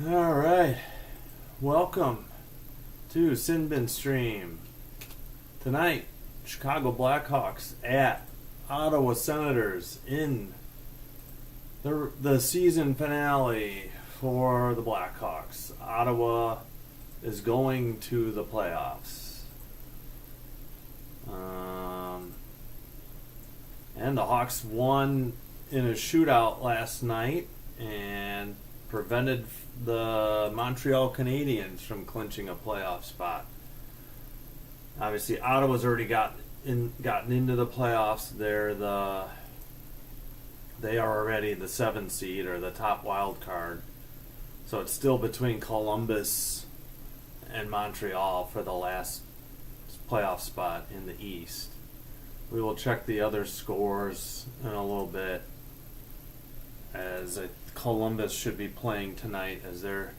All right, welcome to Sinbin Stream. Tonight, Chicago Blackhawks at Ottawa Senators in the season finale for the Blackhawks. Ottawa is going to the playoffs. And the Hawks won in a shootout last night and prevented the Montreal Canadiens from clinching a playoff spot. Obviously, Ottawa's already gotten into the playoffs. They are already the 7th seed or the top wild card. So it's still between Columbus and Montreal for the last playoff spot in the East. We will check the other scores in a little bit, as Columbus should be playing tonight as they're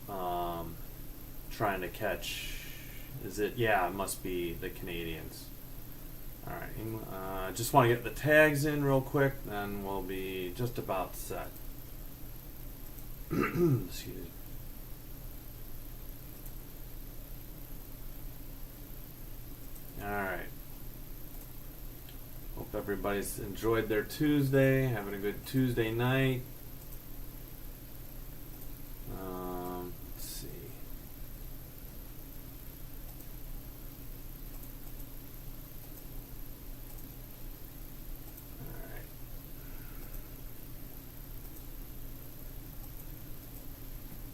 trying to catch. It must be the Canadiens. All right, just want to get the tags in real quick, then we'll be just about set. Excuse me. All right. Hope everybody's enjoyed their Tuesday, having a good Tuesday night. Let's see.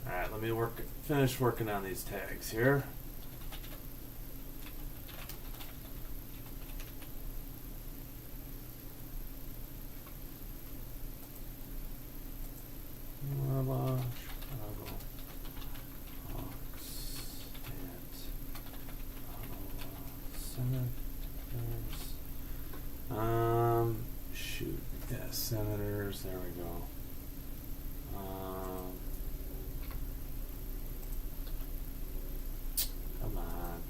All right, let me finish working on these tags here. Chicago Hawks at Ottawa Senators. Senators. There we go. Come on.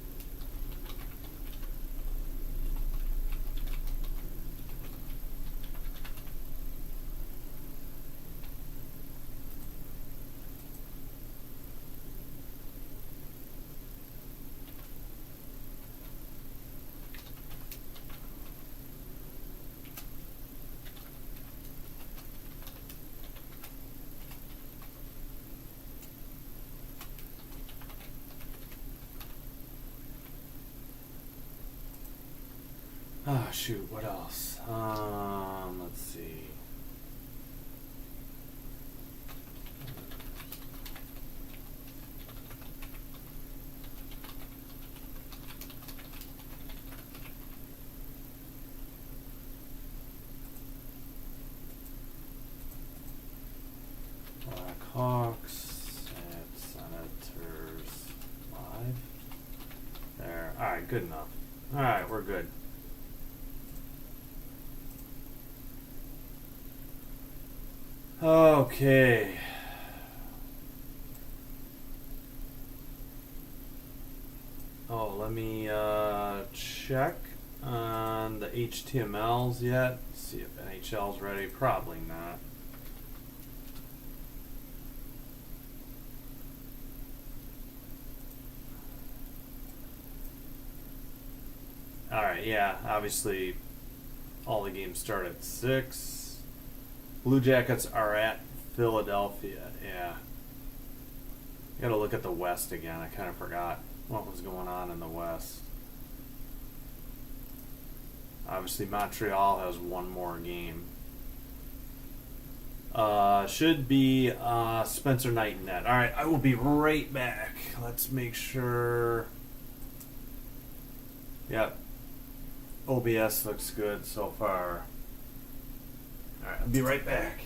What else? Let's see. Blackhawks at Senators live. There. Alright, good enough. Alright, we're good. Okay. Let me check on the HTMLs yet. See if NHL's ready. Probably not. Alright, yeah. Obviously, all the games start at 6. Blue Jackets are at Philadelphia. Yeah. Gotta look at the West again. I kind of forgot what was going on in the West. Obviously, Montreal has one more game. Should be Spencer Knight in net. Alright, I will be right back. Let's make sure. Yep. OBS looks good so far. Alright, I'll be right back.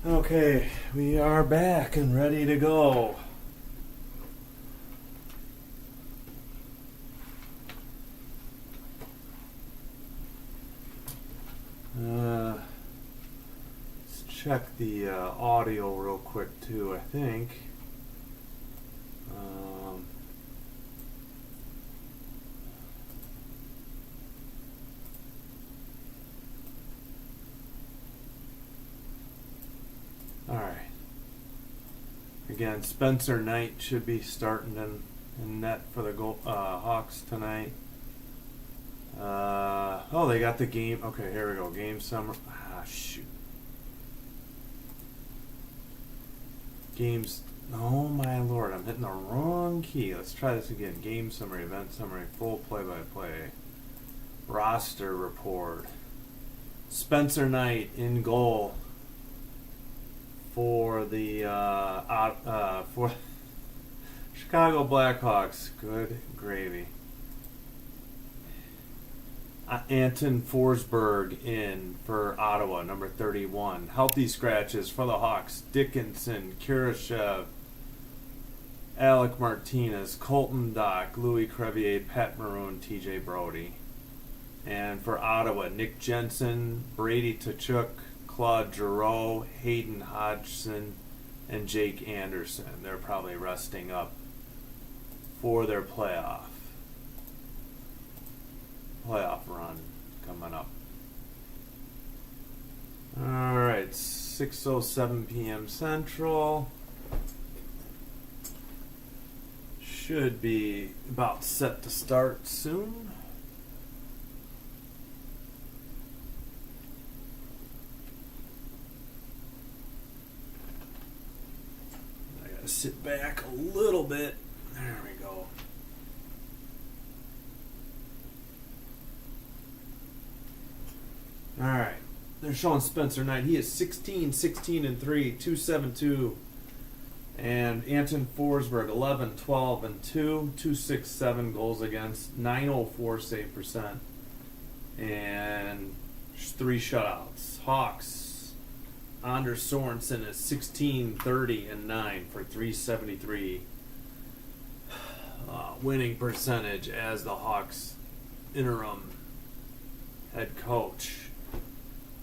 Okay, we are back and ready to go. Let's check the audio real quick too, I think. Alright. Again, Spencer Knight should be starting in net for the Hawks tonight. They got the game. Okay, here we go. Game summary. Shoot. Games. Oh my lord, I'm hitting the wrong key. Let's try this again. Game summary, event summary, full play-by-play. Roster report. Spencer Knight in goal for the for Chicago Blackhawks. Good gravy. Anton Forsberg in for Ottawa, number 31. Healthy scratches for the Hawks: Dickinson, Kurashev, Alec Martinez, Colton Dock, Louis Crevier, Pat Maroon, TJ Brody. And for Ottawa, Nick Jensen, Brady Tkachuk, Claude Giroux, Hayden Hodgson, and Jake Anderson. They're probably resting up for their playoff run coming up. Alright, 6:07 p.m. Central. Should be about set to start soon. I gotta sit back a little bit. There we go. Alright, they're showing Spencer Knight. He is 16, 16, and 3, 2.72. And Anton Forsberg, 11, 12, and 2, 2.67 goals against, 9.04 save percent, and 3 shutouts. Hawks, Anders Sorensen is 16, 30, and 9 for 3.73 winning percentage as the Hawks interim head coach.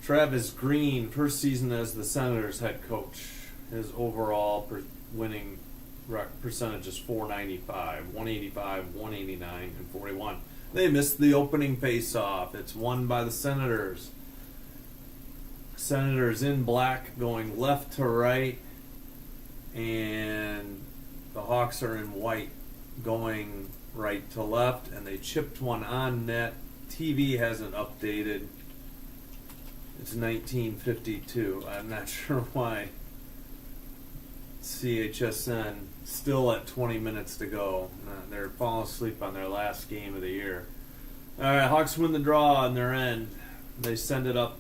Travis Green, first season as the Senators head coach. His overall winning percentage is .495, 185, 189, and 41. They missed the opening face-off. It's won by the Senators. Senators in black going left to right, and the Hawks are in white going right to left, and they chipped one on net. TV hasn't updated. It's 1952. I'm not sure why CHSN still at 20 minutes to go. They're falling asleep on their last game of the year. All right, Hawks win the draw on their end. They send it up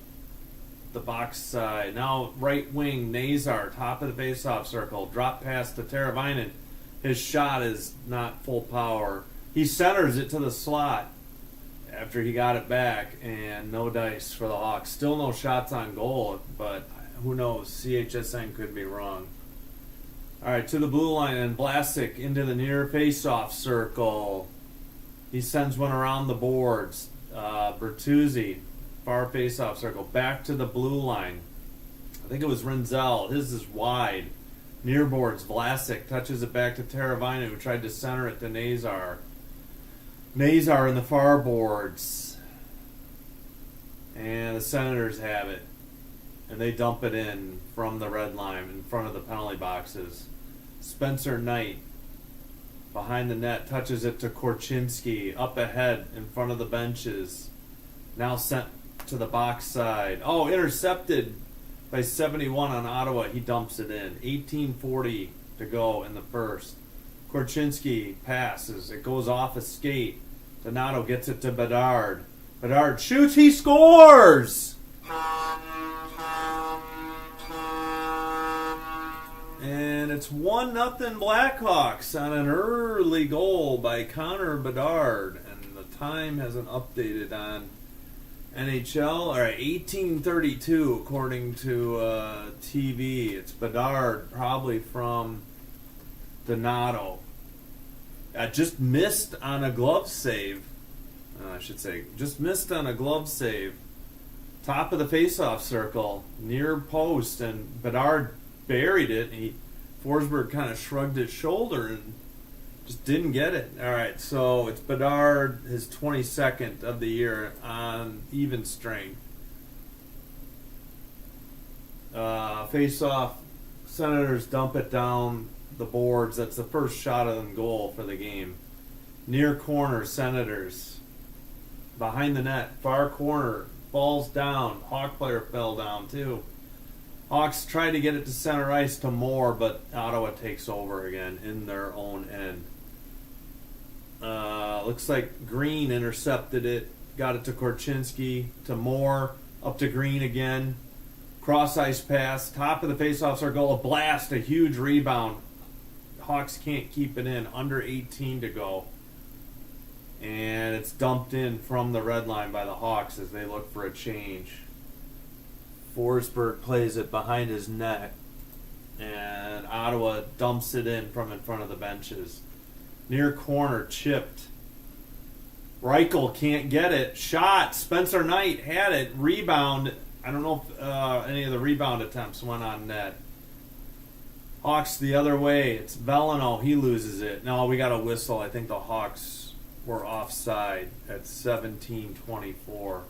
the box side. Now right wing, Nazar, top of the faceoff circle. Drop pass to Teravainen. His shot is not full power. He centers it to the slot after he got it back, and no dice for the Hawks. Still no shots on goal, but who knows? CHSN could be wrong. All right, to the blue line, and Vlasic into the near face-off circle. He sends one around the boards. Bertuzzi, far face-off circle, back to the blue line. I think it was Renzel. His is wide. Near boards, Vlasic touches it back to Teravainen, who tried to center it to Nazar. Nazar in the far boards. And the Senators have it. And they dump it in from the red line in front of the penalty boxes. Spencer Knight behind the net touches it to Korchinski up ahead in front of the benches. Now sent to the box side. Oh, intercepted by 71 on Ottawa. He dumps it in. 18:40 to go in the first. Korchinski passes. It goes off a skate. Donato gets it to Bedard. Bedard shoots. He scores! And it's 1-0 Blackhawks on an early goal by Connor Bedard. And the time hasn't updated on NHL. All right, 1832 according to TV. It's Bedard, probably from Donato. Just missed on a glove save. I should say, just missed on a glove save. Top of the faceoff circle, near post, and Bedard buried it. Forsberg kind of shrugged his shoulder and just didn't get it. All right, so it's Bedard, his 22nd of the year on even strength. Face-off, Senators dump it down the boards. That's the first shot on goal for the game. Near corner, Senators. Behind the net, far corner, falls down. Hawk player fell down too. Hawks try to get it to center ice to Moore, but Ottawa takes over again in their own end. Looks like Green intercepted it, got it to Korchinski, to Moore, up to Green again. Cross ice pass, top of the faceoff circle, a blast, a huge rebound. Hawks can't keep it in, under 18 to go. And it's dumped in from the red line by the Hawks as they look for a change. Forsberg plays it behind his net, and Ottawa dumps it in from in front of the benches. Near corner, chipped. Reichel can't get it. Shot. Spencer Knight had it. Rebound. I don't know if any of the rebound attempts went on net. Hawks the other way. It's Veleno. He loses it. No, we got a whistle. I think the Hawks were offside at 17:24.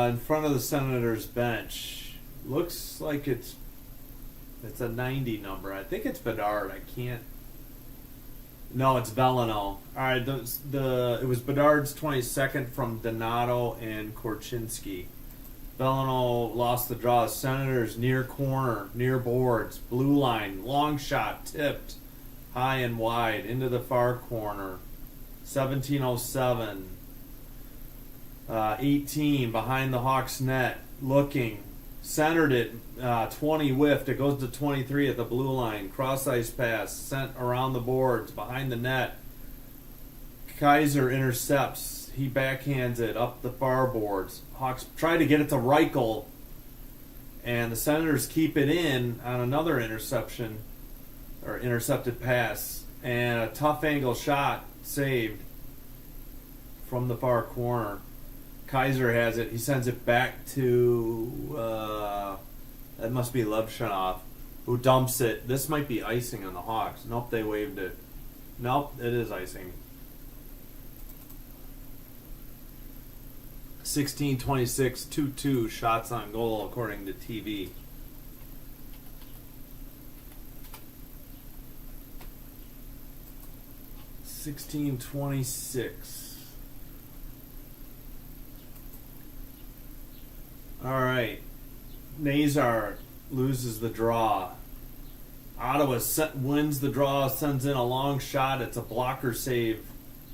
In front of the Senators bench. Looks like it's a 90 number. I think it's Bedard. I can't. No, it's Veleno. All right, it was Bedard's 22nd from Donato and Korchinski. Veleno lost the draw. Senators near corner, near boards, blue line, long shot, tipped, high and wide into the far corner. 17:07. 18 behind the Hawks net, looking, centered it, 20 whiffed, it goes to 23 at the blue line, cross ice pass, sent around the boards, behind the net. Kaiser intercepts, he backhands it up the far boards. Hawks try to get it to Reichel, and the Senators keep it in on another interception, or intercepted pass, and a tough angle shot saved from the far corner. Kaiser has it. He sends it back to, that must be Levshanov, who dumps it. This might be icing on the Hawks. Nope, they waved it. Nope, it is icing. 16:26, 2-2 shots on goal according to TV. $16.26. All right. Nazar loses the draw. Ottawa wins the draw, sends in a long shot. It's a blocker save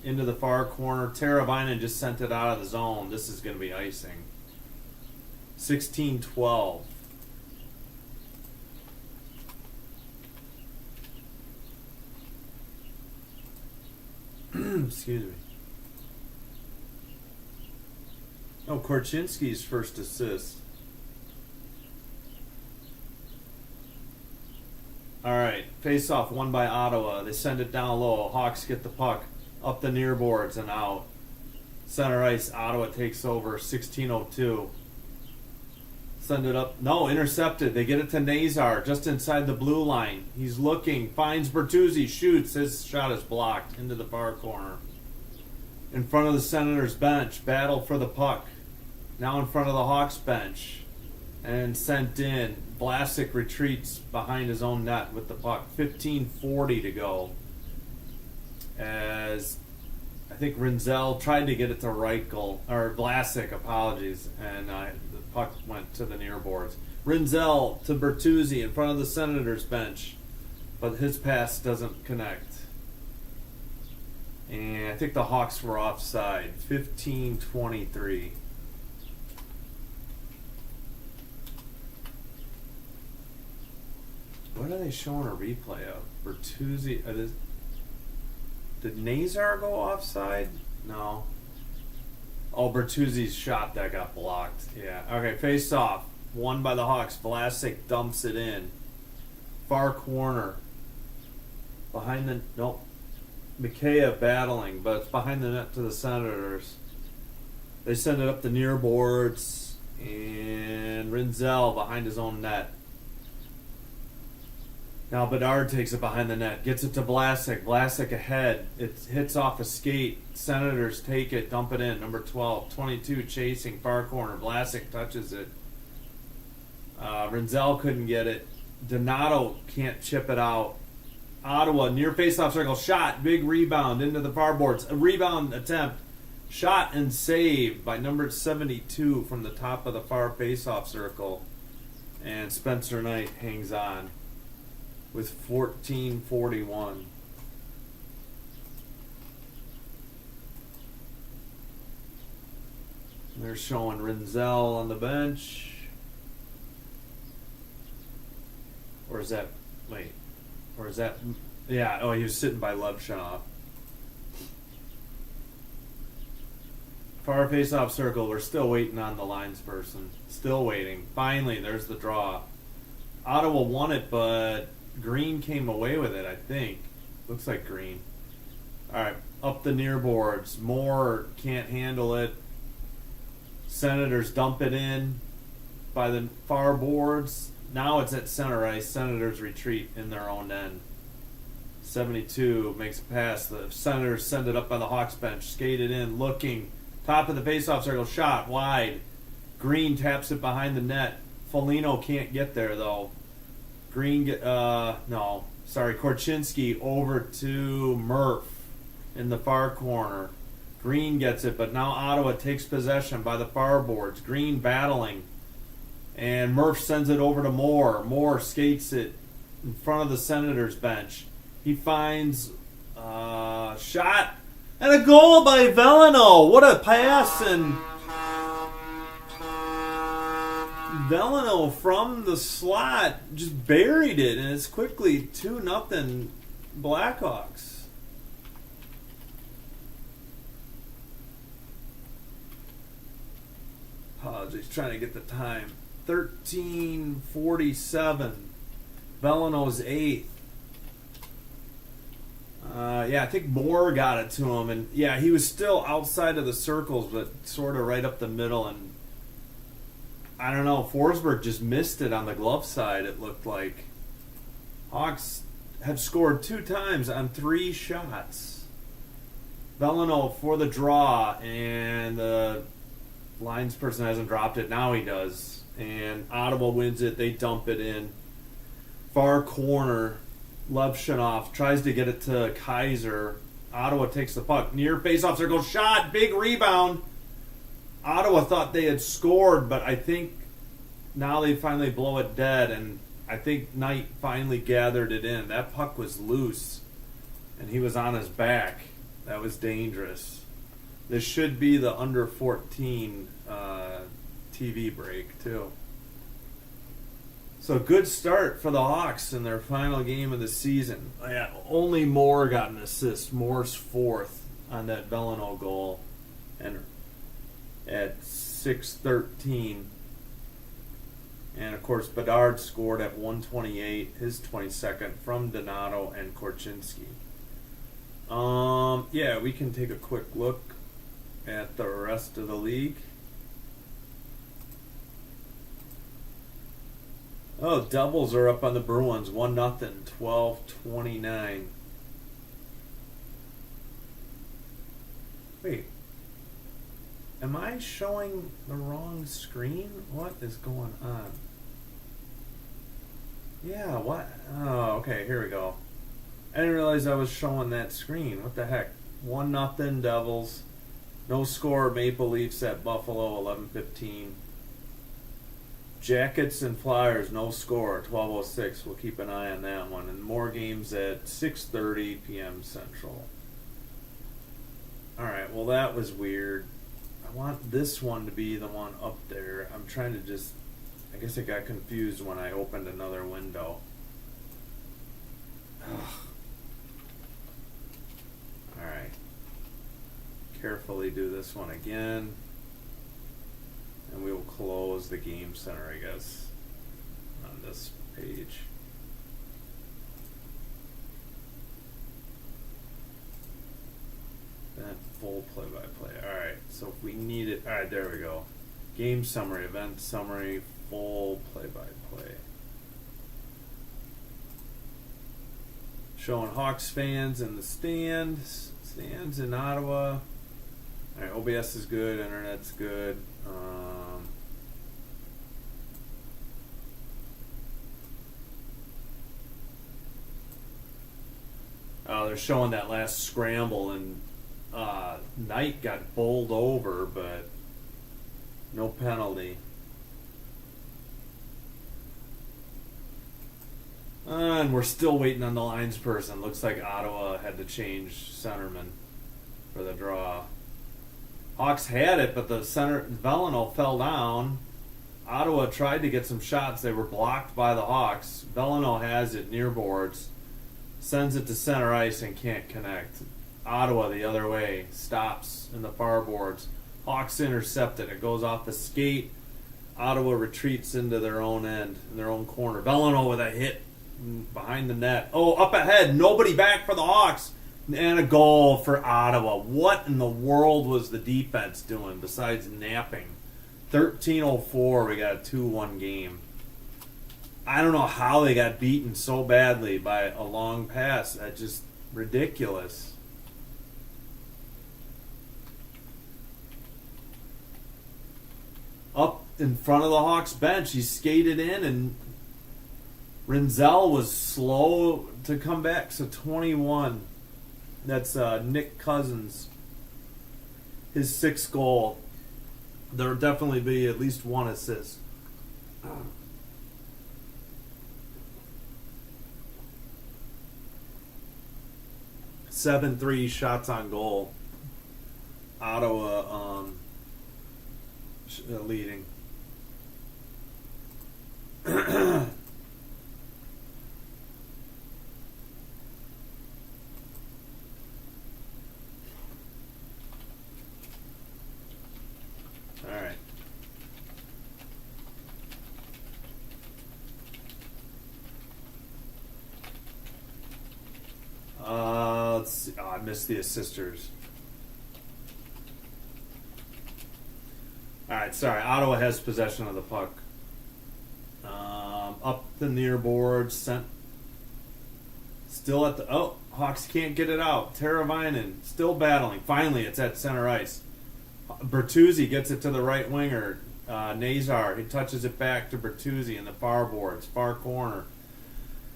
into the far corner. Teravainen just sent it out of the zone. This is going to be icing. 16-12. Excuse me. Oh, Korchinski's first assist. All right, face-off won by Ottawa. They send it down low. Hawks get the puck up the near boards and out. Center ice, Ottawa takes over. 16:02. Send it up. No, intercepted. They get it to Nazar just inside the blue line. He's looking, finds Bertuzzi, shoots. His shot is blocked into the far corner. In front of the Senators bench, battle for the puck. Now in front of the Hawks bench. And sent in. Vlasic retreats behind his own net with the puck. 15:40 to go. As I think Rinzel tried to get it to Reichel, or Vlasic, apologies, and the puck went to the near boards. Rinzel to Bertuzzi in front of the Senators bench, but his pass doesn't connect. And I think the Hawks were offside. 15-23. What are they showing a replay of? Bertuzzi. Did Nazar go offside? No. Oh, Bertuzzi's shot that got blocked. Yeah. Okay, face off. Won by the Hawks. Vlasic dumps it in. Far corner. Behind the... Nope. Mikheyev battling, but it's behind the net to the Senators. They send it up the near boards. And Rinzel behind his own net. Now Bedard takes it behind the net. Gets it to Vlasic. Vlasic ahead. It hits off a skate. Senators take it. Dump it in. Number 12. 22 chasing. Far corner. Vlasic touches it. Rinzel couldn't get it. Donato can't chip it out. Ottawa near faceoff circle. Shot. Big rebound into the far boards. A rebound attempt. Shot and save by number 72 from the top of the far faceoff circle. And Spencer Knight hangs on with 14:41. They're showing Rinzel on the bench. Or is that... Wait. Or is that... Yeah, oh, he was sitting by Levshunov. Far face-off circle. We're still waiting on the lines person. Still waiting. Finally, there's the draw. Ottawa won it, but Green came away with it, I think. Looks like Green. Alright, up the near boards. Moore can't handle it. Senators dump it in by the far boards. Now it's at center ice. Senators retreat in their own end. 72 makes a pass. The Senators send it up by the Hawks bench. Skated in, looking. Top of the faceoff circle. Shot wide. Green taps it behind the net. Foligno can't get there, though. Korchinski over to Murph in the far corner. Green gets it, but now Ottawa takes possession by the far boards. Green battling. And Murph sends it over to Moore. Moore skates it in front of the Senators bench. He finds a shot and a goal by Veleno. What a pass, and Veleno from the slot just buried it, and it's quickly 2-0 Blackhawks. Apologies, trying to get the time. 13:47. Veleno's 8th. I think Moore got it to him, and yeah, he was still outside of the circles, but sort of right up the middle, and I don't know, Forsberg just missed it on the glove side, it looked like. Hawks have scored 2 times on 3 shots. Veleno for the draw, and the lines person hasn't dropped it. Now he does. And Ottawa wins it. They dump it in. Far corner. Levshunov tries to get it to Kaiser. Ottawa takes the puck. Near faceoff circle. Shot. Big rebound. Ottawa thought they had scored, but I think now they finally blow it dead. And I think Knight finally gathered it in. That puck was loose. And he was on his back. That was dangerous. This should be the under 14 TV break, too. So good start for the Hawks in their final game of the season. Yeah, only Moore got an assist. Moore's 4th on that Veleno goal. And at 6:13. And, of course, Bedard scored at 1:28, his 22nd, from Donato and Korchinski. We can take a quick look at the rest of the league. Oh, Devils are up on the Bruins, 1-0, 12:29. Wait, am I showing the wrong screen? What is going on? Yeah, what? Oh, okay, here we go. I didn't realize I was showing that screen. What the heck? 1-0 Devils. No score, Maple Leafs at Buffalo, 11:15. Jackets and Flyers, no score, 12:06. We'll keep an eye on that one. And more games at 6:30 p.m. Central. Alright, well that was weird. I want this one to be the one up there. I'm trying to just... I guess I got confused when I opened another window. Alright. Carefully do this one again. And we will close the game center, I guess, on this page. That full play-by-play. Alright, so if we need it... Alright, there we go. Game summary, event summary, full play-by-play. Showing Hawks fans in the stands in Ottawa. Alright, OBS is good, internet's good. They're showing that last scramble, and Knight got bowled over, but no penalty. And we're still waiting on the lines person. Looks like Ottawa had to change centerman for the draw. Hawks had it, but the center Velino fell down. Ottawa tried to get some shots. They were blocked by the Hawks. Velino has it near boards, sends it to center ice and can't connect. Ottawa the other way, stops in the far boards. Hawks intercept it. It goes off the skate. Ottawa retreats into their own end, in their own corner. Velino with a hit behind the net. Oh, up ahead. Nobody back for the Hawks. And a goal for Ottawa. What in the world was the defense doing besides napping? 13:04, we got a 2-1 game. I don't know how they got beaten so badly by a long pass. That's just ridiculous. Up in front of the Hawks bench, he skated in, and Rinzel was slow to come back. So 21. That's Nick Cousins. His 6th goal. There'll definitely be at least one assist. 7-3 shots on goal. Ottawa leading. Alright. Let's see. Oh, I missed the assisters. Alright, sorry. Ottawa has possession of the puck. Up the near board. Sent. Still at the... Oh, Hawks can't get it out. Teravainen still battling. Finally, it's at center ice. Bertuzzi gets it to the right winger. Nazar, he touches it back to Bertuzzi in the far boards, far corner.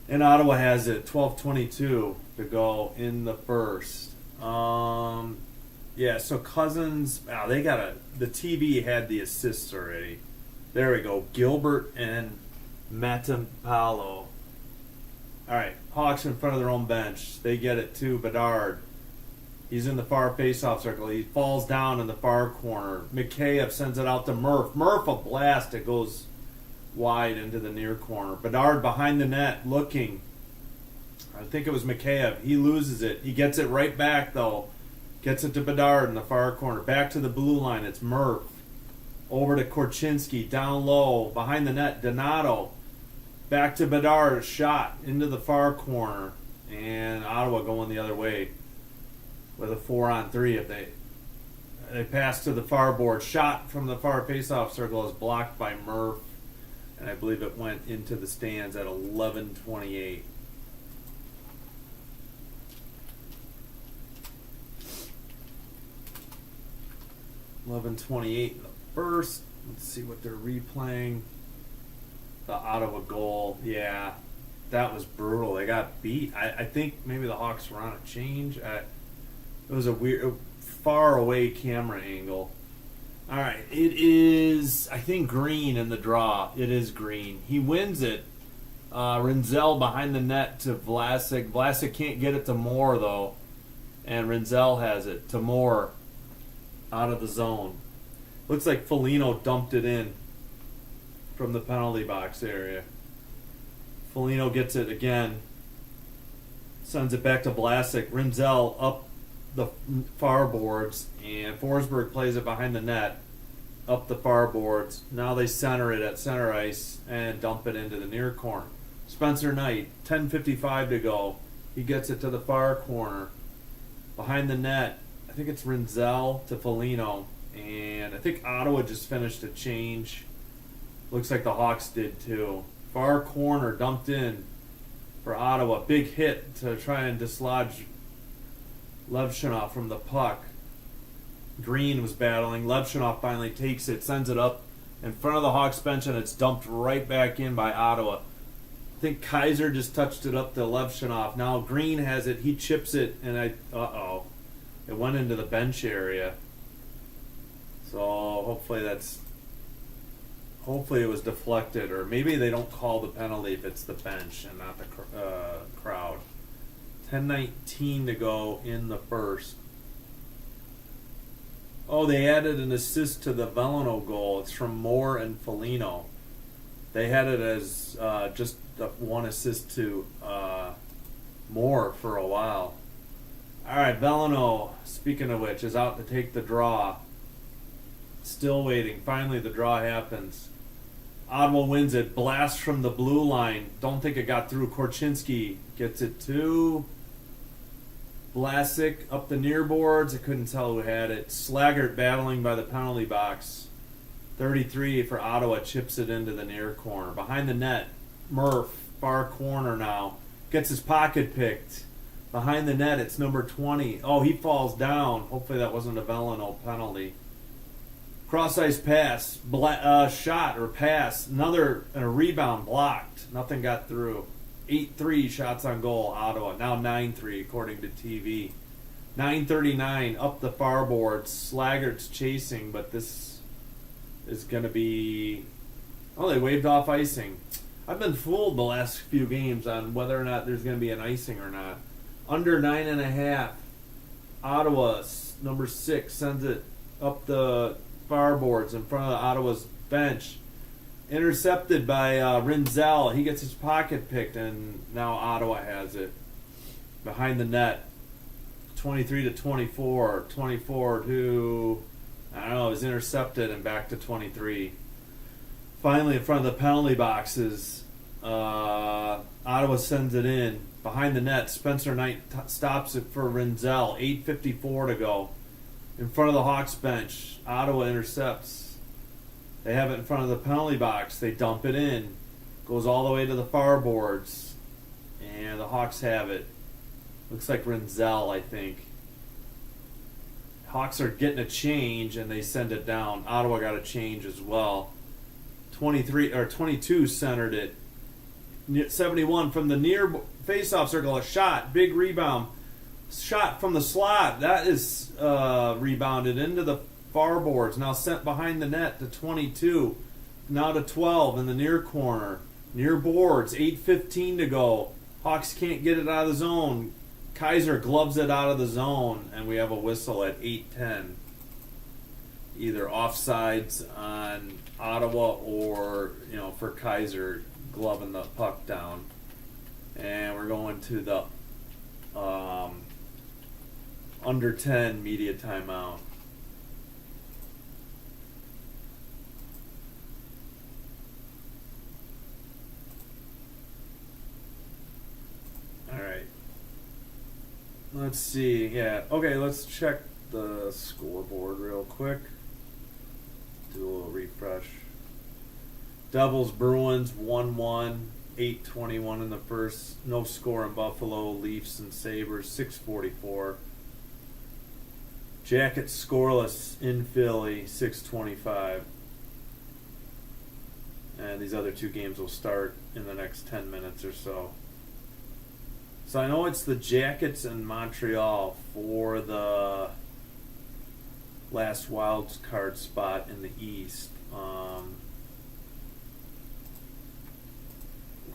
And Ottawa has it, 12:22 to go in the first. Yeah, so Cousins, they got the TV had the assists already. There we go, Gilbert and Matampalo. Alright, Hawks in front of their own bench. They get it to Bedard. He's in the far faceoff circle. He falls down in the far corner. Mikheyev sends it out to Murph. Murph, a blast. It goes wide into the near corner. Bedard behind the net looking. I think it was Mikheyev. He loses it. He gets it right back, though. Gets it to Bedard in the far corner. Back to the blue line. It's Murph. Over to Korchinski. Down low. Behind the net, Donato. Back to Bedard. Shot into the far corner. And Ottawa going the other way with a 4-on-3. If they pass to the far board. Shot from the far faceoff circle is blocked by Murph. And I believe it went into the stands at 11:28. $11:28 in the first. Let's see what they're replaying. The Ottawa goal. Yeah, that was brutal. They got beat. I think maybe the Hawks were on a change. It was a weird, far away camera angle. All right, it is, I think, green in the draw. It is green. He wins it. Rinzel behind the net to Vlasic. Vlasic can't get it to Moore, though. And Rinzel has it to Moore out of the zone. Looks like Foligno dumped it in from the penalty box area. Foligno gets it again. Sends it back to Vlasic. Rinzel up the far boards, and Forsberg plays it behind the net, up the far boards. Now they center it at center ice and dump it into the near corner. Spencer Knight, 10:55 to go. He gets it to the far corner. Behind the net, I think it's Rinzel to Foligno, and I think Ottawa just finished a change. Looks like the Hawks did too. Far corner dumped in for Ottawa. Big hit to try and dislodge Levshunov from the puck. Green was battling. Levshunov finally takes it, sends it up in front of the Hawks bench, and it's dumped right back in by Ottawa. I think Kaiser just touched it up to Levshunov. Now Green has it. He chips it, and it went into the bench area. So hopefully it was deflected, or maybe they don't call the penalty if it's the bench and not the crowd. 10:19 to go in the first. Oh, they added an assist to the Veleno goal. It's from Moore and Foligno. They had it as just one assist to Moore for a while. All right, Veleno, speaking of which, is out to take the draw. Still waiting. Finally, the draw happens. Ottawa wins it. Blast from the blue line. Don't think it got through. Korchinski gets it to Vlasic up the near boards. I couldn't tell who had it. Slaggert battling by the penalty box. 33 for Ottawa, chips it into the near corner. Behind the net, Murph, far corner now. Gets his pocket picked. Behind the net, it's number 20. Oh, he falls down. Hopefully that wasn't a Veleno penalty. Cross-ice pass, shot or pass. Another rebound blocked. Nothing got through. 8-3 shots on goal, Ottawa. Now 9-3 according to TV. 9:39 up the far board. Slaggert's chasing, but this is going to be... Oh, they waved off icing. I've been fooled the last few games on whether or not there's going to be an icing or not. Under 9.5. Ottawa, number 6, sends it up the far boards in front of Ottawa's bench. Intercepted by Rinzel. He gets his pocket picked, and now Ottawa has it. Behind the net. 23-24. 24 to... I don't know, it was intercepted and back to 23. Finally, in front of the penalty boxes, Ottawa sends it in. Behind the net, Spencer Knight stops it for Rinzel. 8:54 to go. In front of the Hawks bench, Ottawa intercepts. They have it in front of the penalty box. They dump it in. Goes all the way to the far boards. And the Hawks have it. Looks like Rinzel, I think. Hawks are getting a change, and they send it down. Ottawa got a change as well. 22 centered it. 71 from the near face-off circle. A shot. Big rebound. Shot from the slot. That is rebounded into the far boards. Now sent behind the net to 22. Now to 12 in the near corner. Near boards. 8:15 to go. Hawks can't get it out of the zone. Kaiser gloves it out of the zone, and we have a whistle at 8:10. Either offsides on Ottawa or, for Kaiser gloving the puck down. And we're going to the under 10 media timeout. All right. Let's see. Yeah. Okay, let's check the scoreboard real quick. Do a little refresh. Devils Bruins 1-1. 8:21 in the first. No score in Buffalo. Leafs and Sabres 6:44. Jackets scoreless in Philly 6:25. And these other two games will start in the next 10 minutes or so. So I know it's the Jackets and Montreal for the last wild card spot in the East.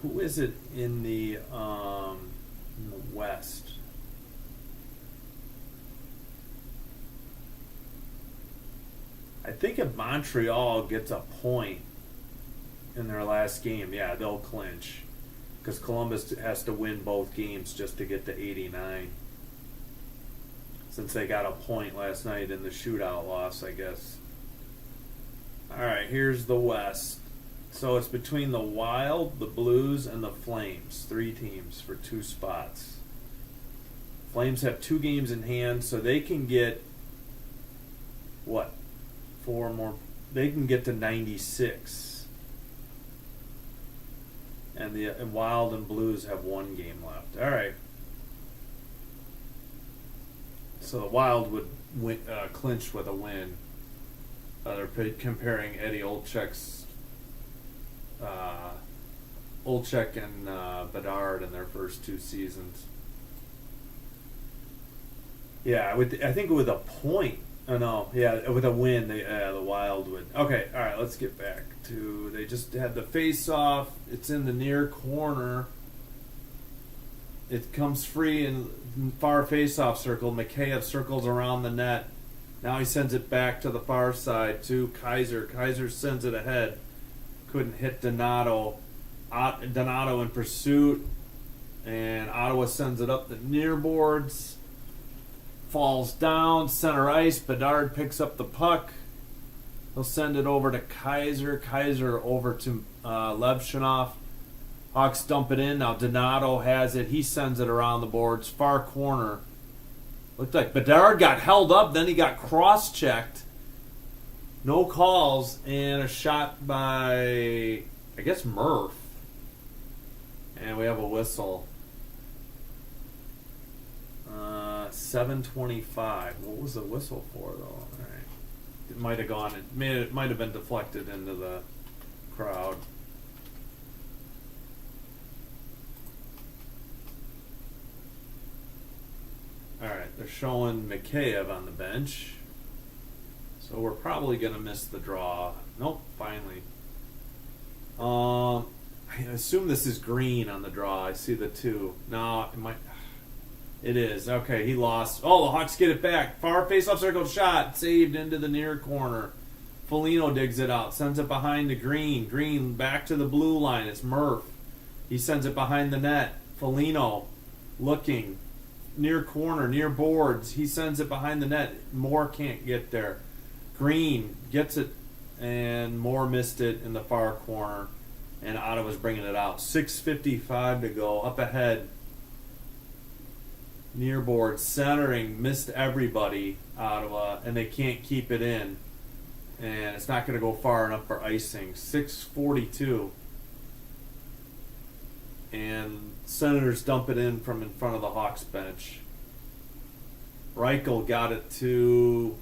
Who is it in the West? I think if Montreal gets a point in their last game, yeah, they'll clinch. Because Columbus has to win both games just to get to 89. Since they got a point last night in the shootout loss, I guess. Alright, here's the West. So it's between the Wild, the Blues, and the Flames. 3 teams for 2 spots. Flames have 2 games in hand, so they can get, 4 more? They can get to 96. And the Wild and Blues have 1 game left. Alright. So the Wild would clinch with a win. They're comparing Eddie Olczyk's Olczyk and Bedard in their first 2 seasons. Yeah, I think with a point. Oh no, yeah, with a win, the Wild would. Okay, all right, let's get back to. They just had the face-off. It's in the near corner. It comes free in far face-off circle. Mikheyev circles around the net. Now he sends it back to the far side to Kaiser. Kaiser sends it ahead. Couldn't hit Donato. Donato in pursuit. And Ottawa sends it up the near boards. Falls down. Center ice. Bedard picks up the puck. He'll send it over to Kaiser. Kaiser over to Levshinov. Hawks dump it in. Now Donato has it. He sends it around the boards. Far corner. Looked like Bedard got held up, then he got cross-checked. No calls, and a shot by, I guess, Murph. And we have a whistle. 7:25. What was the whistle for, though? All right. It might have gone. It might have been deflected into the crowd. Alright, they're showing Mikheyev on the bench. So we're probably going to miss the draw. Nope, finally. I assume this is green on the draw. I see the 2. No, it might. It is. Okay, he lost. Oh, the Hawks get it back. Far face-off circle shot. Saved into the near corner. Foligno digs it out. Sends it behind the green. Green back to the blue line. It's Murph. He sends it behind the net. Foligno looking. Near corner, near boards. He sends it behind the net. Moore can't get there. Green gets it, and Moore missed it in the far corner. And Ottawa's bringing it out. 6:55 to go. Up ahead. Near boards. Centering. Missed everybody, Ottawa. And they can't keep it in. And it's not going to go far enough for icing. 6:42. And Senators dump it in from in front of the Hawks bench. Reichel got it to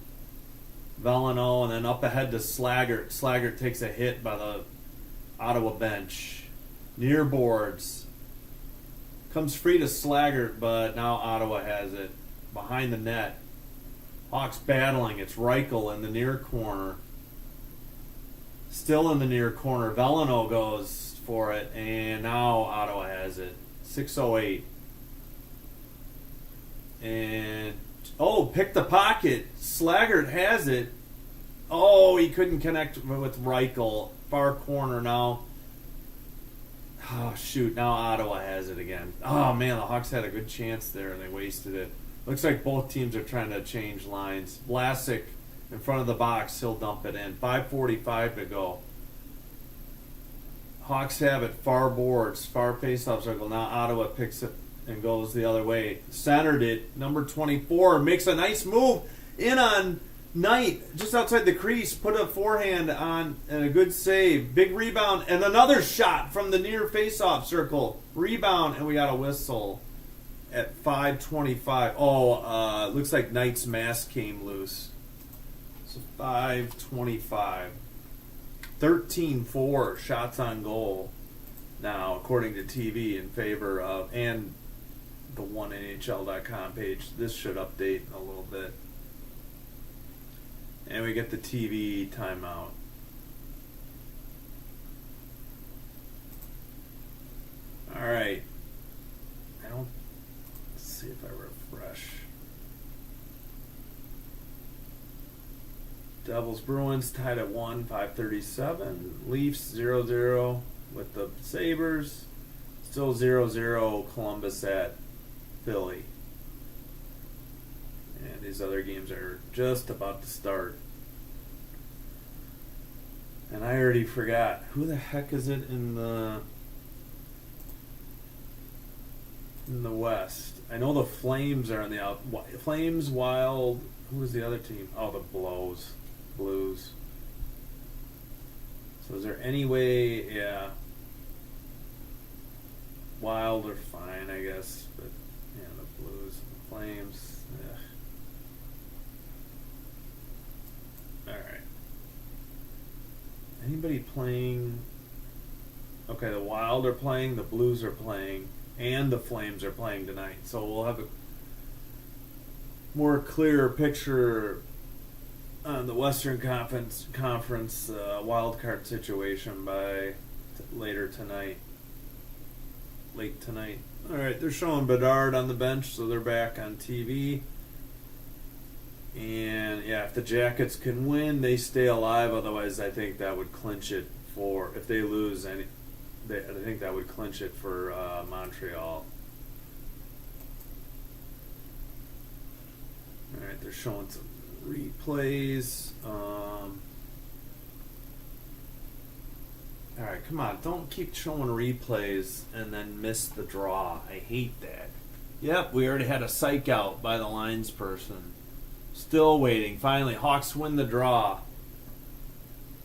Veleno, and then up ahead to Slaggert. Slaggert takes a hit by the Ottawa bench. Near boards. Comes free to Slaggert, but now Ottawa has it. Behind the net. Hawks battling. It's Reichel in the near corner. Still in the near corner. Veleno goes for it, and now Ottawa has it. 6:08. And pick the pocket. Slaggert has it. Oh, he couldn't connect with Reichel. Far corner now. Oh shoot, now Ottawa has it again. Oh man, the Hawks had a good chance there and they wasted it. Looks like both teams are trying to change lines. Vlasic in front of the box, he'll dump it in. 5:45 to go. Hawks have it, far boards, far face-off circle. Now Ottawa picks it and goes the other way. Centered it, number 24, makes a nice move in on Knight, just outside the crease, put a forehand on and a good save. Big rebound and another shot from the near face-off circle. Rebound, and we got a whistle at 5:25. Looks like Knight's mask came loose. So 5:25. 13-4 shots on goal now, according to TV, in favor of, and the 1NHL.com page. This should update in a little bit. And we get the TV timeout. All right. Let's see if I refresh. Devils Bruins tied at 1, 5:37. Leafs 0-0 with the Sabres. Still 0-0 Columbus at Philly. And these other games are just about to start. And I already forgot. Who the heck is it in the West? I know the Flames are in the out. Flames, Wild. Who was the other team? Oh, the Blues. So is there any way? Yeah. Wild are fine, I guess, but yeah, the Blues, the Flames. All right. Anybody playing? Okay, the Wild are playing, the Blues are playing, and the Flames are playing tonight. So we'll have a more clear picture on the Western Conference wild card situation by late tonight. All right, they're showing Bedard on the bench, so they're back on TV. And yeah, if the Jackets can win, they stay alive. Otherwise, I think that would clinch it for, if they lose I think that would clinch it for Montreal. All right, they're showing some replays. All right, come on. Don't keep showing replays and then miss the draw. I hate that. Yep, we already had a psych out by the lines person. Still waiting. Finally, Hawks win the draw.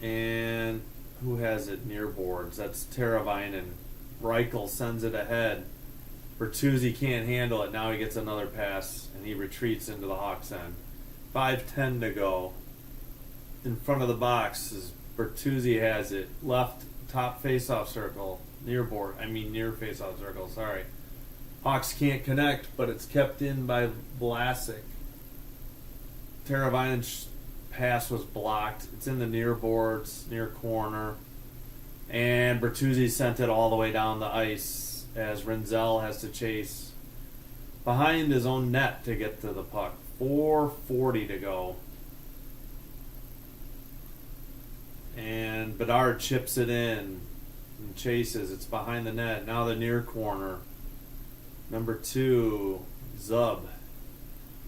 And who has it near boards? That's Teravainen. Reichel sends it ahead. Bertuzzi can't handle it. Now he gets another pass, and he retreats into the Hawks' end. 5:10 to go. In front of the box, Bertuzzi has it. Left top face-off circle. Near face-off circle, sorry. Hawks can't connect, but it's kept in by Vlasic. Teravainen's pass was blocked. It's in the near boards, near corner. And Bertuzzi sent it all the way down the ice as Rinzel has to chase behind his own net to get to the puck. 4:40 to go. And Bedard chips it in and chases. It's behind the net. Now the near corner. Number 2, Zub.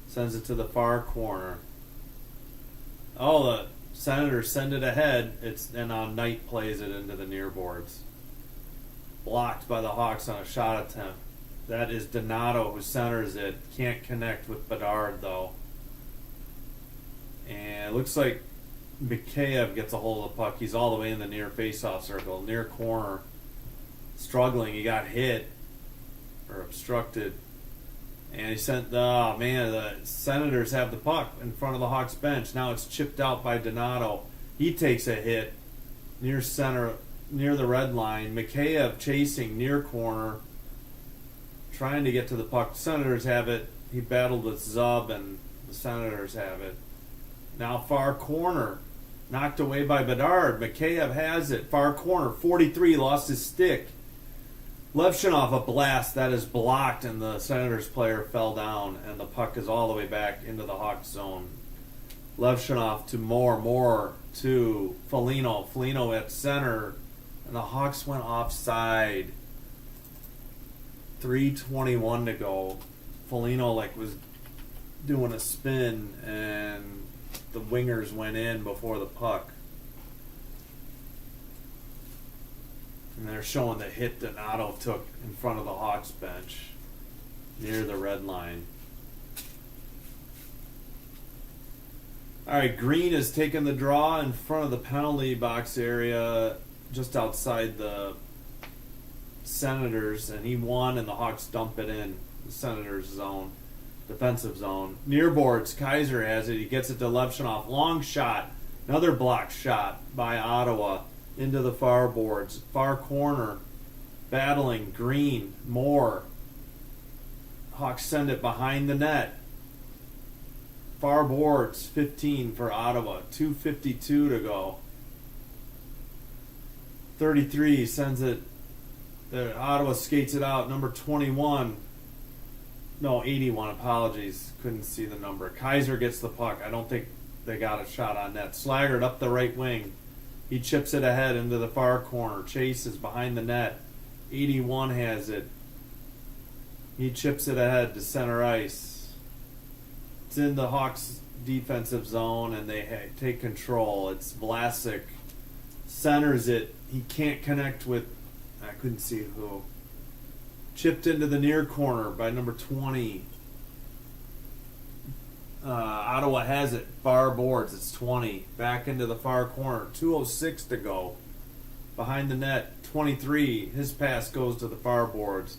Sends it to the far corner. Oh, the Senators send it ahead. And now Knight plays it into the near boards. Blocked by the Hawks on a shot attempt. That is Donato who centers it. Can't connect with Bedard, though. And it looks like Mikheyev gets a hold of the puck. He's all the way in the near face-off circle. Near corner. Struggling. He got hit. Or obstructed. And he sent, the Senators have the puck in front of the Hawks bench. Now it's chipped out by Donato. He takes a hit near center, near the red line. Mikheyev chasing near corner, trying to get to the puck. The Senators have it. He battled with Zub, and the Senators have it. Now far corner, knocked away by Bedard. Mikheyev has it. Far corner, 43, lost his stick. Levshinov, a blast that is blocked, and the Senators player fell down, and the puck is all the way back into the Hawks zone. Levshinov to Moore to Foligno at center, and the Hawks went offside. 3:21 to go. Foligno was doing a spin, and the wingers went in before the puck. And they're showing the hit that Donato took in front of the Hawks bench near the red line. All right, Green has taken the draw in front of the penalty box area just outside the Senators, and he won, and the Hawks dump it in the Senators' zone, defensive zone. Near boards, Kaiser has it. He gets it to Levshinov. Long shot, another block shot by Ottawa. Into the far boards. Far corner. Battling. Green. Moore. Hawks send it behind the net. Far boards. 15 for Ottawa. 2:52 to go. 33 sends it. Ottawa skates it out. Number 21. No, 81. Apologies. Couldn't see the number. Kaiser gets the puck. I don't think they got a shot on net. Slaggert up the right wing. He chips it ahead into the far corner. Chase is behind the net. 81 has it. He chips it ahead to center ice. It's in the Hawks' defensive zone, and they take control. It's Vlasic. Centers it. He can't connect with, I couldn't see who. Chipped into the near corner by number 20. Ottawa has it. Far boards. It's 20. Back into the far corner. 2:06 to go. Behind the net. 23. His pass goes to the far boards.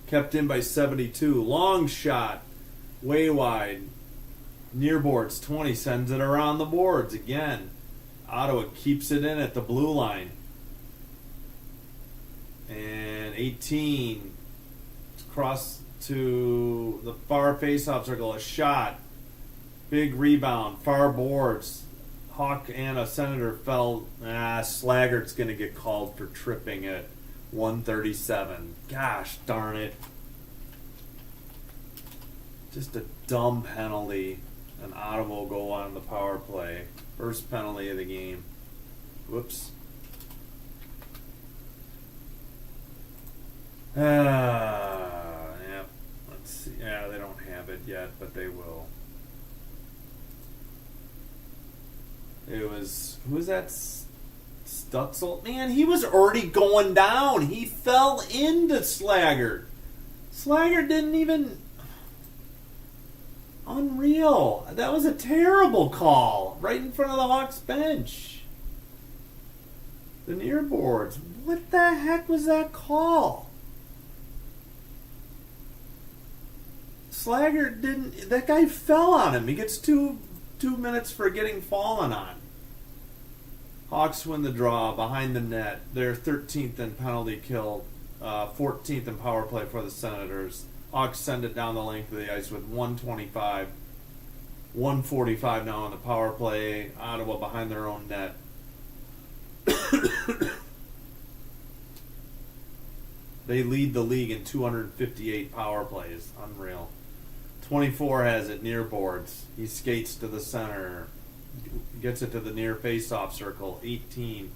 Kept in by 72. Long shot. Way wide. Near boards. 20. Sends it around the boards again. Ottawa keeps it in at the blue line. And 18. Cross to the far face-off circle. A shot. Big rebound. Far boards. Hawk and a Senator fell. Slaggert's going to get called for tripping at 137. Gosh darn it. Just a dumb penalty. And Ottawa will go on the power play. First penalty of the game. Whoops. Yeah. Let's see. Yeah, they don't have it yet, but they will. It was, who was that? Stutzel? Man, he was already going down. He fell into Slaggert. Slaggert didn't even... Unreal. That was a terrible call. Right in front of the Hawks bench. The near boards. What the heck was that call? Slaggert didn't... That guy fell on him. He gets two minutes for getting fallen on. Hawks win the draw behind the net. They're 13th in penalty kill, 14th in power play for the Senators. Hawks send it down the length of the ice with 125. 145 now on the power play. Ottawa behind their own net. They lead the league in 258 power plays. Unreal. 24 has it near boards. He skates to the center. Gets it to the near face-off circle. 18.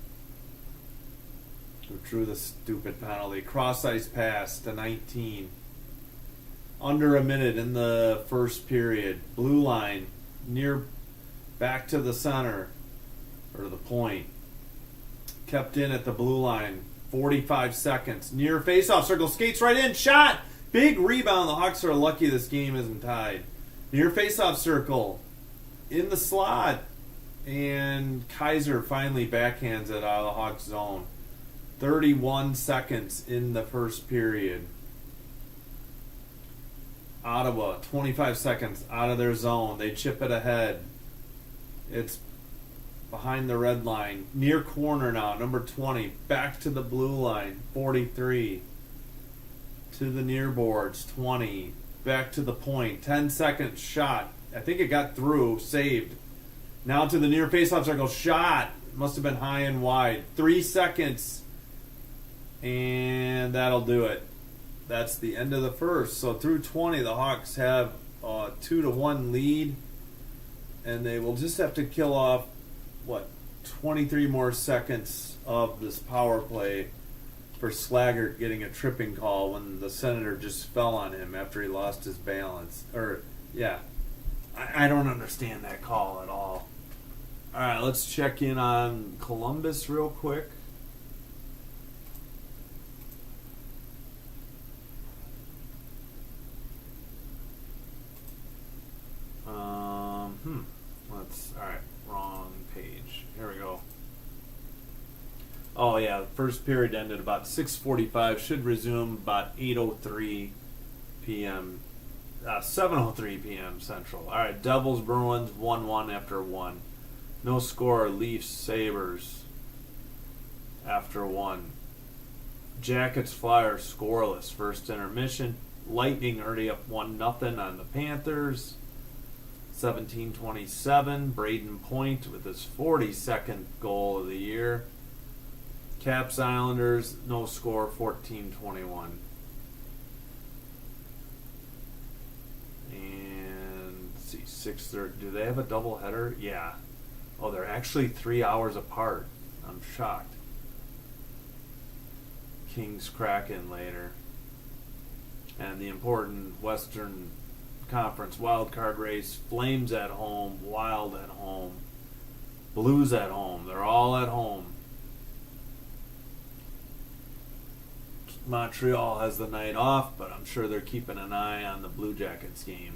Who drew the stupid penalty. Cross-ice pass to 19. Under a minute in the first period. Blue line. Near back to the center. Or the point. Kept in at the blue line. 45 seconds. Near face-off circle. Skates right in. Shot! Big rebound. The Hawks are lucky this game isn't tied. Near face-off circle. In the slot. And Kaiser finally backhands it out of the Hawks zone. 31 seconds in the first period. Ottawa, 25 seconds out of their zone. They chip it ahead. It's behind the red line. Near corner now, number 20. Back to the blue line, 43. To the near boards, 20. Back to the point, 10 seconds, shot. I think it got through, saved. Now to the near face-off circle, shot. Must have been high and wide. 3 seconds. And that'll do it. That's the end of the first. So through 20, the Hawks have a 2-1 lead. And they will just have to kill off, 23 more seconds of this power play for Slaggert getting a tripping call when the Senator just fell on him after he lost his balance. I don't understand that call at all. All right, let's check in on Columbus real quick. All right, wrong page. Here we go. Oh yeah, the first period ended about 6:45. Should resume about 8:03 p.m. 7:03 p.m. Central. All right, Devils Bruins 1-1 after 1. No score. Leafs Sabres after 1. Jackets Flyers scoreless. First intermission. Lightning already up 1-0 on the Panthers. 17:27. Braden Point with his 42nd goal of the year. Caps Islanders, no score, 14:21. And let's see, 6:30. Do they have a doubleheader? Yeah. Oh, they're actually 3 hours apart. I'm shocked. Kings Kraken later. And the important Western Conference wildcard race. Flames at home. Wild at home. Blues at home. They're all at home. Montreal has the night off, but I'm sure they're keeping an eye on the Blue Jackets game.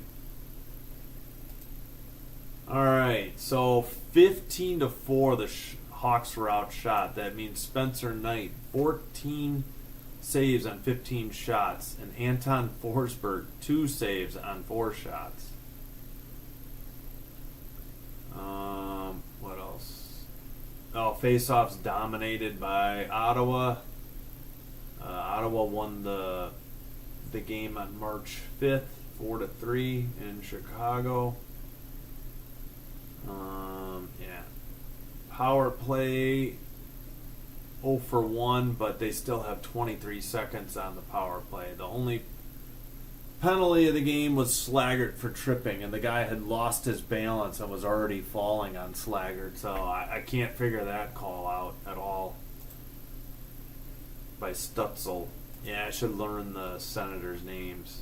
All right, so 15-4, the Hawks were outshot. That means Spencer Knight, 14 saves on 15 shots, and Anton Forsberg, 2 saves on 4 shots. What else? Oh, faceoffs dominated by Ottawa. Ottawa won the game on March 5th, 4-3 in Chicago. Yeah. Power play 0 for 1, but they still have 23 seconds on the power play. The only penalty of the game was Slaggert for tripping, and the guy had lost his balance and was already falling on Slaggert, so I can't figure that call out at all by Stutzel. Yeah, I should learn the Senators' names.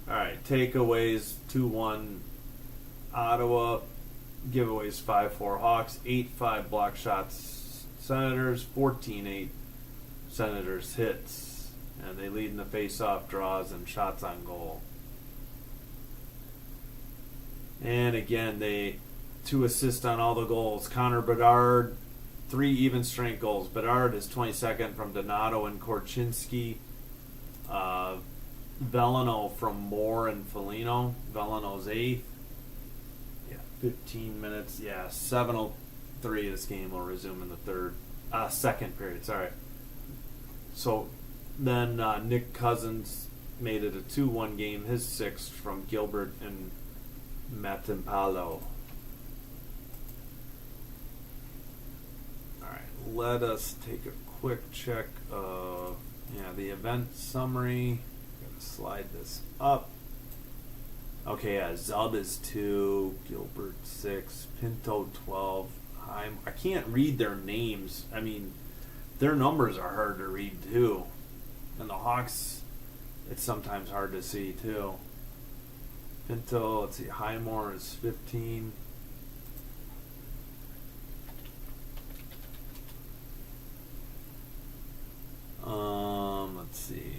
Alright, takeaways 2-1 Ottawa, giveaways 5-4 Hawks, 8-5 block shots Senators, 14-8 Senators hits, and they lead in the face-off draws and shots on goal. And again, they 2 assists on all the goals. Connor Bedard, 3 even strength goals. Bedard is 22nd from Donato and Korchinski. Veleno from Moore and Foligno. Veleno's 8th. Yeah, 15 minutes. Yeah, 7:03. This game will resume in the second period. Sorry. So then Nick Cousins made it a 2-1 game. His 6th from Gilbert and Matimpalo. Let us take a quick check of the event summary. Gotta slide this up. Okay, Zub is 2, Gilbert 6, Pinto 12. I can't read their names. I mean, their numbers are hard to read too. And the Hawks, it's sometimes hard to see too. Pinto, let's see, Highmore is 15. Let's see.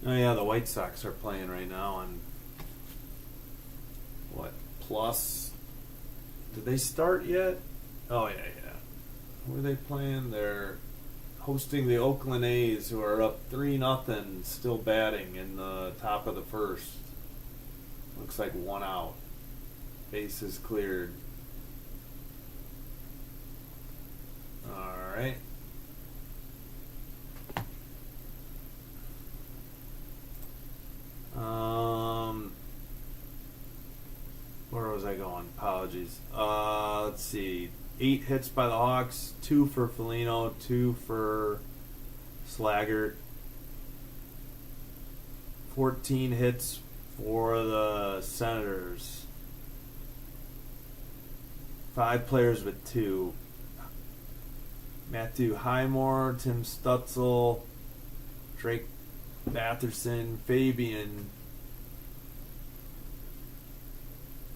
Oh yeah, the White Sox are playing right now on what, plus? Did they start yet? Oh yeah. Who are they playing? They're hosting the Oakland A's, who are up 3-0, still batting in the top of the first. Looks like 1 out. Bases cleared. All right. Where was I going? Apologies. Let's see. 8 hits by the Hawks, 2 for Foligno, 2 for Slaggert. 14 hits for the Senators. 5 players with 2. Matthew Highmore, Tim Stutzel, Drake Batherson, Fabian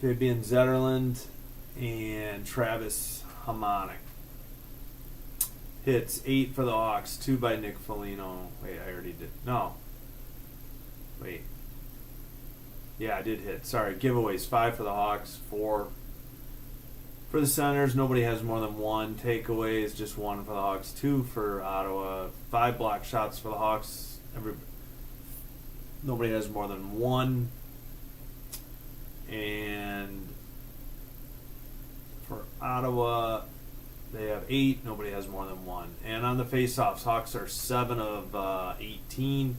Zetterland, and Travis Hamonic. Hits 8 for the Hawks, 2 by Nick Foligno. Wait, I already did. No. Wait. Yeah, I did hit. Sorry. Giveaways 5 for the Hawks, 4 for the Senators. Nobody has more than 1. Takeaways, just 1 for the Hawks, 2 for Ottawa. 5 block shots for the Hawks. Nobody has more than 1. And for Ottawa, they have 8. Nobody has more than 1. And on the faceoffs, Hawks are 7 of 18,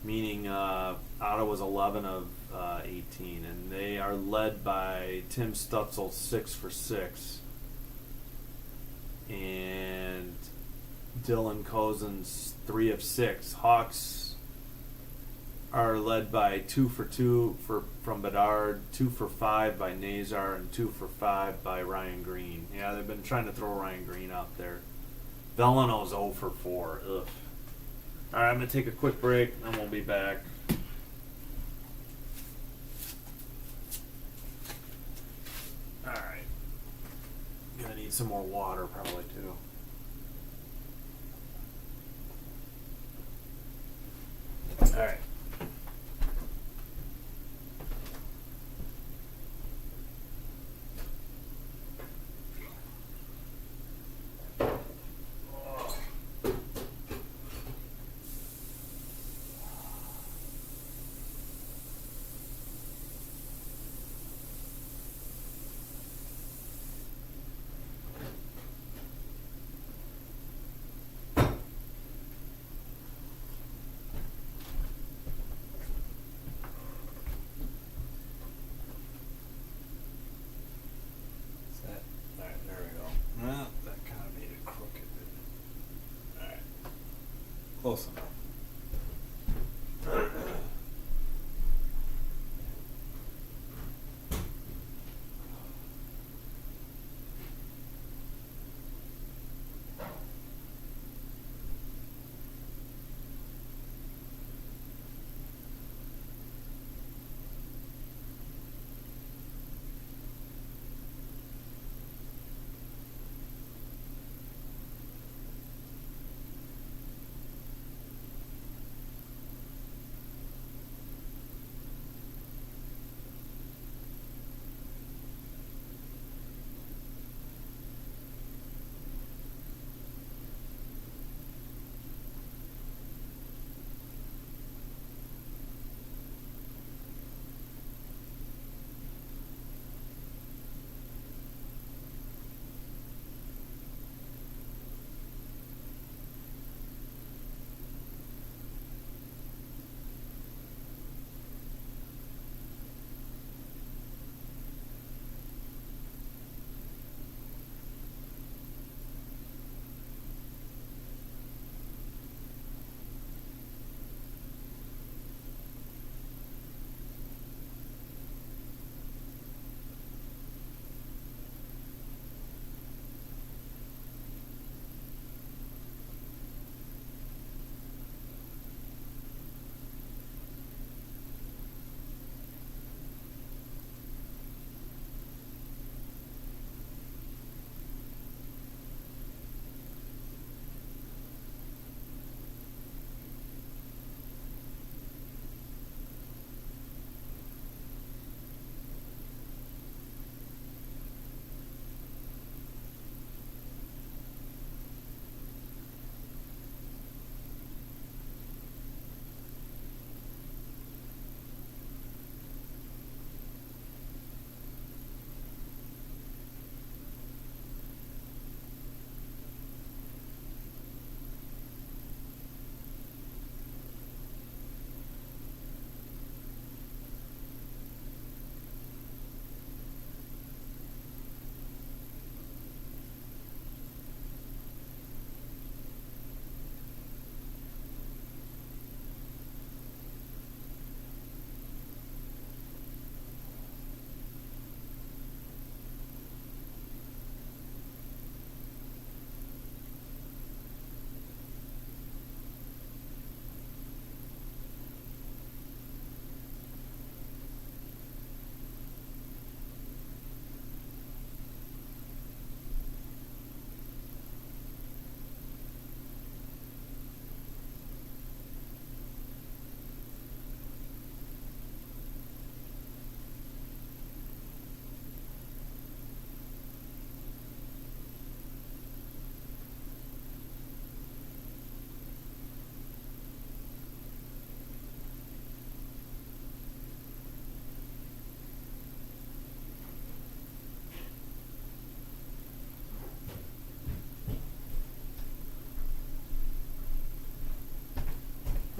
meaning Ottawa's 11 of 18. And they are led by Tim Stutzel, 6 for 6. And Dylan Cousins, 3 of 6. Hawks are led by 2 for 2 from Bedard, 2 for 5 by Nazar, and 2 for 5 by Ryan Green. Yeah, they've been trying to throw Ryan Green out there. Velino's 0 for 4. Ugh. All right, I'm going to take a quick break, and we'll be back. All right. Going to need some more water probably, too. All right. Close enough.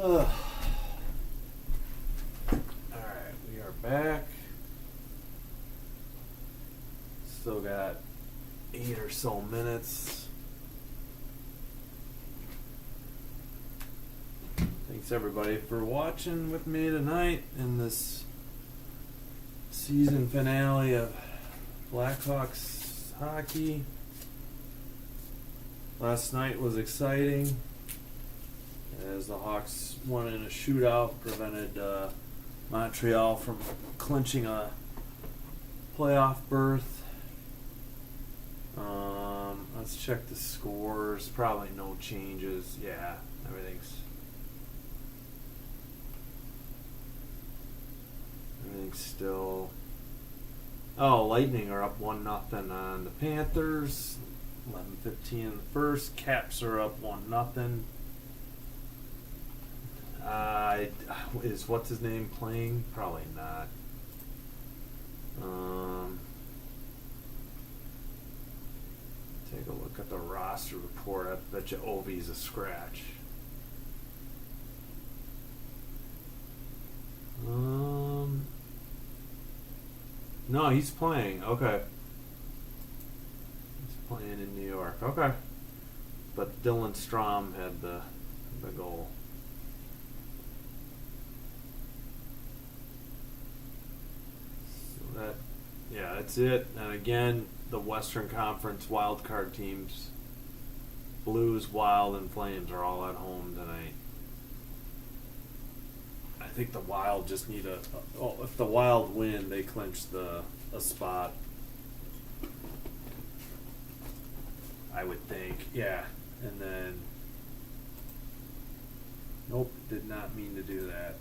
Alright, we are back. Still got 8 or so minutes. I think Thanks everybody for watching with me tonight in this season finale of Blackhawks hockey. Last night was exciting as the Hawks won in a shootout, prevented Montreal from clinching a playoff berth. Let's check the scores. Probably no changes. Yeah, everything's still. Oh, Lightning are up 1-0 on the Panthers. 11:15 in the first. Caps are up 1-0. Is what's his name playing? Probably not. Take a look at the roster report. I bet you Ovi's a scratch. No, he's playing. Okay. He's playing in New York. Okay. But Dylan Strom had the goal. So that's it. And again, the Western Conference wildcard teams, Blues, Wild, and Flames are all at home tonight. I think the Wild just need if the Wild win, they clinch a spot. I would think, yeah. And then, nope, did not mean to do that.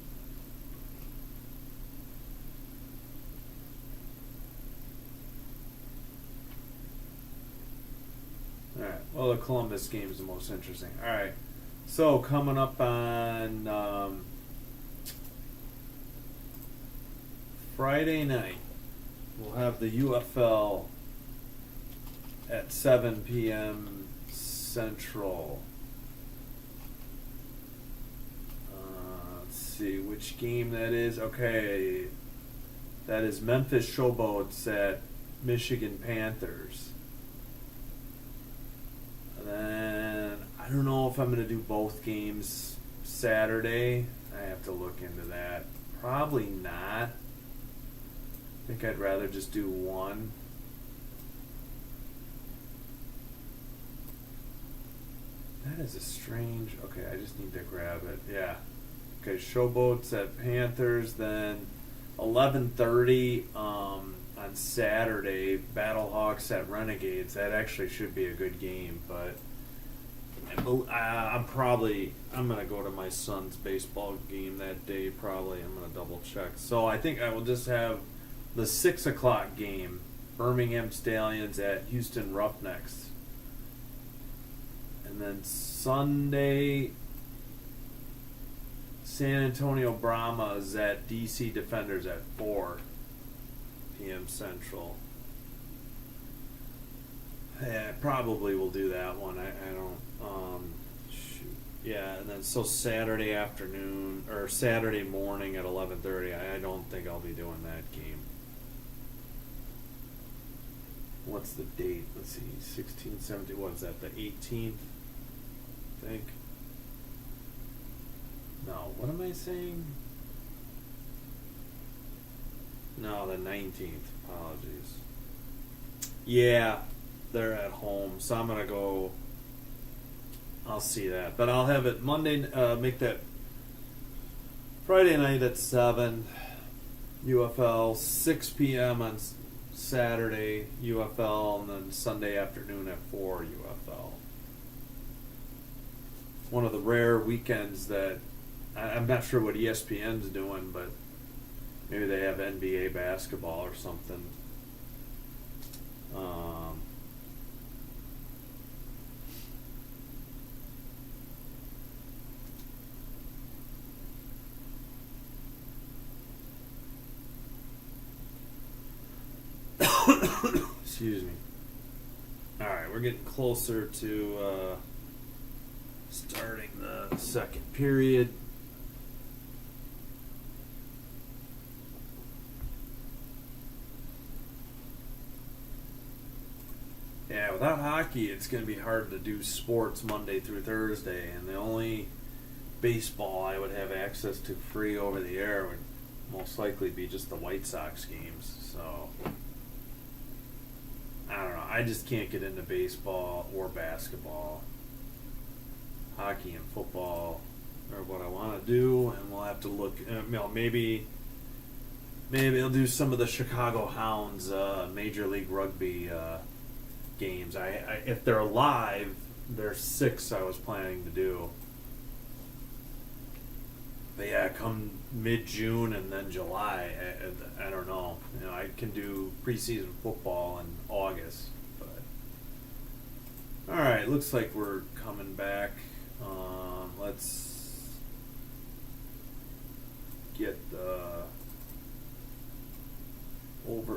Alright, well, the Columbus game is the most interesting. Alright, so coming up on Friday night, we'll have the UFL at 7 p.m. Central. Let's see which game that is. Okay, that is Memphis Showboats at Michigan Panthers. And then I don't know if I'm going to do both games Saturday. I have to look into that. Probably not. I think I'd rather just do one. That is a strange. Okay, I just need to grab it. Yeah. Okay, Showboats at Panthers. Then 11:30 on Saturday, Battlehawks at Renegades. That actually should be a good game, but I'm gonna go to my son's baseball game that day. Probably I'm gonna double check. So I think I will just have the 6 o'clock game, Birmingham Stallions at Houston Roughnecks. And then Sunday, San Antonio Brahmas at DC Defenders at 4 p.m. Central. Yeah, probably will do that one. I don't, shoot. Yeah, and then so Saturday afternoon, or Saturday morning at 11:30, I don't think I'll be doing that game. What's the date? Let's see, 16, 17, what is that, the 18th? I think. No, what am I saying? No, the 19th. Apologies. Yeah, they're at home, so I'm going to go. I'll see that. But I'll have it Monday, make that Friday night at 7, UFL, 6 p.m. on Saturday, UFL, and then Sunday afternoon at 4, UFL. One of the rare weekends that I'm not sure what ESPN's doing, but maybe they have NBA basketball or something. Excuse me. Alright, we're getting closer to starting the second period. Yeah, without hockey, it's going to be hard to do sports Monday through Thursday, and the only baseball I would have access to free over the air would most likely be just the White Sox games. So I don't know. I just can't get into baseball or basketball. Hockey and football are what I want to do, and we'll have to look. Maybe I'll do some of the Chicago Hounds Major League Rugby games. I if they're live, there's 6 I was planning to do. But yeah, come mid-June and then July, I don't know. I can do preseason football in August. But all right, looks like we're coming back. Let's get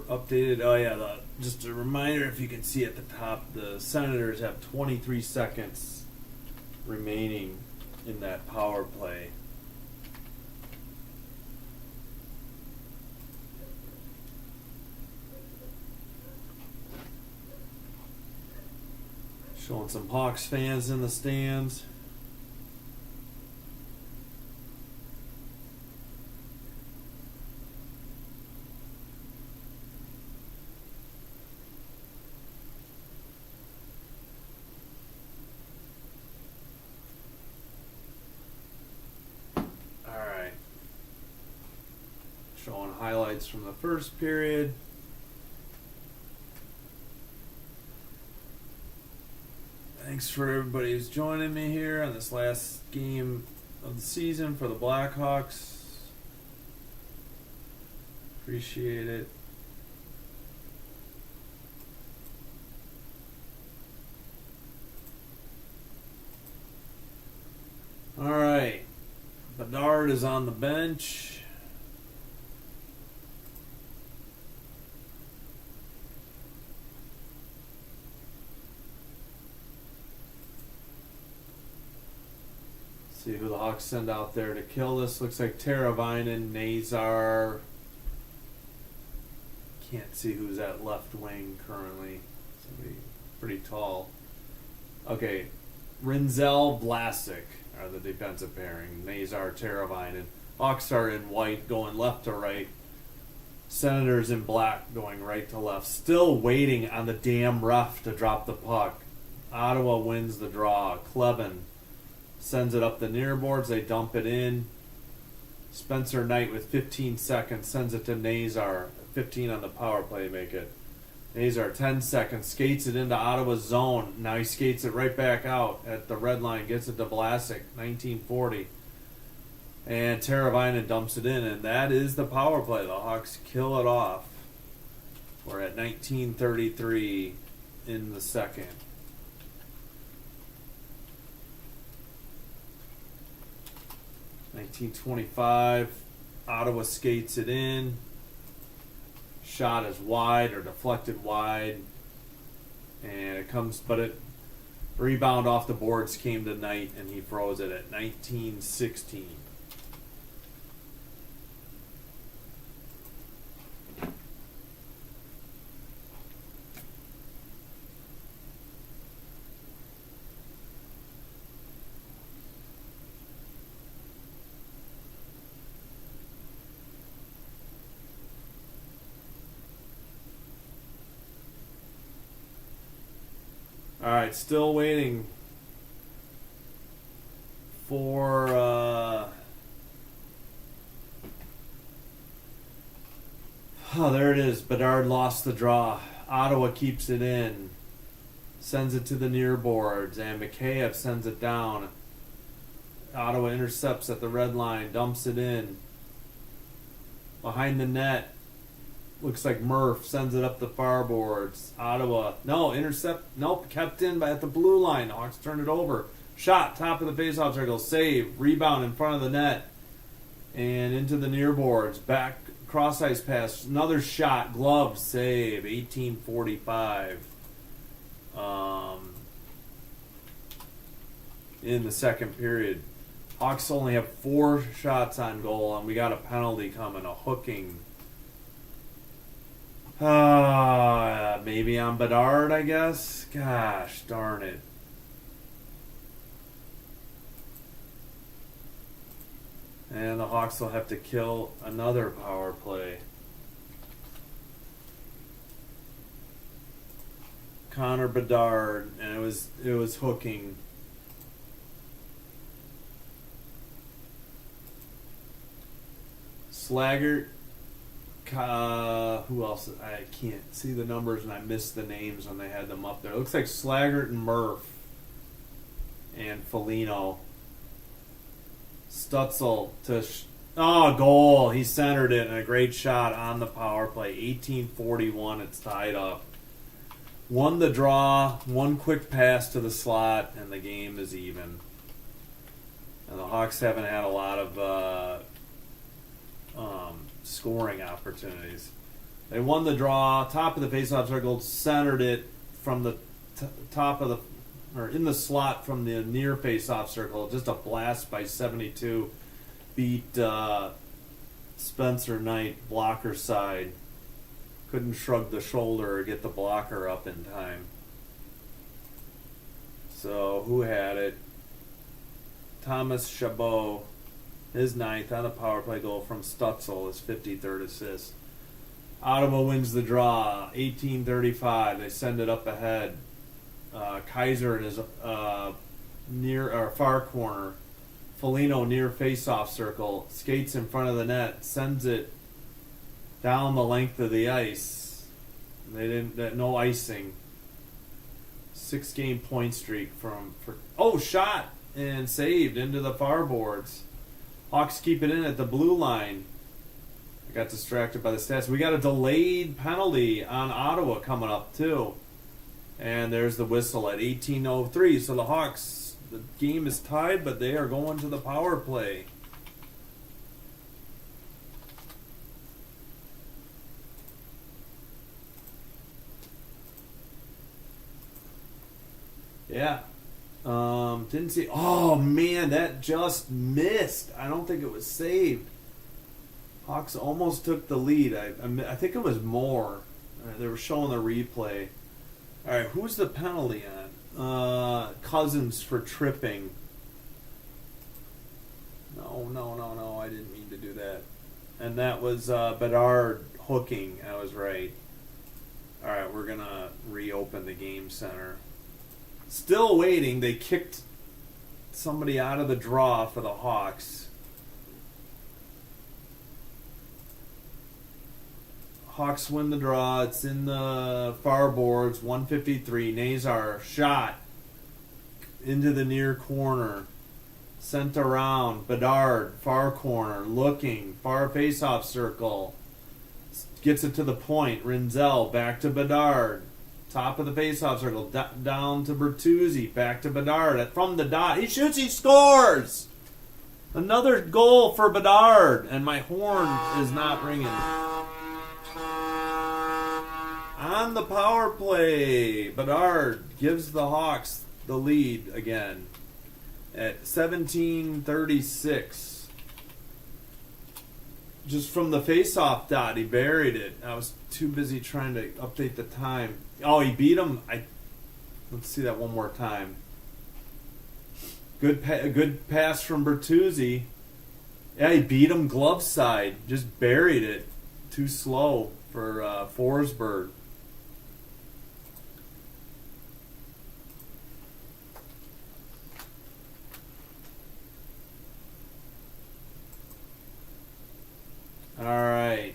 updated. Oh yeah, just a reminder, if you can see at the top, the Senators have 23 seconds remaining in that power play. Showing some Hawks fans in the stands. Alright. Showing highlights from the first period. Thanks for everybody who's joining me here on this last game of the season for the Blackhawks. Appreciate it. All right. Bedard is on the bench. See who the Hawks send out there to kill this. Looks like Teravainen, Nazar. Can't see who's at left wing currently. Somebody pretty tall. Okay, Rinzel, Vlasic are the defensive pairing. Nazar, Teravainen. Hawks are in white going left to right. Senators in black going right to left. Still waiting on the damn ref to drop the puck. Ottawa wins the draw. Clevin sends it up the near boards. They dump it in. Spencer Knight with 15 seconds sends it to Nazar. 15 on the power play to make it. Nazar, 10 seconds, skates it into Ottawa's zone. Now he skates it right back out at the red line. Gets it to Vlasic, 1940. And Teravainen dumps it in. And that is the power play. The Hawks kill it off. We're at 19:33 in the second. 1925, Ottawa skates it in. Shot is wide or deflected wide. And it comes, but it rebound off the boards came to Knight and he froze it at 1916. All right, still waiting for there it is. Bedard lost the draw. Ottawa keeps it in, sends it to the near boards, and Mikheyev sends it down. Ottawa intercepts at the red line, dumps it in behind the net. Looks like Murph sends it up the far boards. Ottawa, kept in at the blue line. The Hawks turn it over. Shot, top of the faceoff circle, save, rebound in front of the net, and into the near boards. Back, cross ice pass, another shot, glove, save, 18:45. In the second period. Hawks only have 4 shots on goal, and we got a penalty coming, a hooking. Maybe on Bedard, I guess. Gosh darn it. And the Hawks will have to kill another power play. Connor Bedard, and it was hooking. Slaggert, who else? I can't see the numbers and I missed the names when they had them up there. It looks like Slaggert and Murph and Foligno. Stutzel to goal. He centered it and a great shot on the power play. 18:41. It's tied up. Won the draw. One quick pass to the slot, and the game is even. And the Hawks haven't had a lot of scoring opportunities. They won the draw. Top of the faceoff circle, centered it from the top of the, or in the slot from the near faceoff circle. Just a blast by 72. Beat Spencer Knight, blocker side. Couldn't shrug the shoulder or get the blocker up in time. So who had it? Thomas Chabot, his 9th on the power play goal from Stutzel, his 53rd assist. Ottawa wins the draw, 18:35. They send it up ahead. Kaiser in his near or far corner. Foligno near face-off circle, skates in front of the net, sends it down the length of the ice. They didn't. No icing. 6-game point streak shot and saved into the far boards. Hawks keep it in at the blue line. I got distracted by the stats. We got a delayed penalty on Ottawa coming up too. And there's the whistle at 18:03. So the Hawks, the game is tied, but they are going to the power play. Yeah. Didn't see. Oh, man, that just missed. I don't think it was saved. Hawks almost took the lead. I think it was more. They were showing the replay. All right, who's the penalty on? Cousins for tripping. No. I didn't mean to do that. And that was Bedard hooking. I was right. All right, we're going to reopen the game center. Still waiting. They kicked somebody out of the draw for the Hawks. Hawks win the draw. It's in the far boards. 153. Nazar shot into the near corner. Sent around. Bedard, far corner. Looking. Far face-off circle. Gets it to the point. Rinzel back to Bedard. Top of the face-off circle, down to Bertuzzi, back to Bedard. From the dot, he shoots, he scores! Another goal for Bedard, and my horn is not ringing. On the power play, Bedard gives the Hawks the lead again at 17:36. Just from the face-off dot, he buried it. I was too busy trying to update the time. Oh, he beat him. Let's see that one more time. Good pass from Bertuzzi. Yeah, he beat him glove side. Just buried it. Too slow for Forsberg. All right.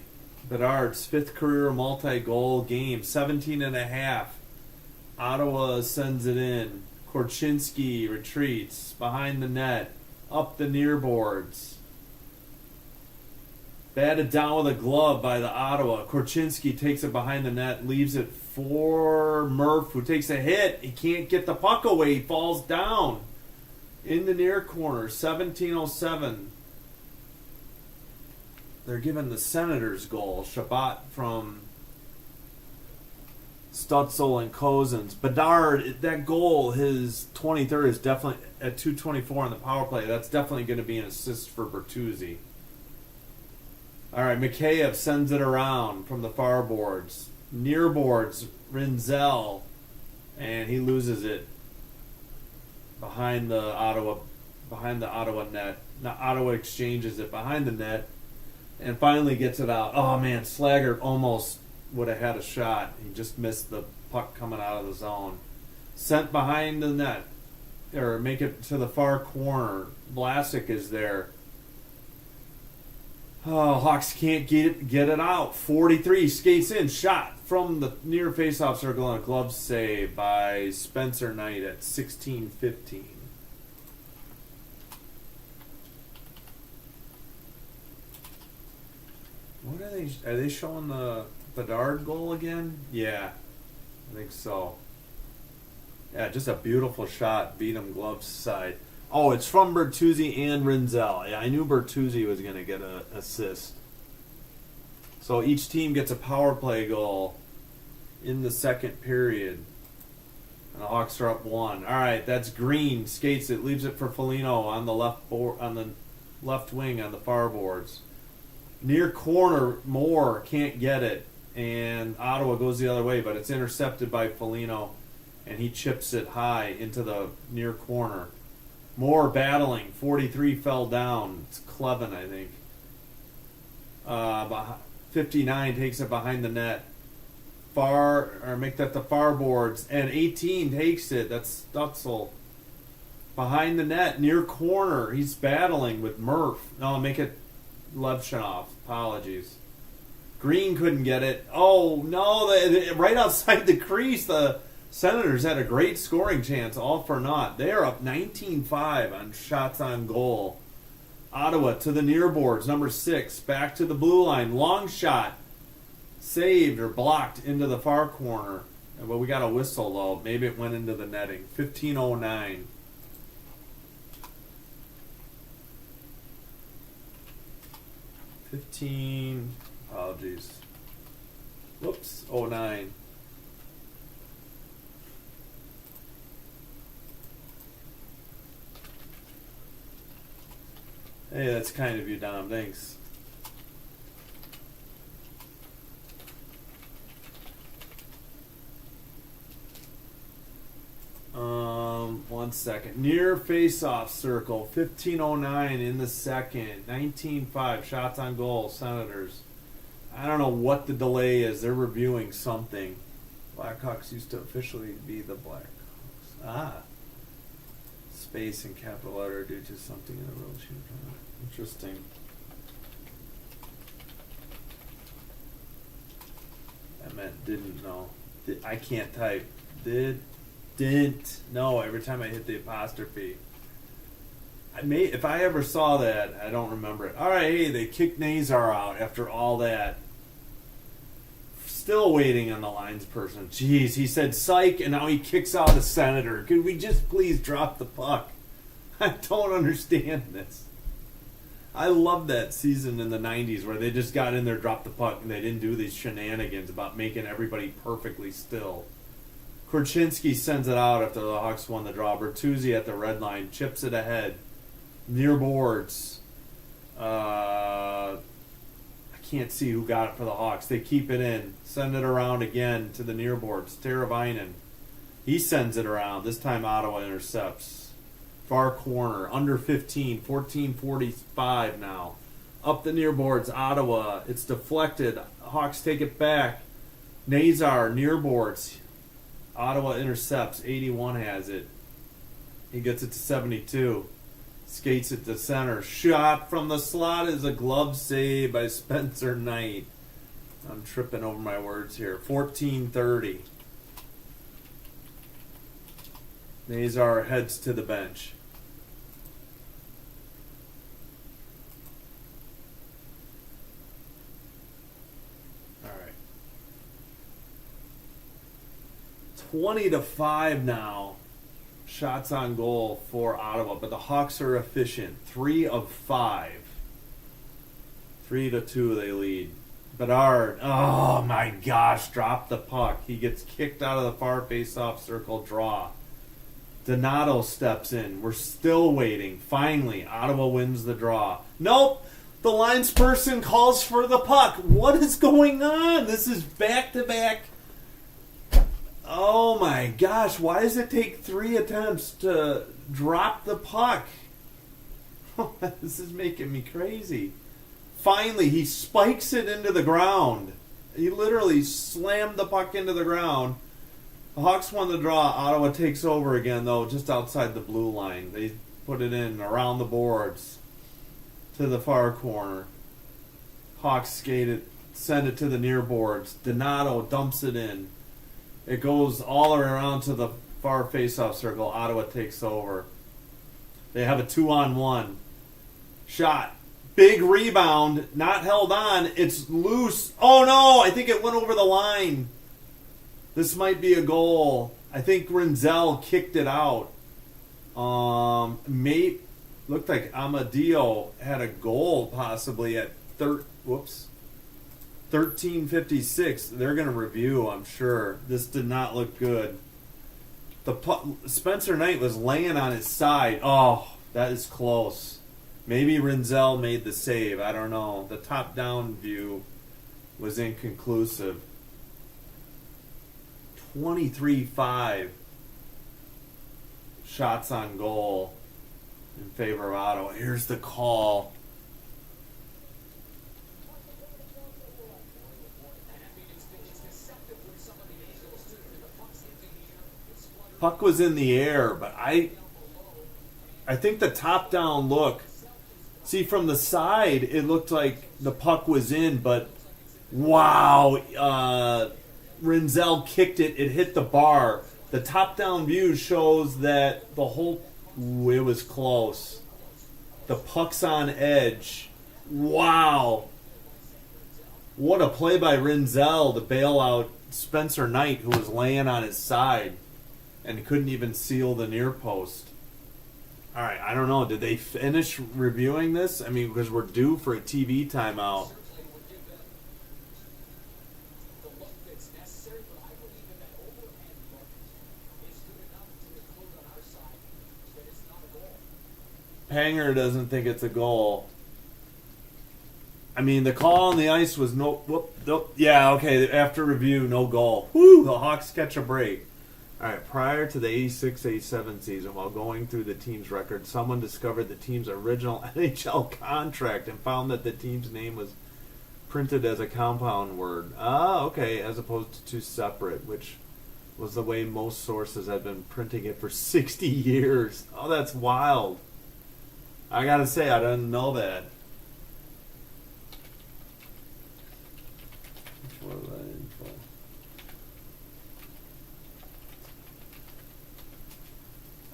Bedard's 5th career multi-goal game, 17.5. Ottawa sends it in. Korchinski retreats behind the net, up the near boards. Batted down with a glove by the Ottawa. Korchinski takes it behind the net, leaves it for Murph, who takes a hit. He can't get the puck away. He falls down in the near corner. 17:07. They're given the Senators goal. Shabbat from Stutzel and Cousins. Bedard, that goal, his 23rd, is definitely at 2:24 on the power play. That's definitely going to be an assist for Bertuzzi. All right, Mikheyev sends it around from the far boards. Near boards, Rinzel, and he loses it behind the Ottawa net. Now Ottawa exchanges it behind the net and finally gets it out. Oh man, Slaggert almost would have had a shot. He just missed the puck coming out of the zone. Sent behind the net, or make it to the far corner. Vlasic is there. Oh, Hawks can't get it out. 43 skates in, shot from the near faceoff circle, and a glove save by Spencer Knight at 16:15. What are they? Are they showing the Bedard goal again? Yeah, I think so. Yeah, just a beautiful shot. Beat him gloves side. Oh, it's from Bertuzzi and Rinzel. Yeah, I knew Bertuzzi was going to get an assist. So each team gets a power play goal in the second period. And the Hawks are up 1. All right, that's Green. Skates it, leaves it for Foligno on the left wing on the far boards. Near corner, Moore can't get it. And Ottawa goes the other way, but it's intercepted by Foligno. And he chips it high into the near corner. Moore battling. 43 fell down. It's Clevin, I think. 59 takes it behind the net. Make that the far boards. And 18 takes it. That's Stutzel. Behind the net, near corner. He's battling with Murph. No, make it Levshinov. Apologies. Green couldn't get it. Oh, no. Right outside the crease, the Senators had a great scoring chance, all for naught. They are up 19-5 on shots on goal. Ottawa to the near boards, number 6, back to the blue line. Long shot, saved or blocked into the far corner. But we got a whistle, though. Maybe it went into the netting. 15:09. Apologies. Whoops, 09. Hey, that's kind of you, Dom. Thanks. One second. Near face-off circle. 15:09 in the second. 19-5. Shots on goal. Senators. I don't know what the delay is. They're reviewing something. Blackhawks used to officially be the Blackhawks. Space in capital letter due to something in the world. Interesting. I meant didn't know. I can't type. Didn't know every time I hit the apostrophe. If I ever saw that, I don't remember it. All right, hey, they kicked Nazar out after all that. Still waiting on the linesperson. Jeez, he said psych, and now he kicks out a Senator. Could we just please drop the puck? I don't understand this. I love that season in the 90s where they just got in there, dropped the puck, and they didn't do these shenanigans about making everybody perfectly still. Korchinski sends it out after the Hawks won the draw. Bertuzzi at the red line chips it ahead. Near boards. I can't see who got it for the Hawks. They keep it in. Send it around again to the near boards. Teravainen. He sends it around. This time Ottawa intercepts. Far corner. Under 15. 14:45 now. Up the near boards. Ottawa. It's deflected. Hawks take it back. Nazar. Near boards. Ottawa intercepts. 81 has it. He gets it to 72. Skates it to center. Shot from the slot is a glove save by Spencer Knight. I'm tripping over my words here. 14:30. Nazar heads to the bench. All right. 20-5 now. Shots on goal for Ottawa, but the Hawks are efficient. 3 of 5. 3-2 they lead. Bedard, oh my gosh, dropped the puck. He gets kicked out of the far face-off circle draw. Donato steps in. We're still waiting. Finally, Ottawa wins the draw. Nope, the linesperson calls for the puck. What is going on? This is back-to-back. Oh my gosh, why does it take 3 attempts to drop the puck? This is making me crazy. Finally, he spikes it into the ground. He literally slammed the puck into the ground. The Hawks won the draw. Ottawa takes over again, though, just outside the blue line. They put it in around the boards to the far corner. Hawks skate it, send it to the near boards. Donato dumps it in. It goes all around to the far face-off circle. Ottawa takes over. They have a 2-on-1. Shot. Big rebound. Not held on. It's loose. Oh, no. I think it went over the line. This might be a goal. I think Rinzel kicked it out. Looked like Amadio had a goal possibly at 13:56. They're going to review, I'm sure. This did not look good. Spencer Knight was laying on his side. Oh, that is close. Maybe Rinzel made the save. I don't know. The top-down view was inconclusive. 23-5 shots on goal in favor of Ottawa. Here's the call. Puck was in the air, but I think the top-down look, see, from the side, it looked like the puck was in, but wow, Rinzel kicked it. It hit the bar. The top-down view shows that it was close. The puck's on edge. Wow. What a play by Rinzel to bail out Spencer Knight, who was laying on his side and couldn't even seal the near post. All right, I don't know. Did they finish reviewing this? I mean, because we're due for a TV timeout. Panger doesn't think it's a goal. I mean, the call on the ice was yeah, okay, after review, no goal. Woo, the Hawks catch a break. All right, prior to the 86-87 season, while going through the team's record, someone discovered the team's original NHL contract and found that the team's name was printed as a compound word. Okay, as opposed to two separate, which was the way most sources had been printing it for 60 years. Oh, that's wild. I gotta say, I didn't know that.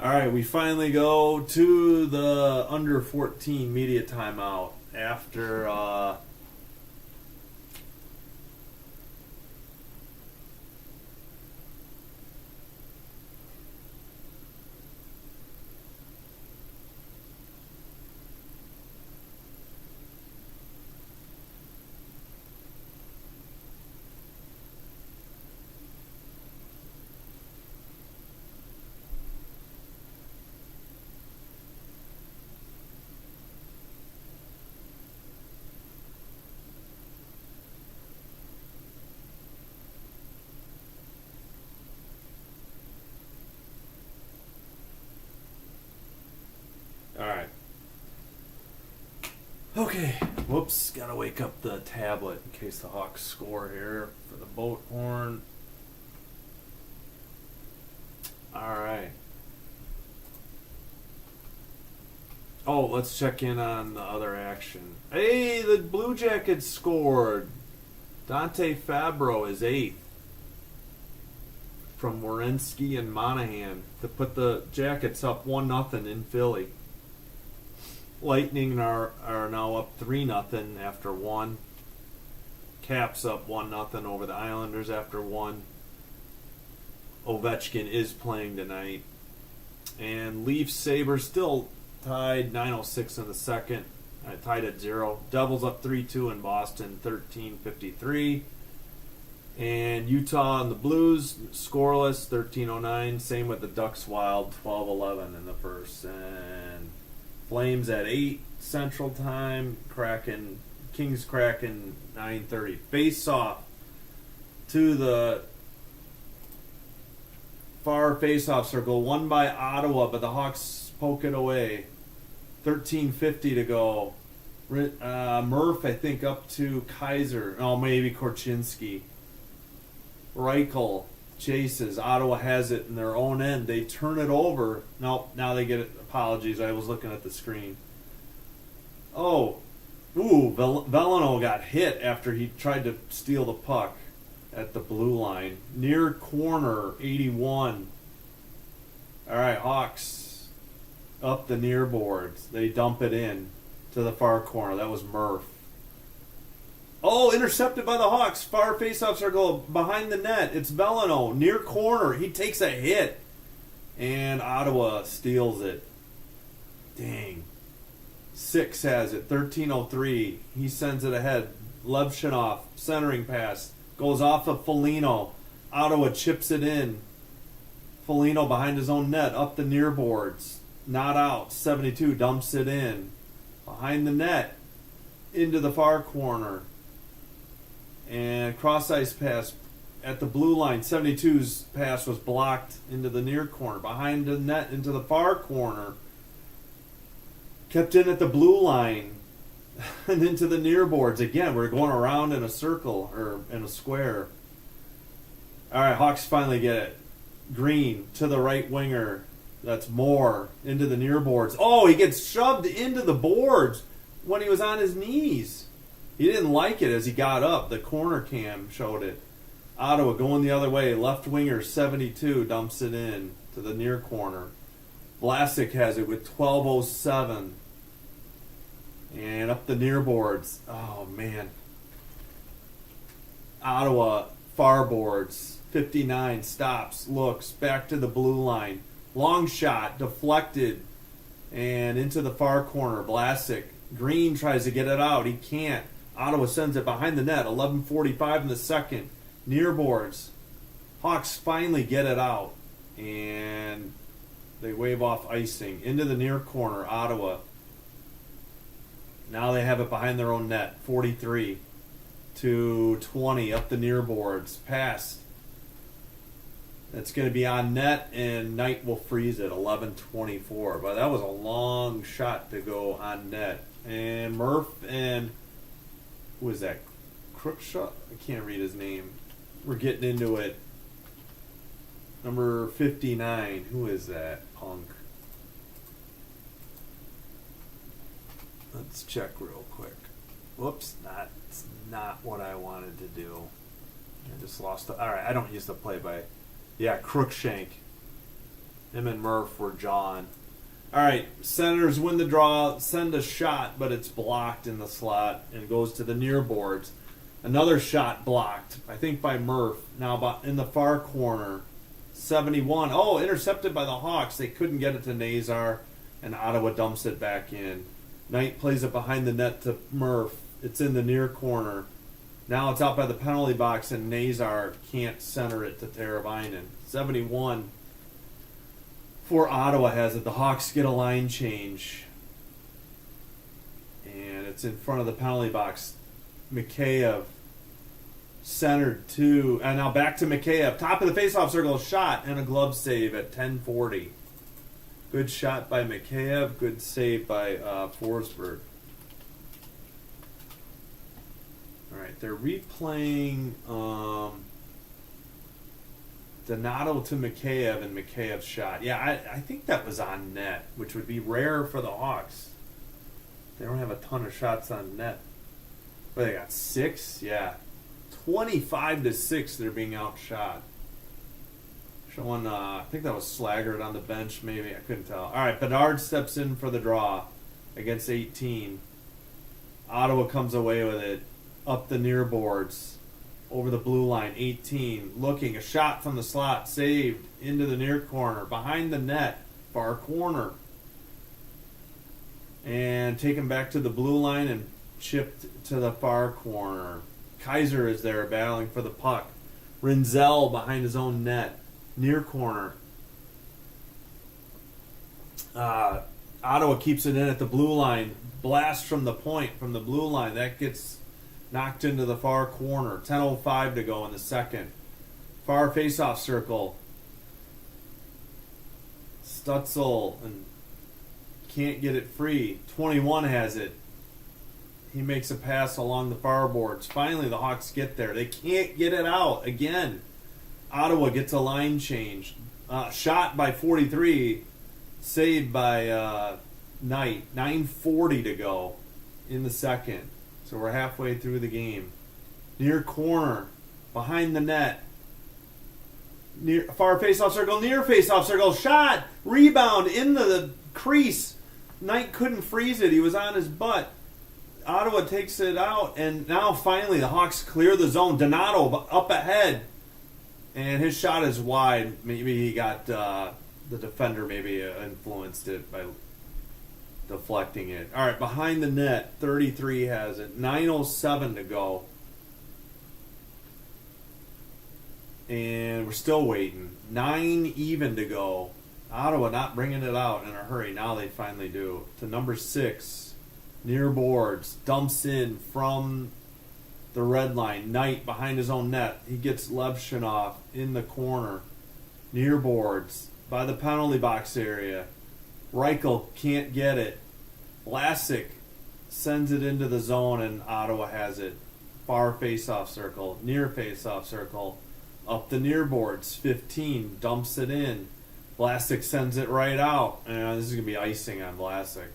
All right, we finally go to the under 14 media timeout after okay, whoops, gotta wake up the tablet in case the Hawks score here for the boat horn. Alright. Oh, let's check in on the other action. Hey, the Blue Jackets scored. Dante Fabro is 8th from Werenski and Monahan to put the Jackets up 1-0 in Philly. Lightning are now up 3-0 after 1. Caps up 1-0 over the Islanders after 1. Ovechkin is playing tonight. And Leafs Sabres still tied 9:06 in the second. Tied at 0. Devils up 3-2 in Boston, 13:53. And Utah and the Blues scoreless, 13:09. Same with the Ducks Wild, 12:11 in the first. And Flames at 8 Central Time. Kings Kraken 9:30. Face off to the far face-off circle, won by Ottawa, but the Hawks poke it away. 13:50 to go. Murph, I think, up to Kaiser. Oh, maybe Korchinski. Reichel chases. Ottawa has it in their own end. They turn it over. Nope, now they get it. Apologies, I was looking at the screen. Veleno got hit after he tried to steal the puck at the blue line. Near corner, 81. All right, Hawks up the near boards. They dump it in to the far corner. That was Murph. Oh, intercepted by the Hawks. Far faceoff circle behind the net. It's Veleno. Near corner. He takes a hit. And Ottawa steals it. Dang. 6 has it. 13:03. He sends it ahead. Levshunov. Centering pass. Goes off of Foligno. Ottawa chips it in. Foligno behind his own net. Up the near boards. Not out. 72. Dumps it in. Behind the net. Into the far corner. And cross-ice pass at the blue line. 72's pass was blocked into the near corner. Behind the net into the far corner. Kept in at the blue line. And into the near boards. Again, we're going around in a circle or in a square. All right, Hawks finally get it. Green to the right winger. That's Moore into the near boards. Oh, he gets shoved into the boards when he was on his knees. He didn't like it as he got up. The corner cam showed it. Ottawa going the other way. Left winger 72 dumps it in to the near corner. Vlasic has it with 12:07. And up the near boards. Oh, man. Ottawa far boards. 59 stops, looks, back to the blue line. Long shot, deflected, and into the far corner. Vlasic. Green tries to get it out. He can't. Ottawa sends it behind the net. 11:45 in the second. Near boards. Hawks finally get it out. And they wave off icing. Into the near corner. Ottawa. Now they have it behind their own net. 43-20 up the near boards. Pass. That's going to be on net, and Knight will freeze it. 11:24. But that was a long shot to go on net. And Murph and who is that? Crookshot? I can't read his name. We're getting into it. Number 59. Who is that? Punk. Let's check real quick. Whoops, that's not what I wanted to do. I just lost the... Alright, I don't use the play-by... Yeah, Crookshank. Him and Murph were jawing. Alright, Senators win the draw, send a shot, but it's blocked in the slot and goes to the near boards. Another shot blocked, I think by Murph. Now in the far corner. 71. Oh, intercepted by the Hawks. They couldn't get it to Nazar, and Ottawa dumps it back in. Knight plays it behind the net to Murph. It's in the near corner. Now it's out by the penalty box, and Nazar can't center it to Teravainen. 71 for Ottawa has it. The Hawks get a line change. And it's in front of the penalty box. Mikheyev centered to, and now back to Mikheyev. Top of the faceoff circle, shot and a glove save at 10:40. Good shot by Mikheyev. Good save by Forsberg. All right, they're replaying Donato to Mikheyev and Mikheyev's shot. Yeah, I think that was on net, which would be rare for the Hawks. They don't have a ton of shots on net. But they got 6? Yeah. 25-6, they're being outshot. Showing, I think that was Slaggert on the bench, maybe. I couldn't tell. All right, Bedard steps in for the draw against 18. Ottawa comes away with it. Up the near boards. Over the blue line. 18. Looking. A shot from the slot. Saved. Into the near corner. Behind the net. Far corner. And taken back to the blue line and chipped to the far corner. Kaiser is there battling for the puck. Rinzel behind his own net. Near corner. Ottawa keeps it in at the blue line. Blast from the point from the blue line. That gets knocked into the far corner. 10:05 to go in the second. Far faceoff circle. Stutzel and can't get it free. 21 has it. He makes a pass along the far boards. Finally, the Hawks get there. They can't get it out again. Ottawa gets a line change. Shot by 43. Saved by Knight. 9:40 to go in the second. So we're halfway through the game. Near corner. Behind the net. Near far face-off circle. Near face-off circle. Shot. Rebound into the crease. Knight couldn't freeze it. He was on his butt. Ottawa takes it out, and now finally the Hawks clear the zone. Donato up ahead, and his shot is wide. Maybe he got the defender maybe influenced it by deflecting it. All right, behind the net, 33 has it. 9:07 to go. And we're still waiting. 9 even to go. Ottawa not bringing it out in a hurry. Now they finally do. To number 6, near boards. Dumps in from the red line. Knight behind his own net. He gets Levshunov in the corner. Near boards. By the penalty box area. Reichel can't get it. Vlasic sends it into the zone, and Ottawa has it. Far face-off circle. Near face-off circle. Up the near boards. 15. Dumps it in. Vlasic sends it right out. This is going to be icing on Vlasic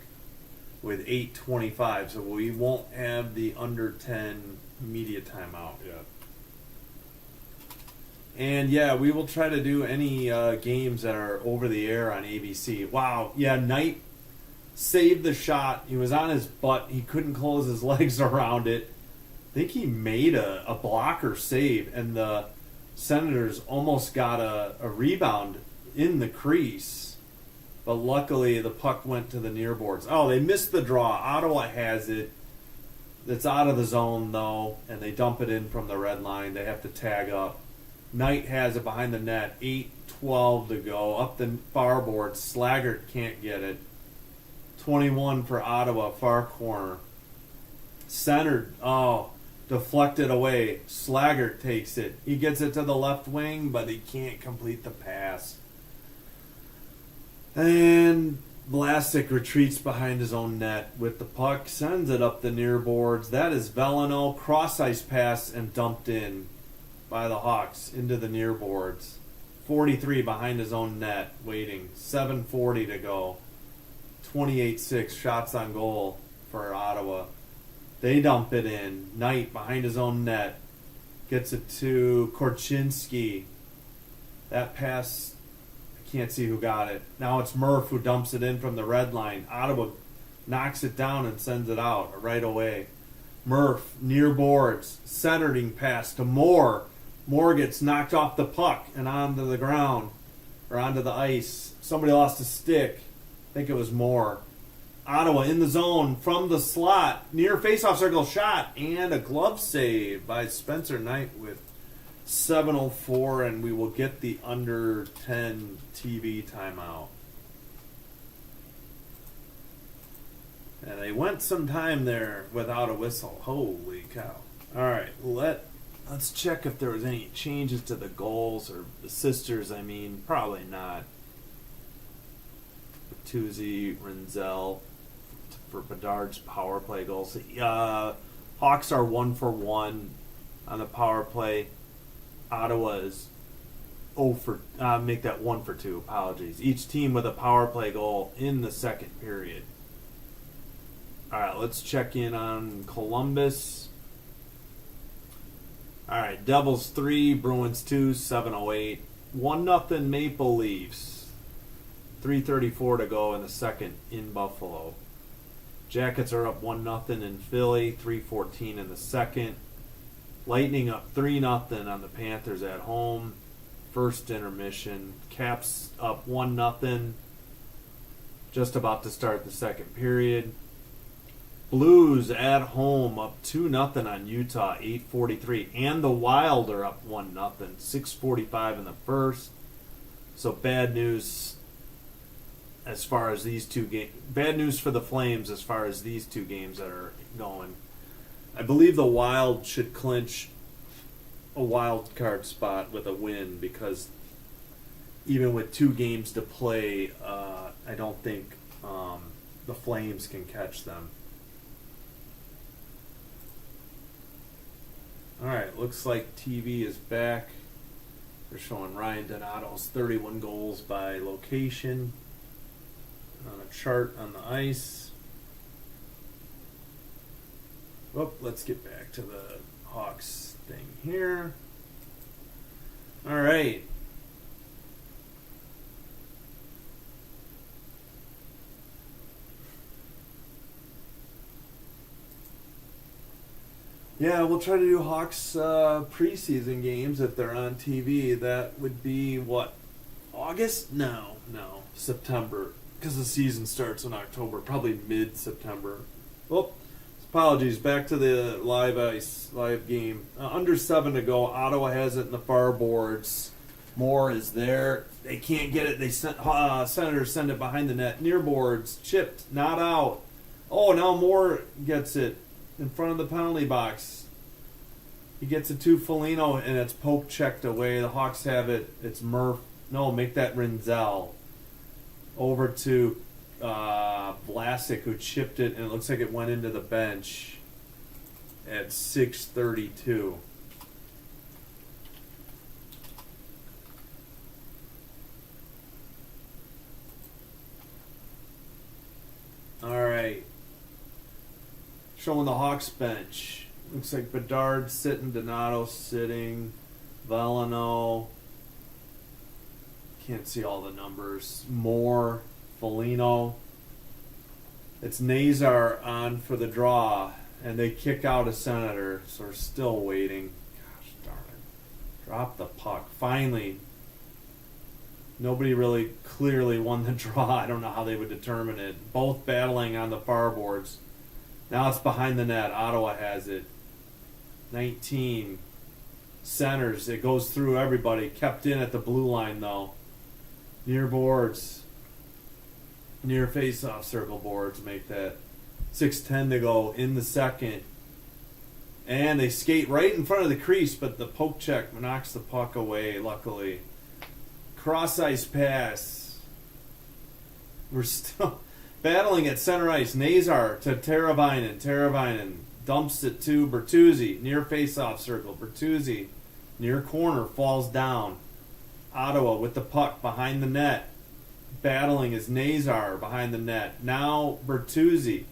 with 8:25. So we won't have the under 10 media timeout yet. And yeah, we will try to do any games that are over the air on ABC. Wow. Yeah, Knight saved the shot. He was on his butt. He couldn't close his legs around it. I think he made a blocker save, and the Senators almost got a rebound in the crease. But luckily, the puck went to the near boards. Oh, they missed the draw. Ottawa has it. It's out of the zone, though, and they dump it in from the red line. They have to tag up. Knight has it behind the net. 8:12 to go. Up the far board. Slaggert can't get it. 21 for Ottawa, far corner. Centered. Oh, deflected away. Slaggert takes it. He gets it to the left wing, but he can't complete the pass. And Vlasic retreats behind his own net with the puck, sends it up the near boards. That is Veleno. Cross-ice pass and dumped in by the Hawks into the near boards. 43 behind his own net, waiting. 7:40 to go. 28-6 shots on goal for Ottawa. They dump it in. Knight behind his own net. Gets it to Korchinski. That pass, I can't see who got it. Now it's Murph who dumps it in from the red line. Ottawa knocks it down and sends it out right away. Murph, near boards, centering pass to Moore. Moore gets knocked off the puck and onto the ground, or onto the ice. Somebody lost a stick. I think it was Moore. Ottawa in the zone from the slot. Near faceoff circle shot. And a glove save by Spencer Knight with 7:04. And we will get the under 10 TV timeout. And they went some time there without a whistle. Holy cow. Alright, let's check if there was any changes to the goals or the sisters. I mean, probably not. Bertuzzi, Renzel for Bedard's power play goals. Hawks are 1 for 1 on the power play. Ottawa is 0 for make that 1 for 2. Apologies. Each team with a power play goal in the second period. All right, let's check in on Columbus. All right, Devils 3, Bruins 2, 7:08. 1-0 Maple Leafs. 3:34 to go in the second in Buffalo. Jackets are up 1-0 in Philly, 3:14 in the second. Lightning up 3-0 on the Panthers at home. First intermission. Caps up 1-0. Just about to start the second period. Blues at home up 2-0 on Utah, 8:43. And the Wild are up 1-0, 6:45 in the first. So bad news as far as these two games. Bad news for the Flames as far as these two games that are going. I believe the Wild should clinch a wild card spot with a win, because even with 2 games to play, I don't think the Flames can catch them. Alright, looks like TV is back. They're showing Ryan Donato's 31 goals by location on a chart on the ice. Oh, let's get back to the Hawks thing here. Alright. Yeah, we'll try to do Hawks preseason games if they're on TV. That would be, what, August? No, September. Because the season starts in October, probably mid-September. Oh, apologies. Back to the live game. Under 7 to go. Ottawa has it in the far boards. Moore is there. They can't get it. They Senators send it behind the net. Near boards. Chipped. Not out. Oh, now Moore gets it in front of the penalty box. He gets it to Foligno, and it's poke checked away. The Hawks have it. It's Murph. No, make that Rinzel. Over to Vlasic, who chipped it, and it looks like it went into the bench at 6:32. All right. Showing the Hawks bench. Looks like Bedard sitting, Donato sitting, Veleno. Can't see all the numbers. Moore, Foligno. It's Nazar on for the draw, and they kick out a Senator, so we're still waiting. Gosh darn it. Drop the puck. Finally. Nobody really clearly won the draw. I don't know how they would determine it. Both battling on the far boards. Now it's behind the net. Ottawa has it. 19. Centers. It goes through everybody. Kept in at the blue line, though. Near boards. Near face-off circle boards make that. 6:10 to go in the second. And they skate right in front of the crease, but the poke check knocks the puck away, luckily. Cross-ice pass. We're still battling at center ice. Nazar to Teravainen. Teravainen dumps it to Bertuzzi. Near face-off circle. Bertuzzi, near corner, falls down. Ottawa with the puck behind the net. Battling is Nazar behind the net. Now Bertuzzi.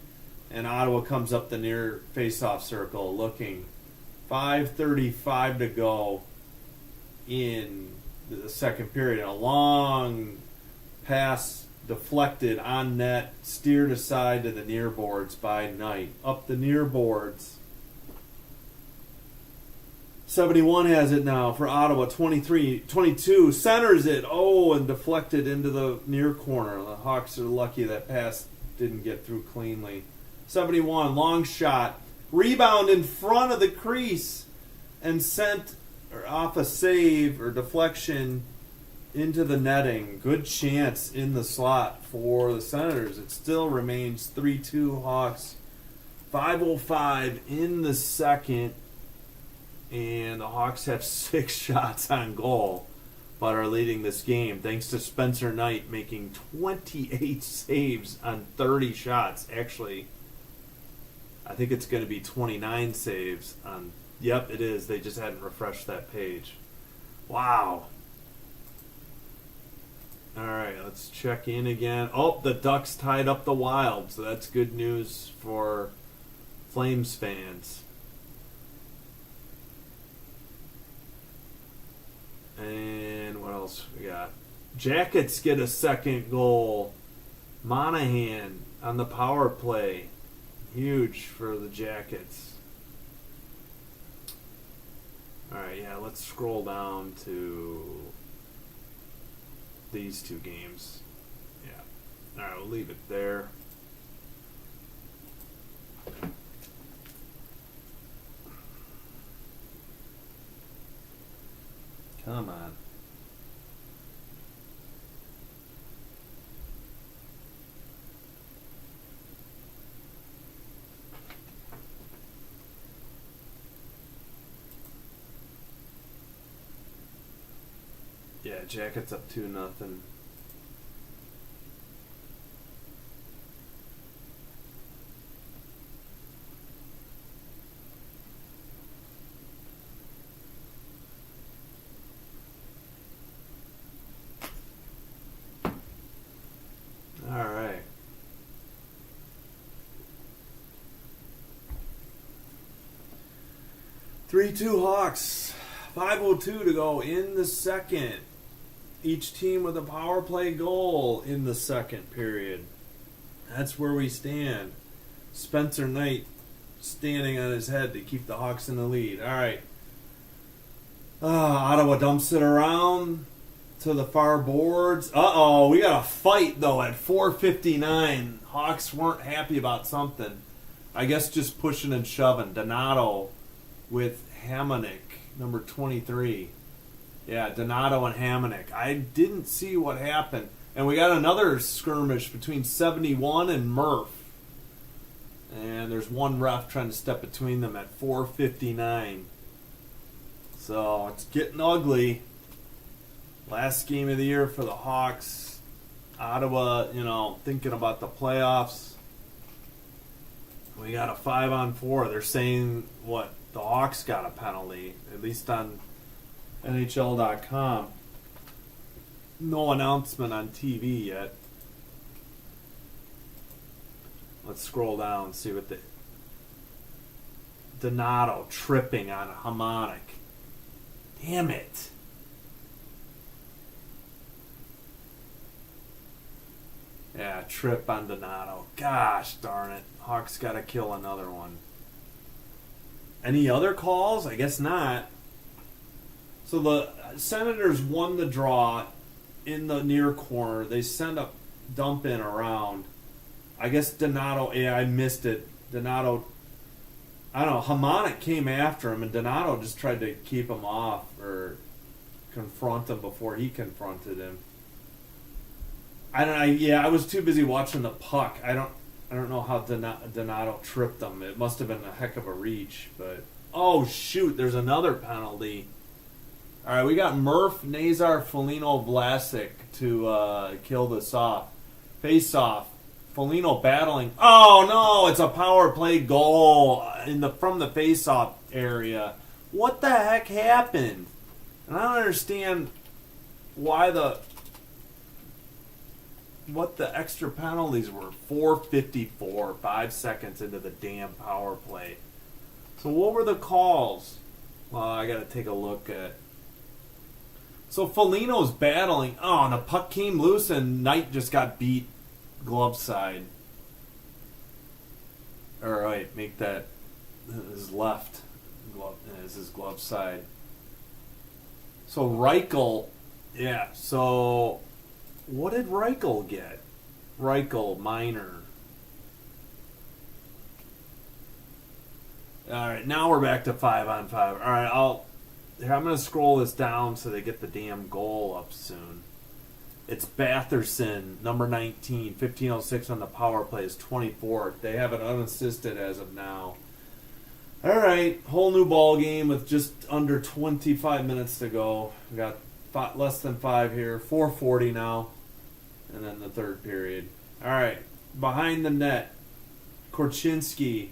And Ottawa comes up the near face-off circle looking. 5:35 to go in the second period. A long pass deflected on net, steered aside to the near boards by Knight. Up the near boards. 71 has it now for Ottawa. 22 centers it. Oh, and deflected into the near corner. The Hawks are lucky that pass didn't get through cleanly. 71, long shot. Rebound in front of the crease and sent off a save or deflection into the netting. Good chance in the slot for the Senators. It still remains 3-2 Hawks. 5:05 in the second. And the Hawks have 6 shots on goal, but are leading this game thanks to Spencer Knight making 28 saves on 30 shots. Actually, I think it's going to be 29 saves on... Yep, it is. They just hadn't refreshed that page. Wow. All right, let's check in again. Oh, the Ducks tied up the Wild, so that's good news for Flames fans. And what else we got? Jackets get a second goal. Monahan on the power play. Huge for the Jackets. Alright, yeah, let's scroll down to these two games. Yeah. Alright, we'll leave it there. Come on. Yeah, Jackets up 2-0. 3-2 Hawks. 5:02 to go in the second. Each team with a power play goal in the second period. That's where we stand. Spencer Knight standing on his head to keep the Hawks in the lead. All right. Ottawa dumps it around to the far boards. Uh-oh, we got a fight, though, at 4:59. Hawks weren't happy about something. I guess just pushing and shoving. Donato with Hamonic, number 23. Yeah, Donato and Hamonic. I didn't see what happened. And we got another skirmish between 71 and Murph. And there's one ref trying to step between them at 4:59. So it's getting ugly. Last game of the year for the Hawks. Ottawa, thinking about the playoffs. We got a 5-on-4. They're saying, the Hawks got a penalty, at least on NHL.com. No announcement on TV yet. Let's scroll down and see what the... Donato tripping on a harmonic. Damn it. Yeah, trip on Donato. Gosh darn it. Hawks got to kill another one. Any other calls? I guess not. So the Senators won the draw in the near corner. They send a dump in around. I guess Donato, I missed it. Donato, I don't know, Harmonic came after him, and Donato just tried to keep him off or confront him before he confronted him. I was too busy watching the puck. I don't know how Donato tripped him. It must have been a heck of a reach, but oh shoot, there's another penalty. All right, we got Murph, Nazar, Foligno, Vlasic to kill this off. Face off. Foligno battling. Oh no, it's a power play goal from the face off area. What the heck happened? And I don't understand what the extra penalties were. 4:54, 5 seconds into the damn power play. So what were the calls? Well, I got to take a look at. So Foligno's battling. Oh, and the puck came loose and Knight just got beat glove side. All right, make that his left glove is his glove side. So Reichel, yeah. So what did Reichel get? Reichel minor. All right, now we're back to 5-on-5. All right, I'm going to scroll this down so they get the damn goal up soon. It's Batherson, number 19, 15:06 on the power play, is 24th. They have it unassisted as of now. All right, whole new ball game with just under 25 minutes to go. We got less than 5 here, 4:40 now, and then the third period. All right, behind the net, Korchinski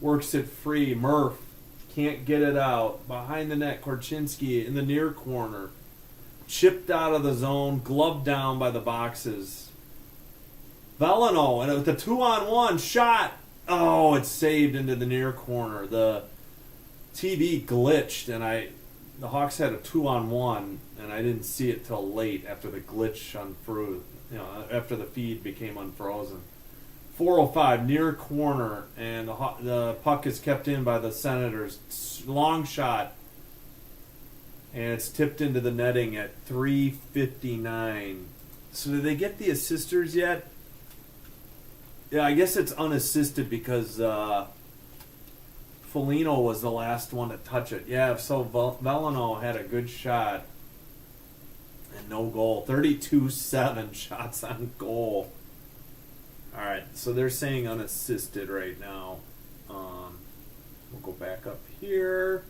works it free. Murph can't get it out. Behind the net, Korchinski in the near corner. Chipped out of the zone, gloved down by the boxes. Veleno, and with the 2-on-1 shot. Oh, it's saved into the near corner. The TV glitched, and the Hawks had a 2-on-1, and I didn't see it till late after the glitch unfroze. After the feed became unfrozen. 4:05 near corner, and the puck is kept in by the Senators. Long shot. And it's tipped into the netting at 3:59. So did they get the assisters yet? Yeah, I guess it's unassisted because Foligno was the last one to touch it. Yeah, so Veleno had a good shot and no goal. 32-7 shots on goal. All right, so they're saying unassisted right now. We'll go back up here.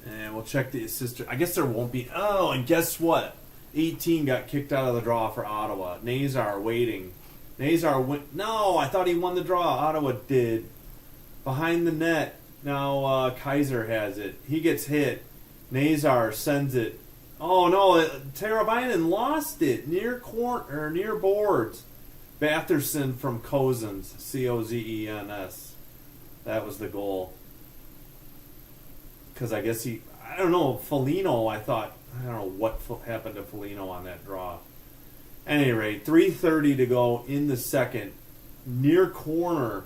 And we'll check the assist. I guess there won't be. Oh, and guess what? 18 got kicked out of the draw for Ottawa. Nazar waiting. Nazar went. No, I thought he won the draw. Ottawa did. Behind the net. Now Kaiser has it. He gets hit. Nazar sends it. Oh no, Teravainen lost it near near boards. Batherson from Cozens. Cozens. That was the goal. because I guess I don't know, Foligno, I don't know what happened to Foligno on that draw. At any rate, 3:30 to go in the second. Near corner,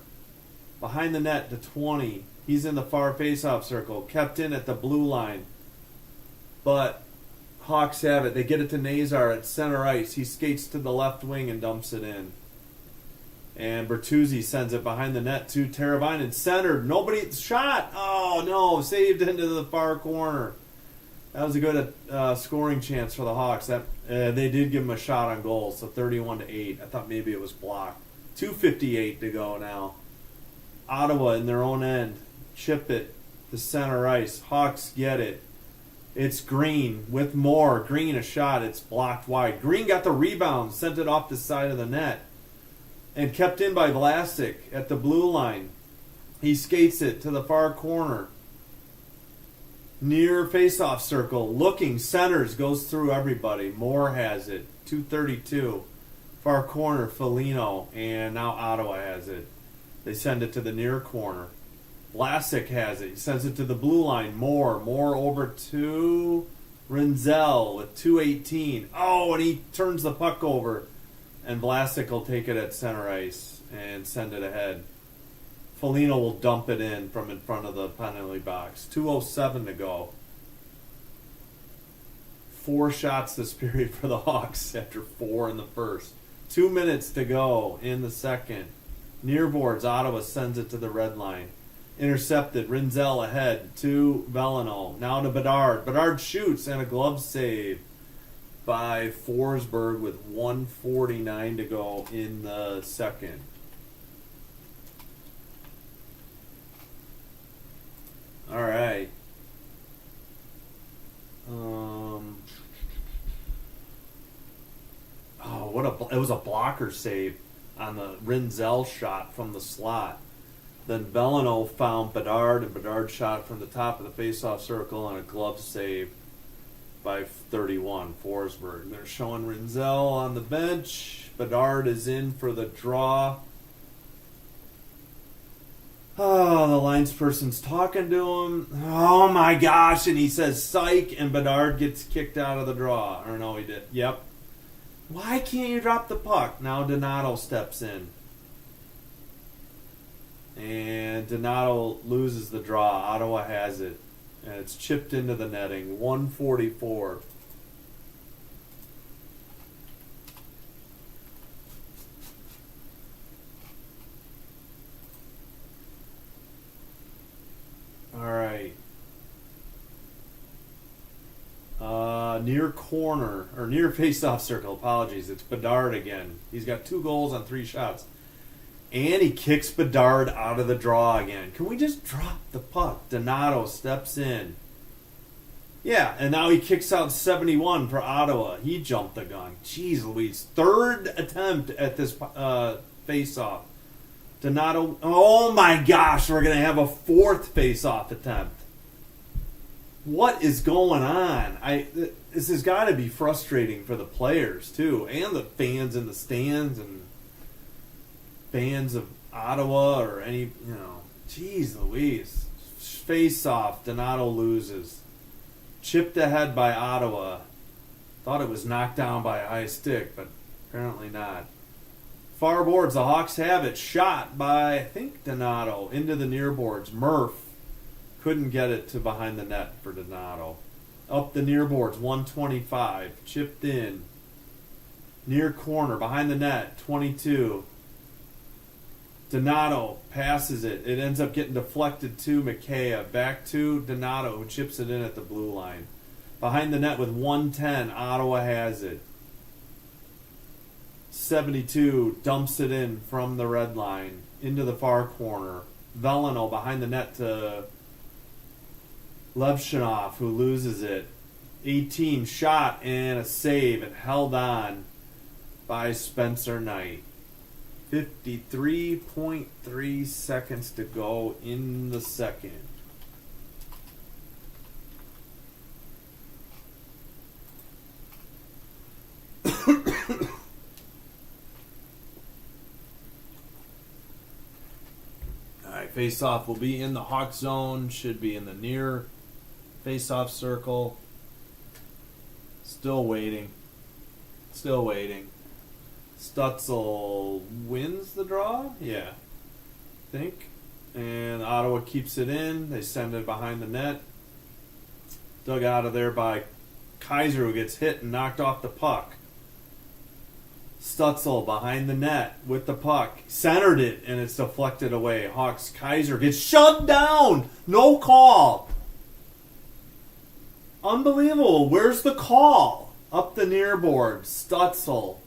behind the net to 20. He's in the far faceoff circle, kept in at the blue line. But Hawks have it. They get it to Nazar at center ice. He skates to the left wing and dumps it in. And Bertuzzi sends it behind the net to Teravainen. Centered. Nobody shot. Oh, no. Saved into the far corner. That was a good scoring chance for the Hawks. They did give him a shot on goal, so 31-8. I thought maybe it was blocked. 2:58 to go now. Ottawa in their own end. Chip it to center ice. Hawks get it. It's Green with more. Green a shot. It's blocked wide. Green got the rebound. Sent it off the side of the net. And kept in by Vlasic at the blue line. He skates it to the far corner. Near faceoff circle. Looking. Centers. Goes through everybody. Moore has it. 2:32. Far corner. Foligno. And now Ottawa has it. They send it to the near corner. Vlasic has it. He sends it to the blue line. Moore over to Rinzel with 2:18. Oh, and he turns the puck over. And Vlasic will take it at center ice and send it ahead. Foligno will dump it in from in front of the penalty box. 2:07 to go. 4 shots this period for the Hawks after 4 in the first. 2 minutes to go in the second. Near boards, Ottawa sends it to the red line. Intercepted. Rinzel ahead to Velino. Now to Bedard. Bedard shoots and a glove save by Forsberg with 1:49 to go in the second. All right. It was a blocker save on the Rinzel shot from the slot. Then Velino found Bedard, and Bedard shot from the top of the faceoff circle and a glove save by 31, Forsberg. They're showing Rinzel on the bench. Bedard is in for the draw. Oh, the linesperson's talking to him. Oh my gosh, and he says psych, and Bedard gets kicked out of the draw. Or no, he did. Yep. Why can't you drop the puck? Now Donato steps in. And Donato loses the draw. Ottawa has it. And it's chipped into the netting. 1:44. All right. Near corner, or near faceoff circle, apologies. It's Bedard again. He's got 2 goals on 3 shots. And he kicks Bedard out of the draw again. Can we just drop the puck? Donato steps in. Yeah, and now he kicks out 71 for Ottawa. He jumped the gun. Jeez Louise. 3rd attempt at this face-off. Donato. Oh my gosh, we're going to have a 4th face-off attempt. What is going on? This has got to be frustrating for the players, too. And the fans in the stands and fans of Ottawa or any, Jeez Louise. Face-off. Donato loses. Chipped ahead by Ottawa. Thought it was knocked down by a high stick, but apparently not. Far boards, the Hawks have it. Shot by, I think, Donato into the near boards. Murph couldn't get it to behind the net for Donato. Up the near boards, 125. Chipped in. Near corner, behind the net, 22. Donato passes it. It ends up getting deflected to McKay. Back to Donato, who chips it in at the blue line. Behind the net with 110, Ottawa has it. 72 dumps it in from the red line into the far corner. Velino behind the net to Levshinov, who loses it. 18 shot and a save, and held on by Spencer Knight. 53.3 seconds to go in the second. Alright, face-off will be in the Hawk zone. Should be in the near Face-off circle. Still waiting. Stutzel wins the draw? Yeah. I think. And Ottawa keeps it in. They send it behind the net. Dug out of there by Kaiser, who gets hit and knocked off the puck. Stutzel behind the net with the puck. Centered it, and it's deflected away. Hawks Kaiser gets shoved down. No call. Unbelievable. Where's the call? Up the near board. Stutzel.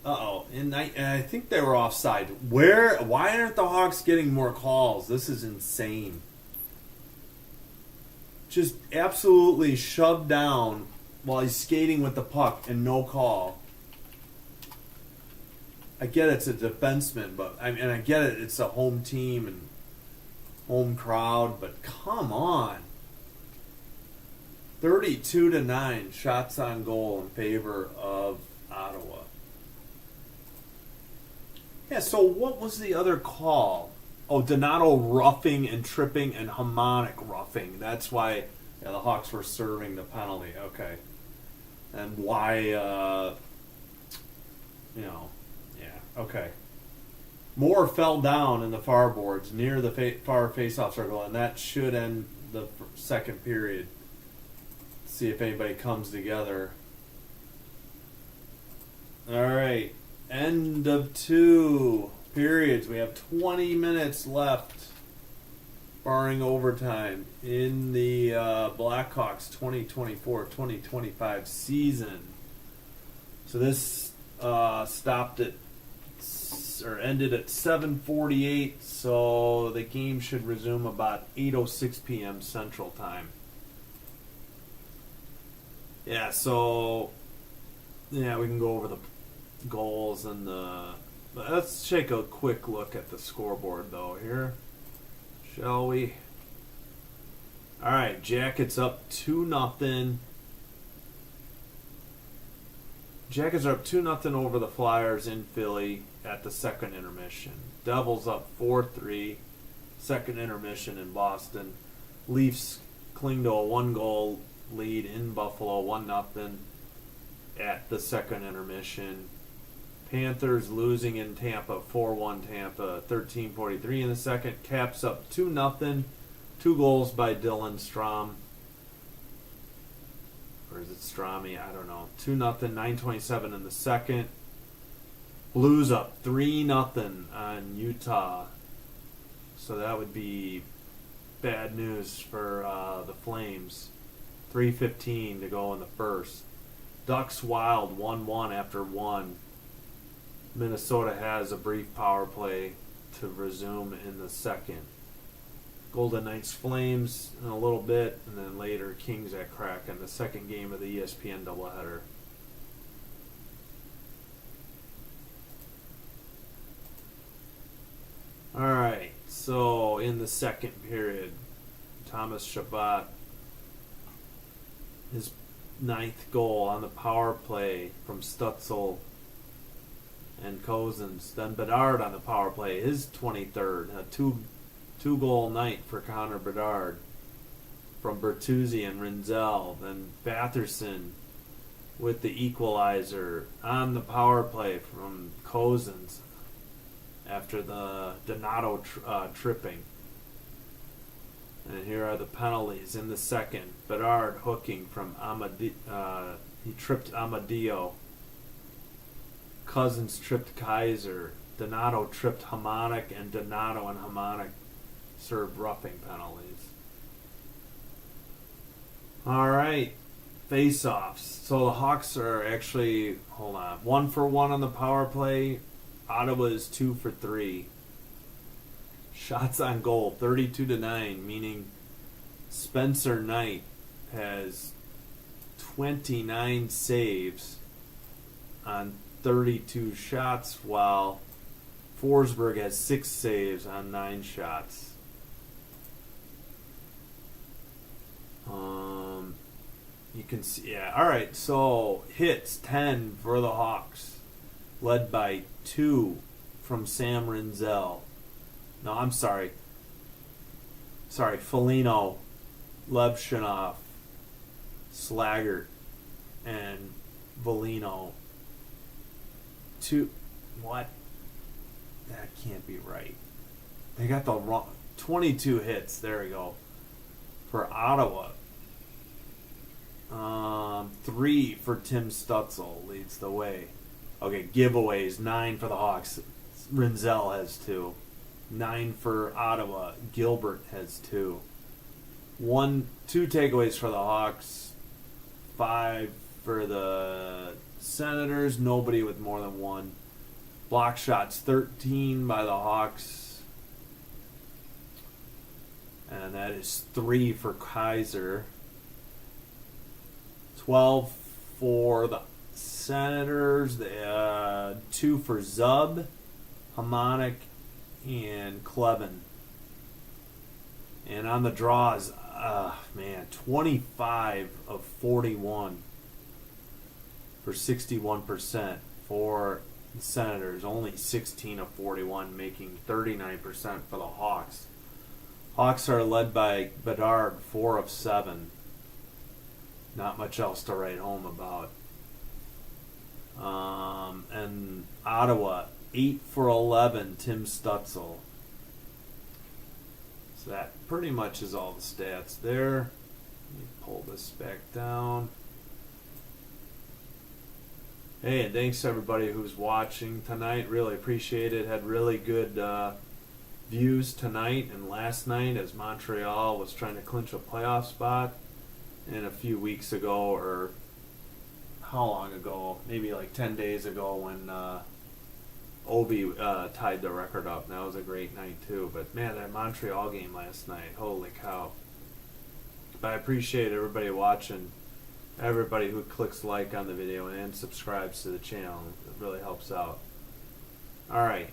Uh-oh. And I think they were offside. Why aren't the Hawks getting more calls? This is insane. Just absolutely shoved down while he's skating with the puck and no call. I get it's a defenseman, but I get it's a home team and home crowd, but come on. 32-9 shots on goal in favor of Ottawa. Yeah, so what was the other call? Oh, Donato roughing and tripping and Hamonic roughing. That's why the Hawks were serving the penalty. Okay. And why, okay. Moore fell down in the far boards near the far face-off circle, and that should end the second period. See if anybody comes together. All right. End of 2 periods. We have 20 minutes left, barring overtime, in the Blackhawks 2024-2025 season. So this ended at 7:48. So the game should resume about 8:06 p.m. Central Time. Yeah. So we can go over the goals and let's take a quick look at the scoreboard though here, shall we? All right, Jackets up 2-0. Jackets are up 2-0 over the Flyers in Philly at the second intermission. Devils up 4-3, second intermission in Boston. Leafs cling to a 1-goal lead in Buffalo, 1-0 at the second intermission. Panthers losing in Tampa, 4-1 Tampa, 13:43 in the second. Caps up 2-0. 2 goals by Dylan Strom. Or is it Stromy? I don't know. 2-0, 9:27 in the second. Blues up 3-0 on Utah. So that would be bad news for the Flames. 3:15 to go in the first. Ducks Wild 1-1 after 1. Minnesota has a brief power play to resume in the second. Golden Knights Flames in a little bit, and then later Kings at Kraken, the second game of the ESPN doubleheader. Alright, so in the second period, Thomas Chabot, his 9th goal on the power play from Stutzel and Cozens. Then Bedard on the power play, his 23rd. A two-goal night for Connor Bedard from Bertuzzi and Rinzel. Then Batherson with the equalizer on the power play from Cozens after the Donato tripping. And here are the penalties in the second. Bedard hooking from he tripped Amadio. Cousins tripped Kaiser. Donato tripped Hamonic, and Donato and Hamonic served roughing penalties. All right, face-offs. So the Hawks are actually, 1 for 1 on the power play. Ottawa is 2 for 3. Shots on goal, 32-9, meaning Spencer Knight has 29 saves on 32 shots, while Forsberg has 6 saves on 9 shots. You can see, all right, so hits 10 for the Hawks, led by 2 from Sam Rinzel. No, I'm sorry. Foligno, Levshinov, Slaggert, and Volino. What? That can't be right. They got the wrong 22 hits. There we go. For Ottawa. 3 for Tim Stutzel leads the way. Okay, giveaways. 9 for the Hawks. Rinzel has 2. 9 for Ottawa. Gilbert has 2. 2 takeaways for the Hawks. 5 for the Senators. Nobody with more than 1. Block shots 13 by the Hawks. And that is 3 for Kaiser. 12 for the Senators. 2 for Zub, Hamonic, and Klevin. And on the draws, 25 of 41 for 61% for the Senators. Only 16 of 41, making 39% for the Hawks. Hawks are led by Bedard, 4 of 7. Not much else to write home about. And Ottawa, 8 for 11, Tim Stutzel. So that pretty much is all the stats there. Let me pull this back down. Hey, and thanks to everybody who's watching tonight. Really appreciate it. Had really good views tonight and last night as Montreal was trying to clinch a playoff spot. And a few weeks ago, or how long ago? Maybe like 10 days ago when Obi tied the record up. And that was a great night too. But man, that Montreal game last night, holy cow. But I appreciate everybody watching. Everybody who clicks like on the video and subscribes to the channel. It really helps out. Alright.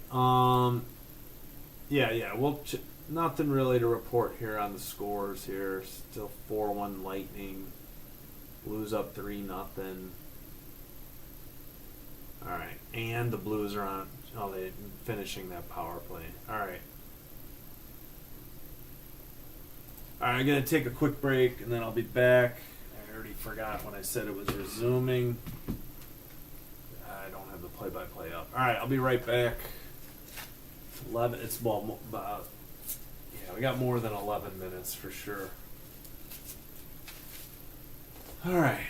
Nothing really to report here on the scores here. Still 4-1 Lightning. Blues up 3-0. Alright. And the Blues are on. Oh, they're finishing that power play. Alright. Alright, I'm going to take a quick break and then I'll be back. I already forgot when I said it was resuming. I don't have the play-by-play up. Alright, I'll be right back. 11. We got more than 11 minutes for sure. All right.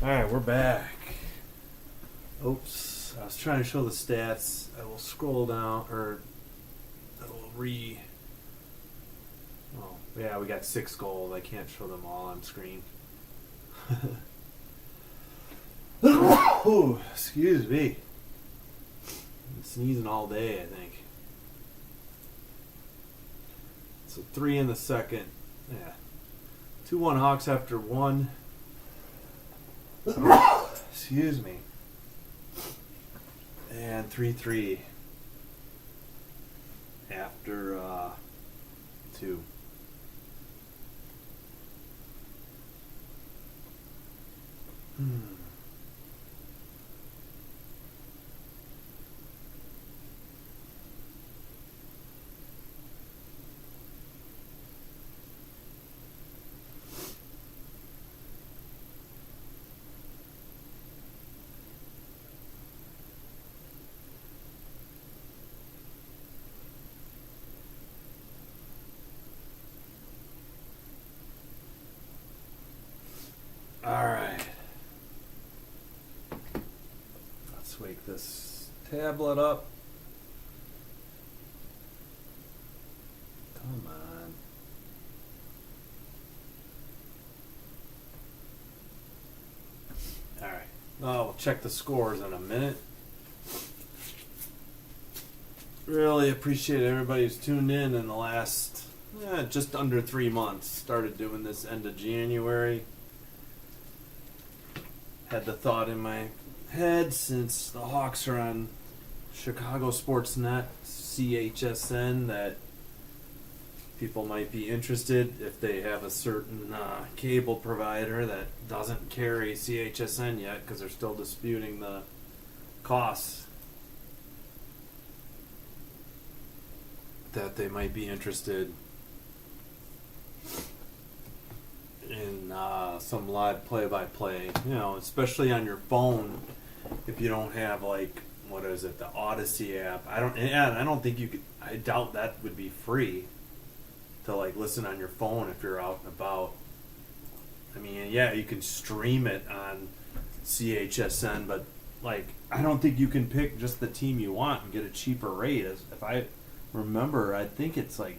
Alright, we're back. Oops. I was trying to show the stats. I will scroll down, or I will Oh, yeah, we got 6 goals. I can't show them all on screen. Ooh, excuse me. I'm sneezing all day, I think. So 3 in the second. Yeah. 2-1 Hawks after 1. Excuse me. And 3-3 after 2. Alright. Let's wake this tablet up. Come on. Alright. We'll check the scores in a minute. Really appreciate everybody who's tuned in the last just under 3 months. Started doing this end of January. Had the thought in my head, since the Hawks are on Chicago Sportsnet, CHSN, that people might be interested if they have a certain cable provider that doesn't carry CHSN yet because they're still disputing the costs, that they might be interested in some live play-by-play, especially on your phone. If you don't have the Odyssey app, I don't think you could. I doubt that would be free to listen on your phone if you're out and about. I mean, yeah, you can stream it on CHSN, but I don't think you can pick just the team you want and get a cheaper rate. If I remember, I think it's I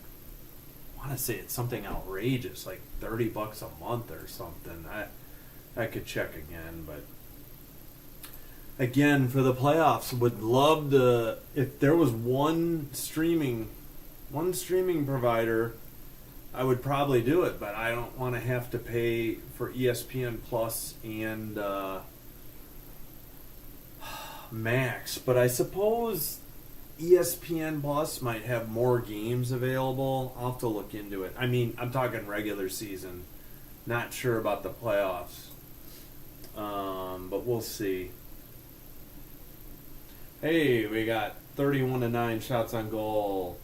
want to say it's something outrageous, like $30 a month or something. I could check again, but again, for the playoffs, would love to, if there was one streaming provider, I would probably do it, but I don't want to have to pay for ESPN Plus and Max. But I suppose ESPN Plus might have more games available. I'll have to look into it. I mean, I'm talking regular season. Not sure about the playoffs. But we'll see. Hey, we got 31-9 shots on goal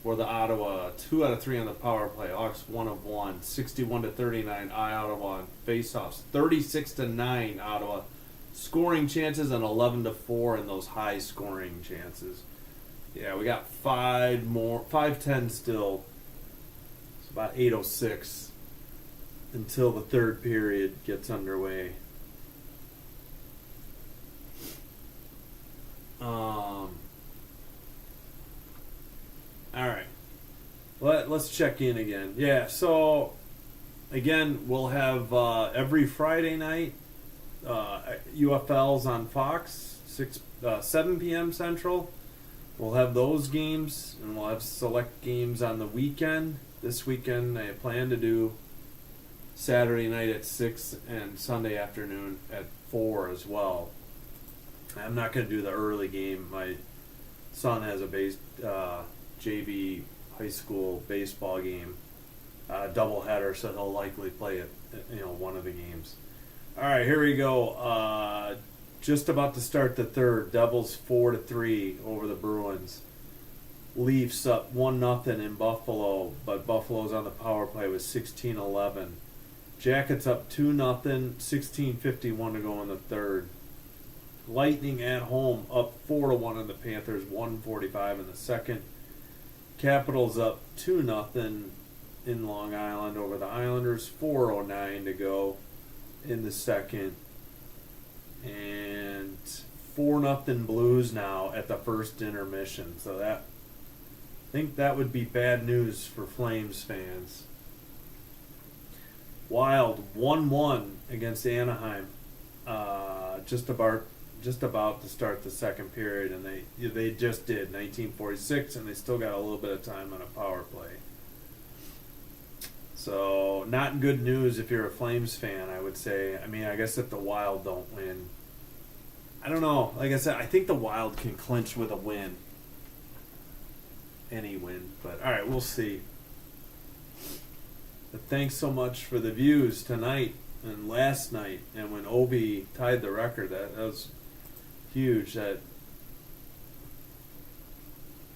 for the Ottawa. 2 out of 3 on the power play. Hawks 1 of 1. 61-39 Ottawa on faceoffs. 36-9 Ottawa. Scoring chances and 11-4 in those high scoring chances. Yeah, we got 5-10 still. It's about 8:06 until the third period gets underway. All right. Let's check in again. Yeah, so again, we'll have every Friday night UFLs on Fox, 7 p.m. Central. We'll have those games, and we'll have select games on the weekend. This weekend, I plan to do Saturday night at 6 and Sunday afternoon at 4 as well. I'm not going to do the early game. My son has a JV high school baseball game, doubleheader, so he'll likely play it, one of the games. All right, here we go. Just about to start the third. Devils 4-3 over the Bruins. Leafs up 1-0 in Buffalo, but Buffalo's on the power play with 16-11. Jackets up 2-0, 16:51 to go in the third. Lightning at home up 4-1 on the Panthers, 1:45 in the second. Capitals up 2-0 in Long Island over the Islanders, 4:09 to go in the second. and 4-0 Blues now at the first intermission. So I think that would be bad news for Flames fans. Wild 1-1 against Anaheim, just about to start the second period, and they just did 1946, and they still got a little bit of time on a power play. So not good news if you're a Flames fan, I would say. I mean, I guess if the Wild don't win, I don't know. Like I said, I think the Wild can clinch with a win, any win. But all right, we'll see. But thanks so much for the views tonight and last night, and when Obi tied the record, that was huge. That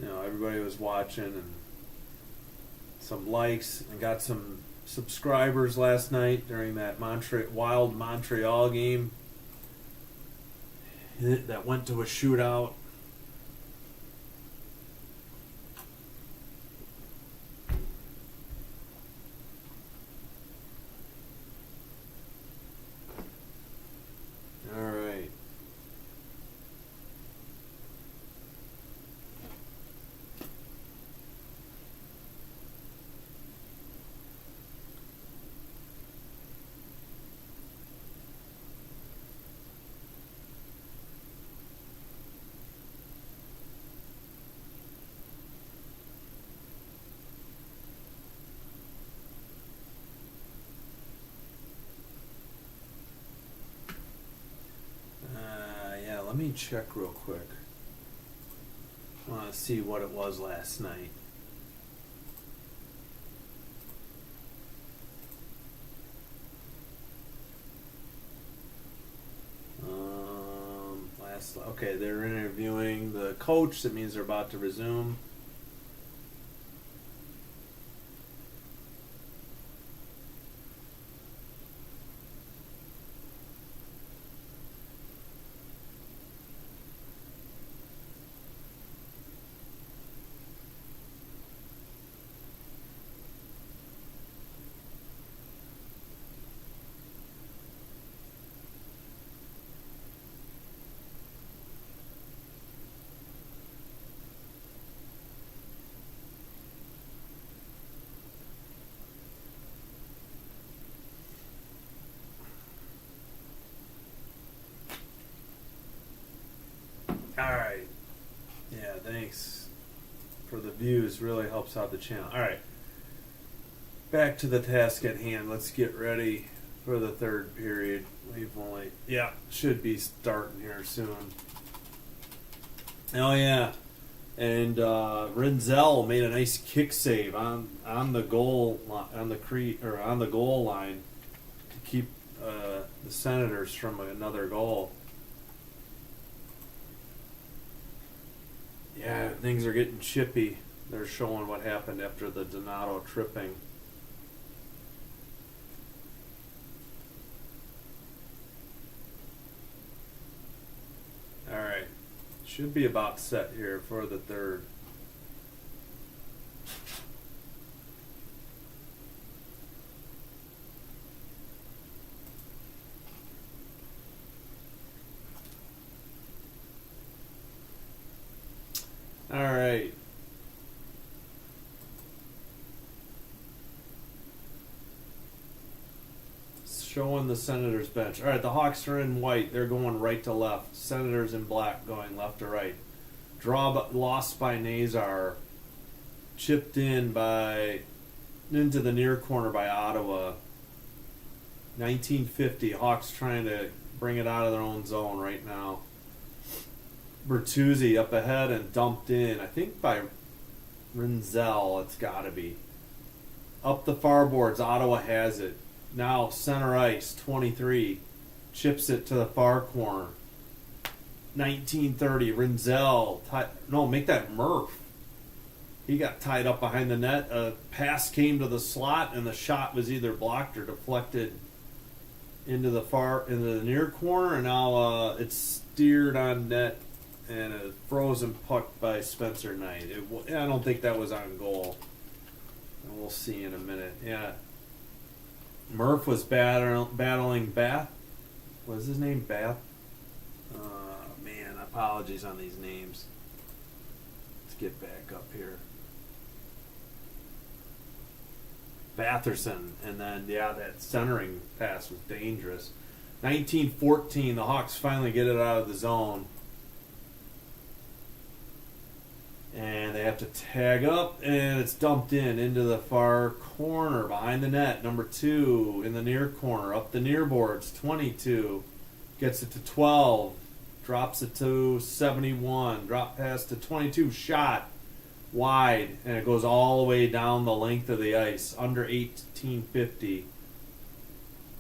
everybody was watching, and some likes, and got some subscribers last night during that Wild Montreal game that went to a shootout. All right. Let me check real quick. I want to see what it was last night. Okay, they're interviewing the coach. That means they're about to resume. Alright. Yeah, thanks for the views. Really helps out the channel. Alright. Back to the task at hand. Let's get ready for the third period. Should be starting here soon. Oh yeah. And Rinzel made a nice kick save on the goal on the goal line to keep the Senators from another goal. Yeah, things are getting chippy. They're showing what happened after the Donato tripping. Alright. Should be about set here for the third. All right. Showing the Senators bench. All right, the Hawks are in white. They're going right to left. Senators in black going left to right. Lost by Nazar. Chipped into the near corner by Ottawa. 1950. Hawks trying to bring it out of their own zone right now. Bertuzzi up ahead and dumped in, I think by Rinzel, it's got to be. Up the far boards, Ottawa has it. Now center ice, 23. Chips it to the far corner. 1930, Rinzel. Make that Murph. He got tied up behind the net. A pass came to the slot, and the shot was either blocked or deflected into the near corner, and now it's steered on net. And a frozen puck by Spencer Knight. I don't think that was on goal. And we'll see in a minute. Yeah. Murph was battling Bath. What is his name? Bath? apologies on these names. Let's get back up here. Batherson, and then that centering pass was dangerous. 1914, the Hawks finally get it out of the zone, and they have to tag up, and it's dumped into the far corner behind the net. Number 2 in the near corner, up the near boards. 22 gets it to 12, drops it to 71, drop pass to 22, shot wide, and it goes all the way down the length of the ice, under 1850.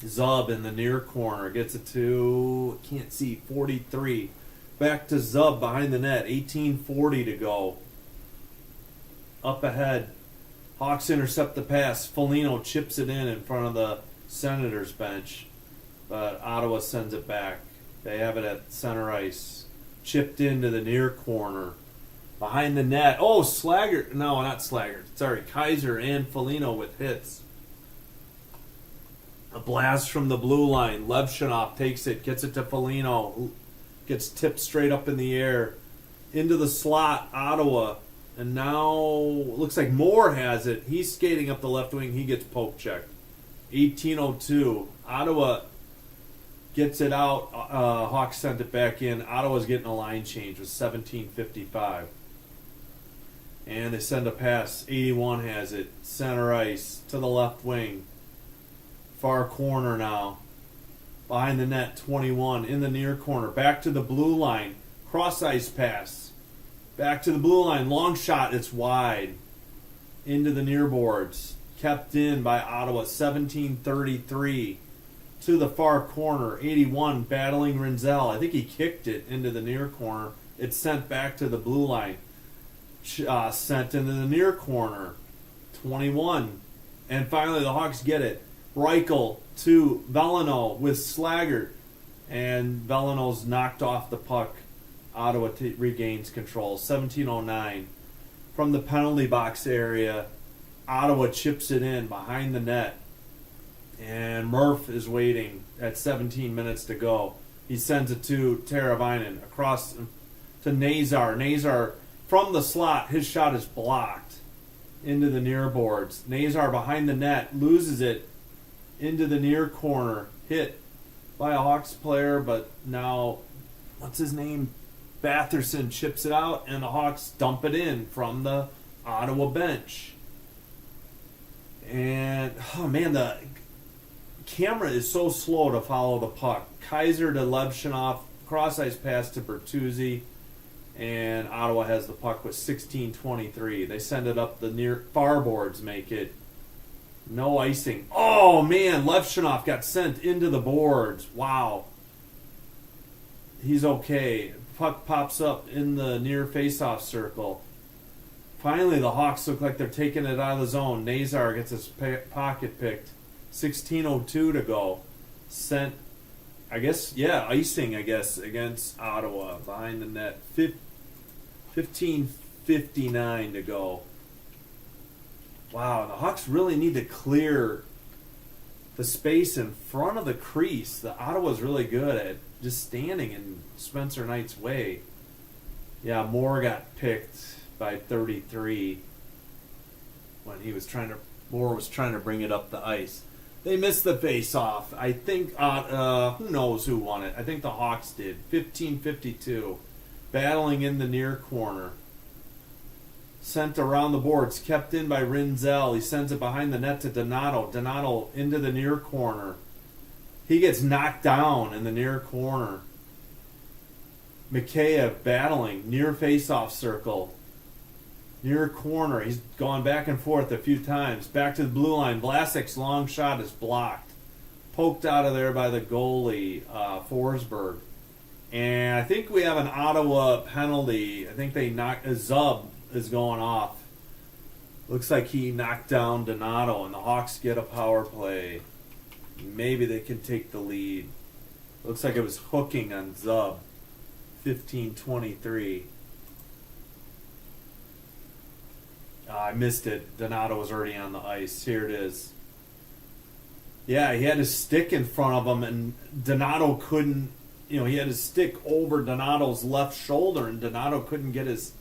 Zub in the near corner gets it to, can't see, 43. Back to Zub behind the net, 18:40 to go. Up ahead, Hawks intercept the pass. Foligno chips it in front of the Senators bench, but Ottawa sends it back. They have it at center ice. Chipped into the near corner. Behind the net. Oh, Slaggert. No, not Slaggert. Sorry, Kaiser and Foligno with hits. A blast from the blue line. Levshunov takes it, gets it to Foligno, who gets tipped straight up in the air. Into the slot, Ottawa. And now, looks like Moore has it. He's skating up the left wing. He gets poke checked. 18:02. Ottawa gets it out. Hawks sent it back in. Ottawa's getting a line change with 17:55. And they send a pass. 81 has it. Center ice to the left wing. Far corner now. Behind the net, 21. In the near corner. Back to the blue line. Cross ice pass. Back to the blue line. Long shot. It's wide. Into the near boards. Kept in by Ottawa. 17:33. To the far corner. 81. Battling Rinzel. I think he kicked it into the near corner. It's sent back to the blue line. Sent into the near corner. 21. And finally the Hawks get it. Reichel to Velino with Slaggert. And Velino's knocked off the puck. Ottawa regains control. 17:09. From the penalty box area, Ottawa chips it in behind the net. And Murph is waiting at 17 minutes to go. He sends it to Teravainen across to Nazar. Nazar from the slot, his shot is blocked into the near boards. Nazar behind the net, loses it into the near corner. Hit by a Hawks player, but now, what's his name? Batherson chips it out, and the Hawks dump it in from the Ottawa bench. And, oh man, the camera is so slow to follow the puck. Kaiser to Levshunov, cross-ice pass to Bertuzzi, and Ottawa has the puck with 16:23. They send it up the near far boards, make it no icing. Oh man, Levshunov got sent into the boards. Wow. He's okay. Puck pops up in the near face-off circle. Finally, the Hawks look like they're taking it out of the zone. Nazar gets his pocket picked. 16:02 to go. Sent, icing, against Ottawa behind the net. 15:59 to go. Wow, the Hawks really need to clear the space in front of the crease. The Ottawa's really good at just standing in Spencer Knight's way. Yeah, Moore got picked by 33 when Moore was trying to bring it up the ice. They missed the face-off. I think, who knows who won it. I think the Hawks did. 15:52. Battling in the near corner. Sent around the boards. Kept in by Rinzel. He sends it behind the net to Donato. Donato into the near corner. He gets knocked down in the near corner. Mikheyev battling. Near face-off circle. Near corner. He's gone back and forth a few times. Back to the blue line. Vlasic's long shot is blocked. Poked out of there by the goalie, Forsberg. And I think we have an Ottawa penalty. I think they knocked... Zub is going off. Looks like he knocked down Donato, and the Hawks get a power play. Maybe they can take the lead. Looks like it was hooking on Zub. 15:23. I missed it. Donato was already on the ice. Here it is. Yeah, he had his stick in front of him, and Donato couldn't he had his stick over Donato's left shoulder, and Donato couldn't get his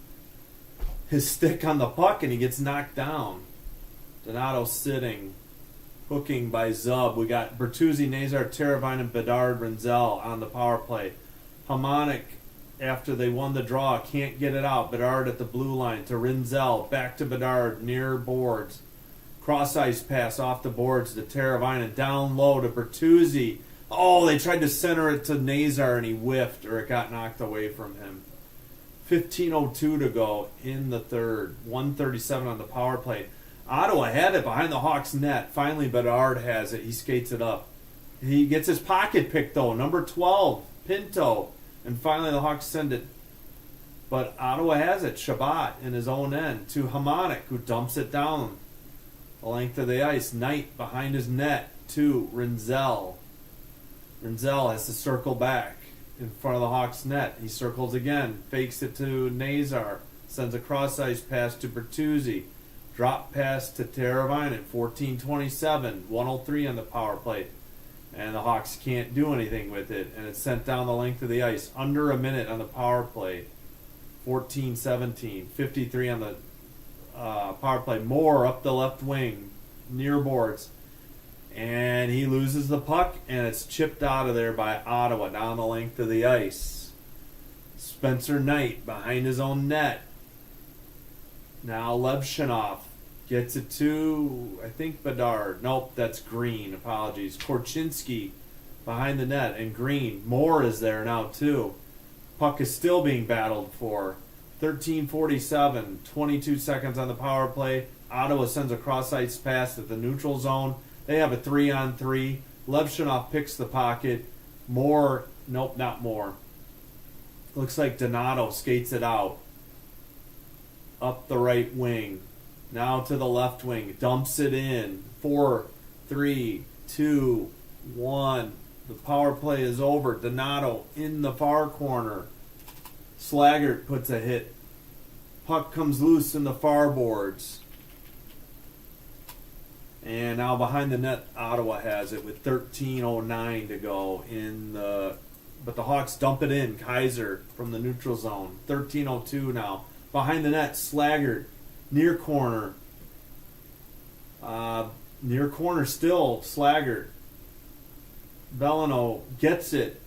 stick on the puck, and he gets knocked down. Donato sitting, hooking by Zub. We got Bertuzzi, Nazar, Teravainen, Bedard, Rinzel on the power play. Hamonic, after they won the draw, can't get it out. Bedard at the blue line to Rinzel, back to Bedard, near boards. Cross ice pass off the boards to Teravainen, down low to Bertuzzi. Oh, they tried to center it to Nazar, and he whiffed, or it got knocked away from him. 15:02 to go in the third. 1:37 on the power play. Ottawa had it behind the Hawks' net. Finally, Bedard has it. He skates it up. He gets his pocket pick, though. Number 12, Pinto. And finally, the Hawks send it. But Ottawa has it. Shabbat in his own end to Hamonic, who dumps it down the length of the ice. Knight behind his net to Rinzel. Rinzel has to circle back in front of the Hawks' net. He circles again, fakes it to Nazar, sends a cross-ice pass to Bertuzzi, drop pass to Teravainen, 14:27, 1:03 on the power play. And the Hawks can't do anything with it, and it's sent down the length of the ice. Under a minute on the power play, 14:17, 53 on the power play. Moore up the left wing, near boards. And he loses the puck, and it's chipped out of there by Ottawa down the length of the ice. Spencer Knight behind his own net. Now Levshinov gets it to, I think, Bedard. Nope, that's Green. Apologies. Korchinski behind the net, and Green. Moore is there now, too. Puck is still being battled for. 13:47, 22 seconds on the power play. Ottawa sends a cross-ice pass at the neutral zone. They have a 3-on-3. Levshinov picks the pocket. Moore, nope, not Moore. Looks like Donato skates it out. Up the right wing. Now to the left wing. Dumps it in. 4, 3, 2, 1. The power play is over. Donato in the far corner. Slaggert puts a hit. Puck comes loose in the far boards. And now behind the net, Ottawa has it with 13:09 to go but the Hawks dump it in. Kaiser from the neutral zone. 13:02 now. Behind the net, Slaggert, near corner. Near corner still, Slaggert. Veleno gets it.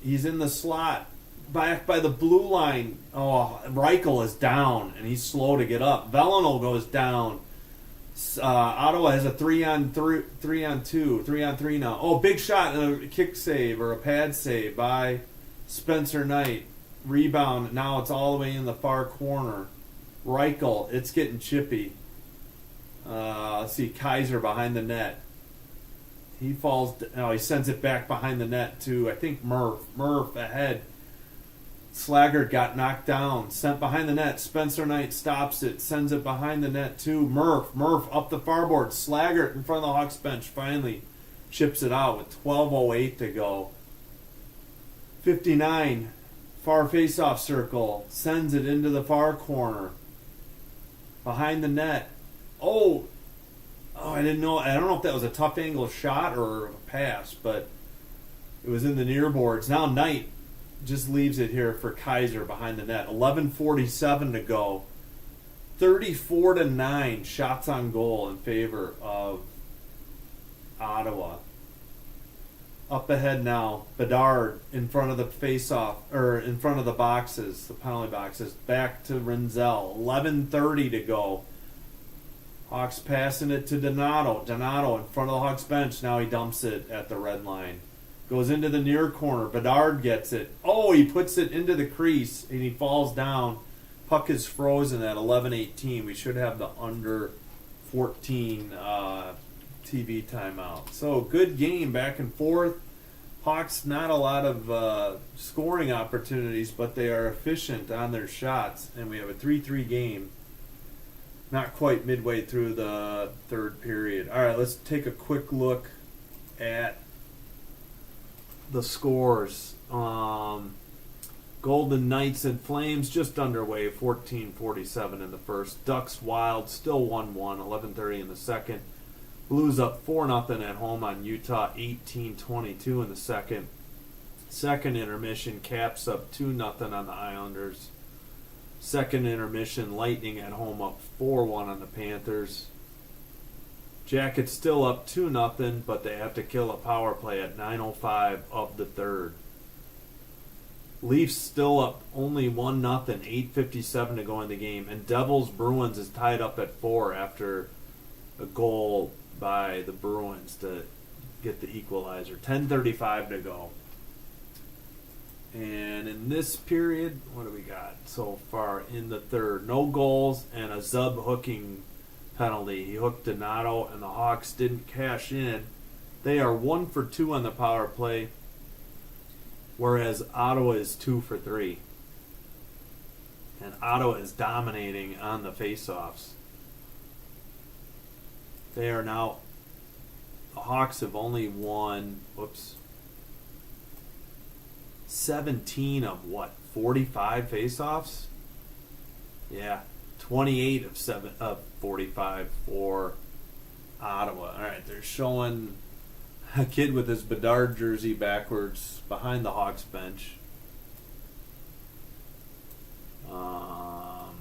He's in the slot. Back by the blue line. Oh, Reichel is down, and he's slow to get up. Veleno goes down. Ottawa has a 3-on-2, 3-on-3 now. Oh, big shot and a kick save or a pad save by Spencer Knight. Rebound. Now it's all the way in the far corner. Reichel, it's getting chippy. Let's see, Kaiser behind the net. He falls. No, he sends it back behind the net to, I think, Murph. Murph ahead. Slaggert got knocked down. Sent behind the net. Spencer Knight stops it. Sends it behind the net to Murph. Murph up the far board. Slaggert in front of the Hawks bench finally chips it out with 12:08 to go. 59. Far face-off circle. Sends it into the far corner. Behind the net. Oh, I didn't know. I don't know if that was a tough angle shot or a pass, but it was in the near boards. Now Knight just leaves it here for Kaiser behind the net. 11:47 to go. 34-9 shots on goal in favor of Ottawa. Up ahead now, Bedard in front of the face-off, or in front of the boxes, the penalty boxes. Back to Rinzel. 11:30 to go. Hawks passing it to Donato. Donato in front of the Hawks bench. Now he dumps it at the red line. Goes into the near corner. Bedard gets it. Oh, he puts it into the crease, and he falls down. Puck is frozen at 11:18. We should have the under 14 TV timeout. So, good game, back and forth. Hawks, not a lot of scoring opportunities, but they are efficient on their shots, and we have a 3-3 game. Not quite midway through the third period. All right, let's take a quick look at the scores. Golden Knights and Flames just underway, 14:47 in the first. Ducks Wild still 1-1, 11:30 in the second. Blues up 4-0 at home on Utah, 18-22 in the second. Second intermission, Caps up 2-0 on the Islanders. Second intermission, Lightning at home up 4-1 on the Panthers. Jackets still up 2-0, but they have to kill a power play at 9:05 of the third. Leafs still up only 1-0, 8:57 to go in the game. And Devils Bruins is tied up at 4 after a goal by the Bruins to get the equalizer. 10:35 to go. And in this period, what do we got so far in the third? No goals and a Zub hooking penalty. He hooked Donato, and the Hawks didn't cash in. They are 1 for 2 on the power play, whereas Ottawa is 2 for 3. And Ottawa is dominating on the faceoffs. They are now, the Hawks have only won, 17 of 45 faceoffs? Yeah, 28 of 45 for Ottawa. All right, they're showing a kid with his Bedard jersey backwards behind the Hawks bench. All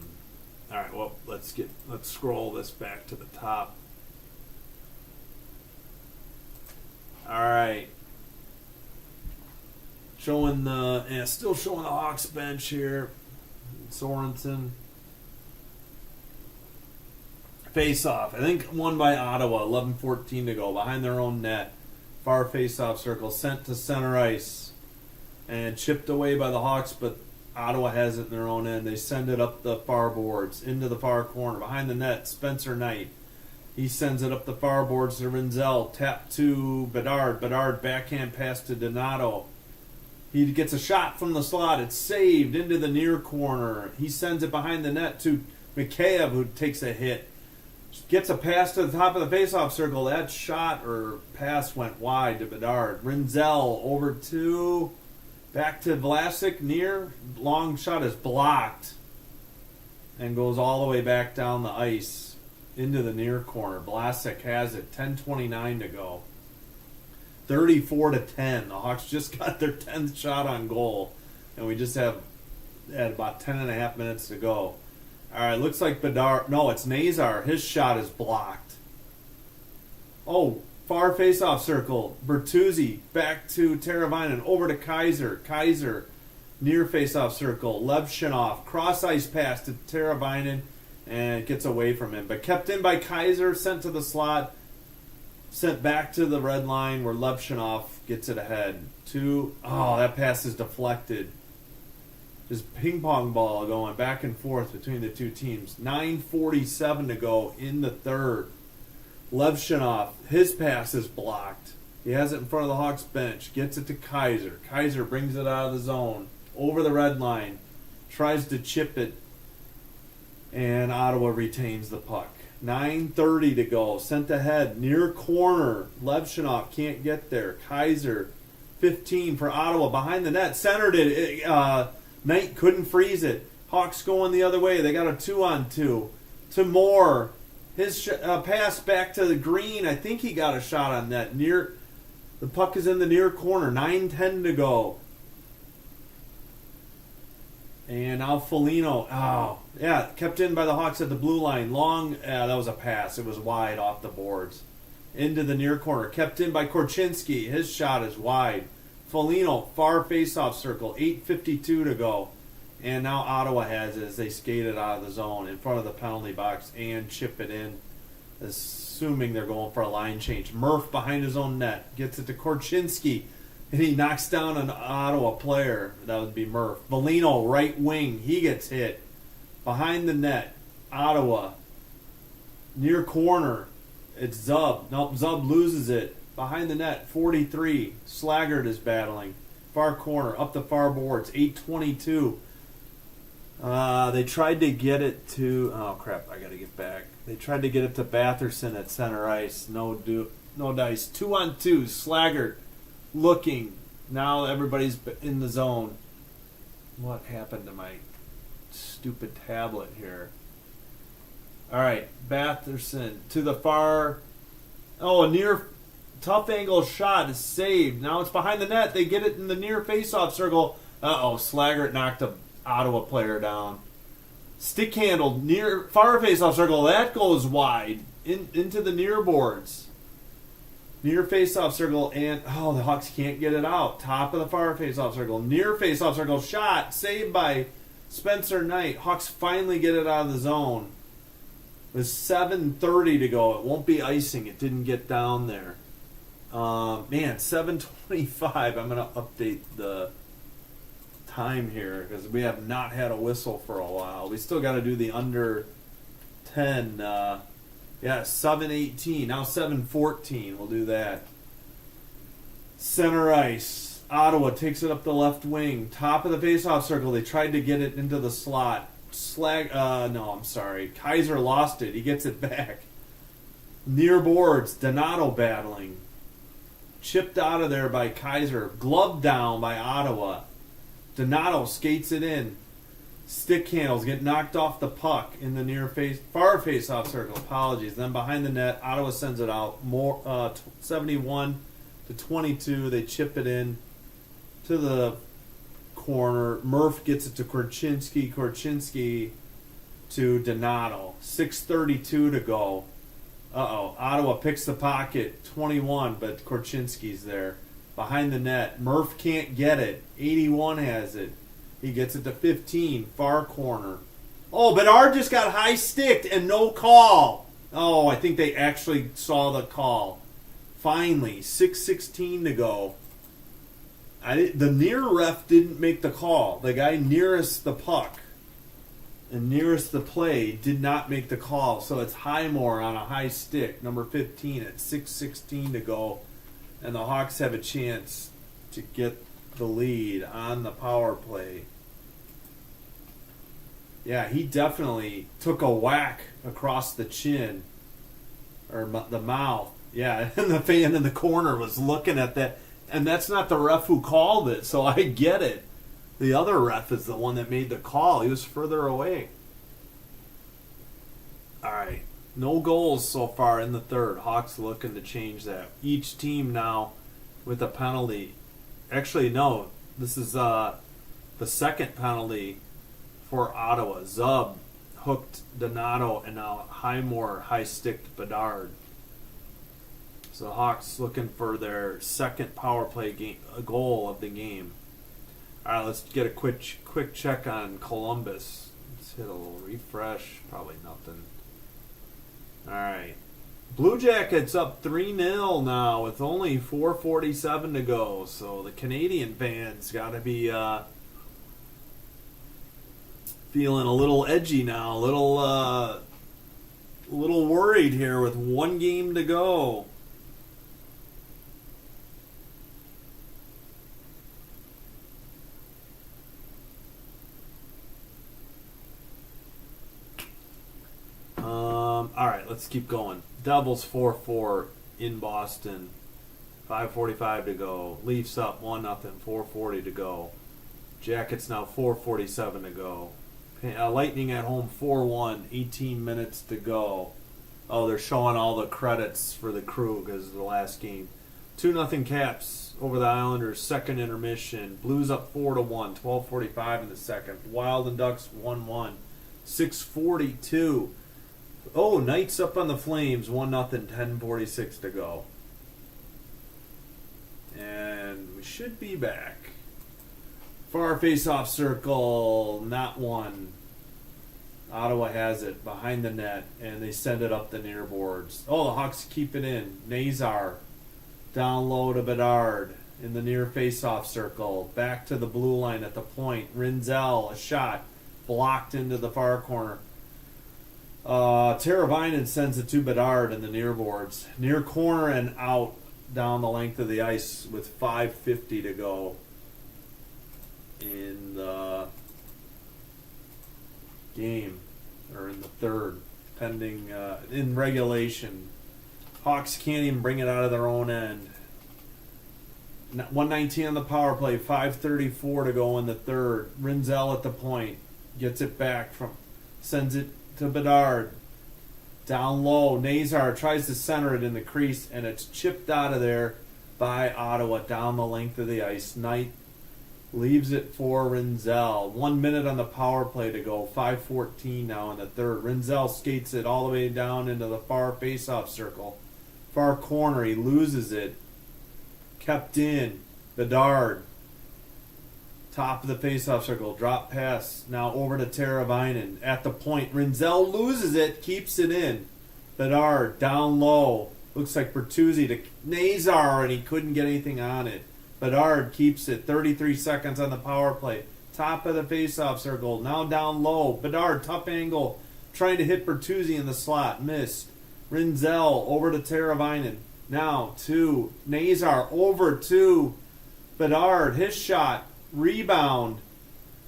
right, well, let's scroll this back to the top. All right. Still showing the Hawks bench here. Sorensen. Face-off. I think won by Ottawa. 11:14 to go. Behind their own net. Far face-off circle. Sent to center ice. And chipped away by the Hawks, but Ottawa has it in their own end. They send it up the far boards. Into the far corner. Behind the net. Spencer Knight. He sends it up the far boards to Rinzel. Tap to Bedard. Bedard backhand pass to Donato. He gets a shot from the slot. It's saved into the near corner. He sends it behind the net to Mikheyev, who takes a hit. Gets a pass to the top of the faceoff circle. That shot or pass went wide to Bedard. Rinzel over to, back to Vlasic, near. Long shot is blocked and goes all the way back down the ice into the near corner. Vlasic has it. 10:29 to go. 34-10. The Hawks just got their 10th shot on goal, and we just had about 10.5 minutes to go. All right, looks like Bedard. No, it's Nazar. His shot is blocked. Oh, far face-off circle. Bertuzzi back to Teravainen. Over to Kaiser. Kaiser near face-off circle. Levshinov. Cross-ice pass to Teravainen, and it gets away from him. But kept in by Kaiser, sent to the slot. Sent back to the red line where Levshinov gets it ahead. That pass is deflected. Just ping pong ball going back and forth between the two teams. 9:47 to go in the third. Levshinov, his pass is blocked. He has it in front of the Hawks bench. Gets it to Kaiser. Kaiser brings it out of the zone. Over the red line. Tries to chip it. And Ottawa retains the puck. 9:30 to go. Sent ahead. Near corner. Levshinov can't get there. Kaiser. 15 for Ottawa. Behind the net. Centered it. Knight couldn't freeze it. Hawks going the other way. They got a 2-on-2. To Moore. His pass back to the Green. I think he got a shot on net. The puck is in the near corner. 9:10 to go. And now Foligno. Kept in by the Hawks at the blue line. Long, that was a pass. It was wide off the boards. Into the near corner. Kept in by Korchinski. His shot is wide. Foligno, far face-off circle. 8:52 to go. And now Ottawa has it as they skate it out of the zone in front of the penalty box and chip it in, assuming they're going for a line change. Murph behind his own net. Gets it to Korchinski. And he knocks down an Ottawa player. That would be Murph. Foligno, right wing. He gets hit. Behind the net. Ottawa. Near corner. It's Zub. Nope, Zub loses it. Behind the net. 43. Slaggert is battling. Far corner. Up the far boards. 8:22. They tried to get it to... Oh, crap. I got to get back. They tried to get it to Batherson at center ice. No dice. 2-on-2. Slaggert. Looking. Now everybody's in the zone. What happened to my stupid tablet here? All right. Batherson to the far... Oh, a near Tough angle shot is saved. Now it's behind the net. They get it in the near face-off circle. Slaggert knocked a Ottawa player down. Stick handle near far face-off circle. That goes wide into the near boards. Near face-off circle, and the Hawks can't get it out. Top of the far face-off circle. Near face-off circle shot saved by Spencer Knight. Hawks finally get it out of the zone. With 7:30 to go. It won't be icing. It didn't get down there. 7:25. I'm going to update the time here because we have not had a whistle for a while. We still got to do the under 10. 7:18. Now 7:14. We'll do that. Center ice. Ottawa takes it up the left wing. Top of the faceoff circle. They tried to get it into the slot. Kaiser lost it. He gets it back. Near boards. Donato battling. Chipped out of there by Kaiser. Glove down by Ottawa. Donato skates it in. Stick handles get knocked off the puck in the far face-off circle. Apologies. Then behind the net, Ottawa sends it out. 71-22. They chip it in to the corner. Murph gets it to Korchinski. Korchinski to Donato. 6:32 to go. Ottawa picks the pocket. 21, but Korchinski's there. Behind the net. Murph can't get it. 81 has it. He gets it to 15. Far corner. Bedard just got high sticked and no call. I think they actually saw the call. Finally, 6:16 to go. The near ref didn't make the call. The guy nearest the puck and nearest the play did not make the call. So it's Highmore on a high stick, number 15 at 6:16 to go. And the Hawks have a chance to get the lead on the power play. Yeah, he definitely took a whack across the chin or the mouth. Yeah, and the fan in the corner was looking at that. And that's not the ref who called it, so I get it. The other ref is the one that made the call. He was further away. All right. No goals so far in the third. Hawks looking to change that. Each team now with a penalty. Actually, no. This is the second penalty for Ottawa. Zub hooked Donato, and now Highmore high-sticked Bedard. So Hawks looking for their second power play goal of the game. All right, let's get a quick check on Columbus. Let's hit a little refresh. Probably nothing. All right. Blue Jackets up 3-0 now with only 4:47 to go. So the Canadian fans got to be feeling a little edgy now, a little worried here with one game to go. All right, let's keep going. Devils 4-4 in Boston. 5:45 to go. Leafs up 1-0. 4:40 to go. Jackets now 4:47 to go. Lightning at home 4-1. 18 minutes to go. They're showing all the credits for the Crew because of the last game. 2-0 Caps over the Islanders. Second intermission. Blues up 4-1. 12:45 in the second. Wild and Ducks 1-1. 6:42. Knights up on the Flames, 1-0, 10:46 to go. And we should be back. Far face-off circle, not one. Ottawa has it behind the net, and they send it up the near boards. The Hawks keep it in. Nazar down low to Bedard in the near face-off circle. Back to the blue line at the point. Rinzel, a shot, blocked into the far corner. Teravainen sends it to Bedard in the near boards. Near corner and out down the length of the ice with 5:50 to go in the game, or in the third, pending in regulation. Hawks can't even bring it out of their own end. 119 on the power play, 5:34 to go in the third. Rinzel at the point, gets it back sends it to Bedard. Down low, Nazar tries to center it in the crease, and it's chipped out of there by Ottawa down the length of the ice. Knight leaves it for Rinzel. 1 minute on the power play to go. 5:14 now in the third. Rinzel skates it all the way down into the far faceoff circle. Far corner, he loses it. Kept in. Bedard. Top of the faceoff circle. Drop pass. Now over to Teravainen. At the point. Rinzel loses it. Keeps it in. Bedard down low. Looks like Bertuzzi to Nazar, and he couldn't get anything on it. Bedard keeps it. 33 seconds on the power play. Top of the faceoff circle. Now down low. Bedard, tough angle. Trying to hit Bertuzzi in the slot. Missed. Rinzel over to Teravainen. Now to Nazar. Over to Bedard. His shot. Rebound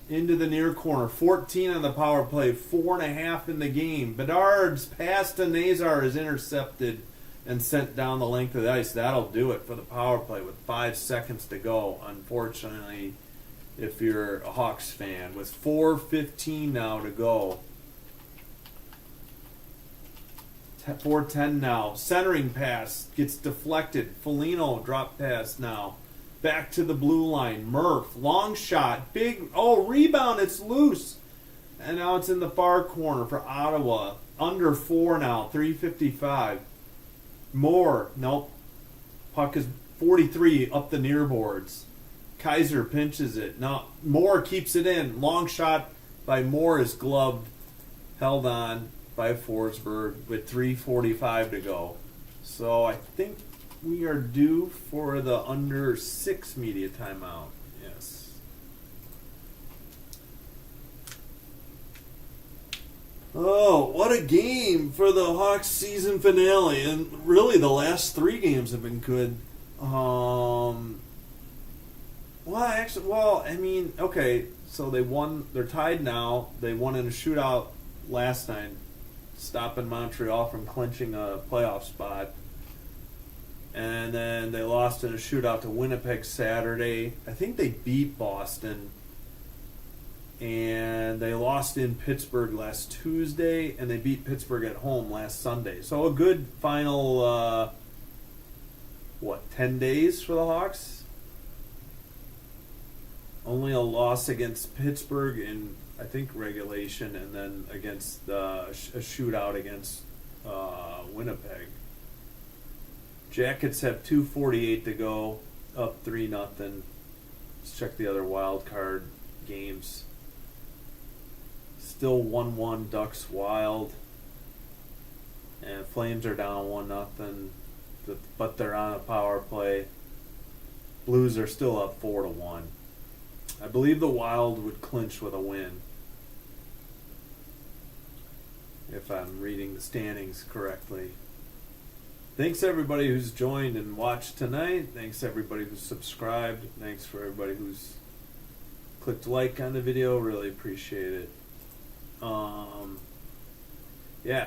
into the near corner. 14 on the power play. 4.5 in the game. Bedard's pass to Nazar is intercepted and sent down the length of the ice. That'll do it for the power play with 5 seconds to go. Unfortunately, if you're a Hawks fan, with 4:15 now to go. 4:10 now. Centering pass gets deflected. Foligno drop pass now. Back to the blue line. Murph, long shot. Big, rebound. It's loose. And now it's in the far corner for Ottawa. Under 4 now. 3:55. Moore, nope. Puck is 43 up the near boards. Kaiser pinches it. Now Moore keeps it in. Long shot by Moore is gloved. Held on by Forsberg with 3:45 to go. So I think we are due for the under 6 media timeout. Yes. Oh, what a game for the Hawks season finale. And really the last 3 games have been good. Okay, so they won. They're tied now. They won in a shootout last night, stopping Montreal from clinching a playoff spot. And then they lost in a shootout to Winnipeg Saturday. I think they beat Boston. And they lost in Pittsburgh last Tuesday, and they beat Pittsburgh at home last Sunday. So a good final, 10 days for the Hawks? Only a loss against Pittsburgh in, I think, regulation, and then against a shootout against Winnipeg. Jackets have 2:48 to go, up 3-0. Let's check the other wild card games. Still 1-1 Ducks Wild, and Flames are down 1-0, but they're on a power play. Blues are still up 4-1. I believe the Wild would clinch with a win, if I'm reading the standings correctly. Thanks everybody who's joined and watched tonight. Thanks everybody who's subscribed. Thanks for everybody who's clicked like on the video. Really appreciate it.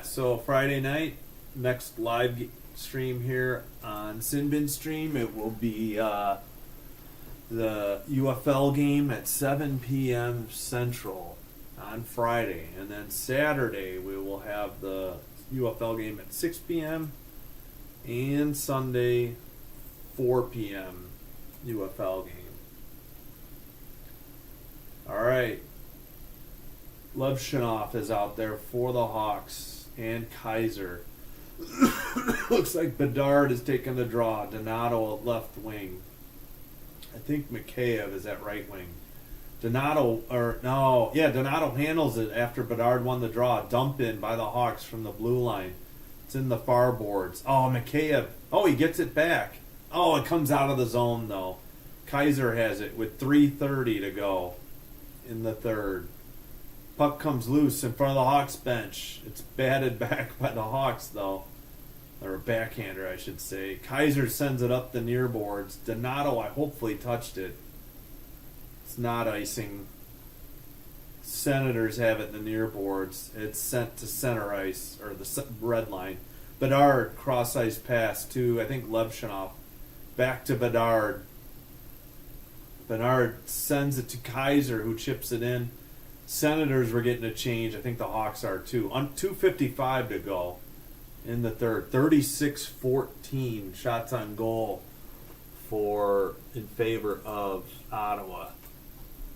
So Friday night, next live stream here on Sinbin Stream, it will be the UFL game at 7 p.m. Central on Friday. And then Saturday, we will have the UFL game at 6 p.m. and Sunday, 4 p.m. UFL game. All right. Levshunov is out there for the Hawks and Kaiser. Looks like Bedard is taking the draw. Donato at left wing. I think Mikheyev is at right wing. Donato handles it after Bedard won the draw. Dump in by the Hawks from the blue line. It's in the far boards. Mikheyev. He gets it back. It comes out of the zone though. Kaiser has it with 3:30 to go in the third. Puck comes loose in front of the Hawks bench. It's batted back by the Hawks, though. Or a backhander, I should say. Kaiser sends it up the near boards. Donato, I hopefully touched it. It's not icing. Senators have it in the near boards. It's sent to center ice, or the red line. Bedard, cross ice pass to, I think, Levshunov. Back to Bedard. Bedard sends it to Kaiser, who chips it in. Senators were getting a change. I think the Hawks are too. 2:55 to go. in the third. 36-14 shots on goal in favor of Ottawa.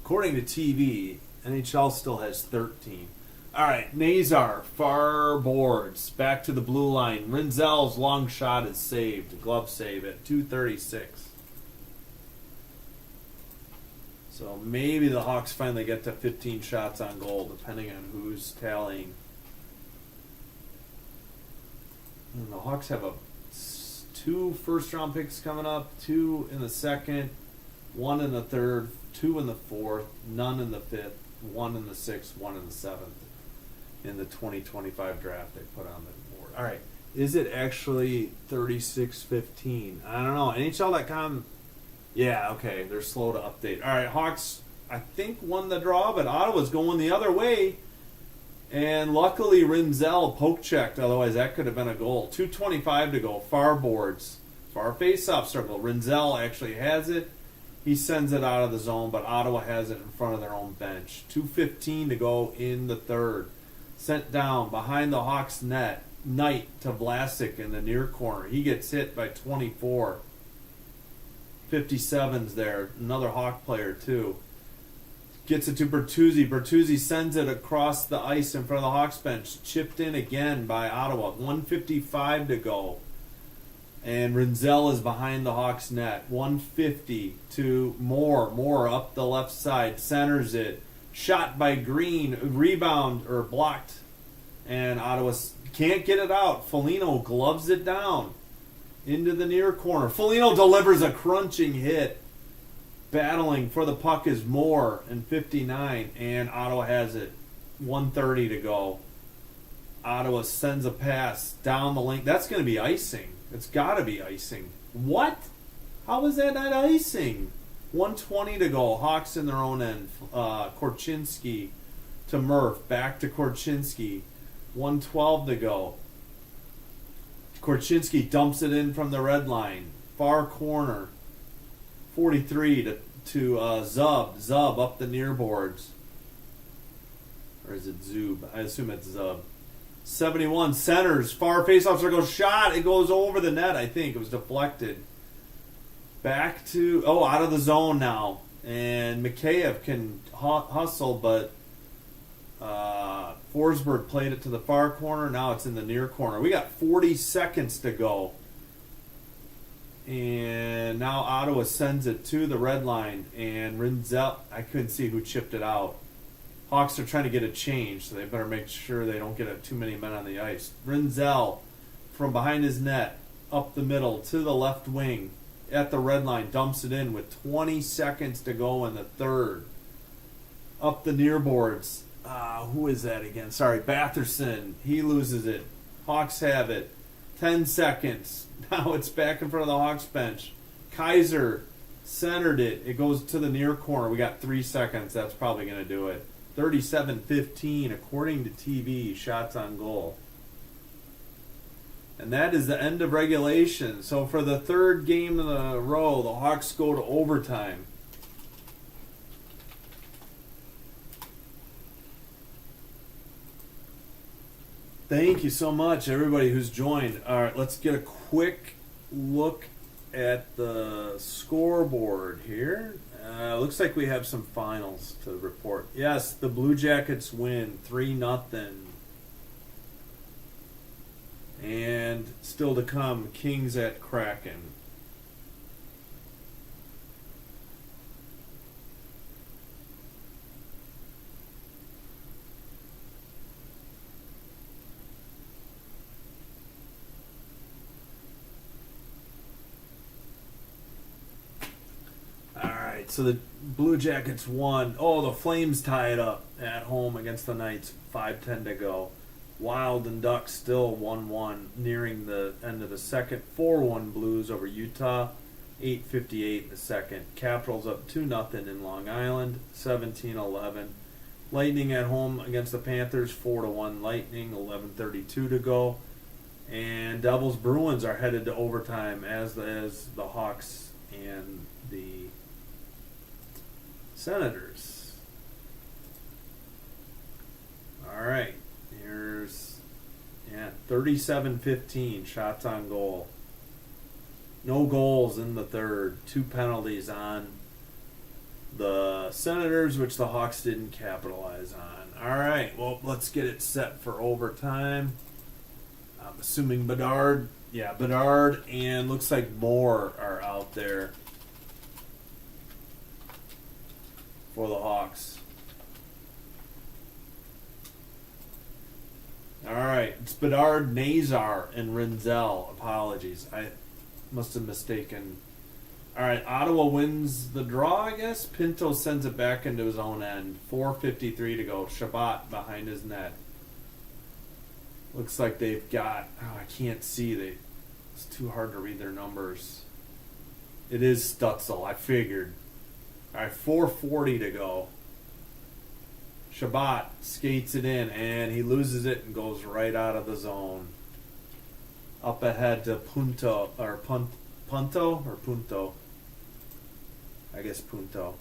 According to TV, NHL still has 13. All right, Nazar, far boards, back to the blue line. Rinzel's long shot is saved, glove save at 2:36. So maybe the Hawks finally get to 15 shots on goal, depending on who's tallying. And the Hawks have 2 first-round picks coming up, 2 in the second, 1 in the third, 2 in the fourth, none in the fifth, 1 in the sixth, 1 in the seventh in the 2025 draft they put on the board. All right, is it actually 36-15? I don't know. NHL.com, yeah, okay, they're slow to update. All right, Hawks, I think, won the draw, but Ottawa's going the other way. And luckily, Rinzel poke-checked. Otherwise, that could have been a goal. 2:25 to go. Far boards. Far face-off circle. Rinzel actually has it. He sends it out of the zone, but Ottawa has it in front of their own bench. 2:15 to go in the third. Sent down behind the Hawks net. Knight to Vlasic in the near corner. He gets hit by 24. 57's there. Another Hawk player, too. Gets it to Bertuzzi. Bertuzzi sends it across the ice in front of the Hawks bench. Chipped in again by Ottawa. 1:55 to go. And Rinzel is behind the Hawks net. 150 to Moore. Moore up the left side. Centers it. Shot by Green. Rebound or blocked. And Ottawa can't get it out. Foligno gloves it down into the near corner. Foligno delivers a crunching hit. Battling for the puck is Moore in 59, and Ottawa has it. 1:30 to go. Ottawa sends a pass down the lane. That's going to be icing. It's got to be icing. What? How is that not icing? 1:20 to go. Hawks in their own end. Korchinski to Murph. Back to Korchinski. 1:12 to go. Korchinski dumps it in from the red line. Far corner. 43 to Zub. Zub up the near boards. Or is it Zub? I assume it's Zub. 71 centers. Far face-off circle shot. It goes over the net, I think. It was deflected. Back to... out of the zone now. And Mikheyev can hustle, but Forsberg played it to the far corner. Now it's in the near corner. We got 40 seconds to go. And now Ottawa sends it to the red line. And Rinzel, I couldn't see who chipped it out. Hawks are trying to get a change, so they better make sure they don't get too many men on the ice. Rinzel, from behind his net, up the middle to the left wing, at the red line, dumps it in with 20 seconds to go in the third. Up the near boards. Who is that again? Sorry, Batherson. He loses it. Hawks have it. 10 seconds. Now it's back in front of the Hawks bench. Kaiser centered it. It goes to the near corner. We got 3 seconds. That's probably going to do it. 37-15, according to TV, shots on goal. And that is the end of regulation. So for the third game in a row, the Hawks go to overtime. Thank you so much, everybody who's joined. All right, let's get a quick look at the scoreboard here. Looks like we have some finals to report. Yes, the Blue Jackets win 3-0. And still to come, Kings at Kraken. So the Blue Jackets won. Oh, the Flames tie it up at home against the Knights. 5:10 to go. Wild and Ducks still 1-1, nearing the end of the second. 4-1 Blues over Utah. 8:58 the second. Capitals up 2-0 in Long Island. 17-11. Lightning at home against the Panthers. 4-1 Lightning. 11:32 to go. And Devils Bruins are headed to overtime, as is the Hawks and the Senators. All right. Here's, yeah, 37-15 shots on goal. No goals in the third. 2 penalties on the Senators, which the Hawks didn't capitalize on. All right, well, let's get it set for overtime. I'm assuming Bedard. Yeah, Bedard, and looks like Moore are out there for the Hawks. All right, it's Bedard, Nazar, and Rinzel. Apologies, I must have mistaken. All right, Ottawa wins the draw, I guess. Pinto sends it back into his own end. 4:53 to go. Shabbat behind his net. Looks like they've got... Oh, I can't see. It's too hard to read their numbers. It is Stutzel, I figured. All right, 4:40 to go. Shabbat skates it in, and he loses it and goes right out of the zone. Up ahead to Punto, or Punto, or Punto. I guess Punto.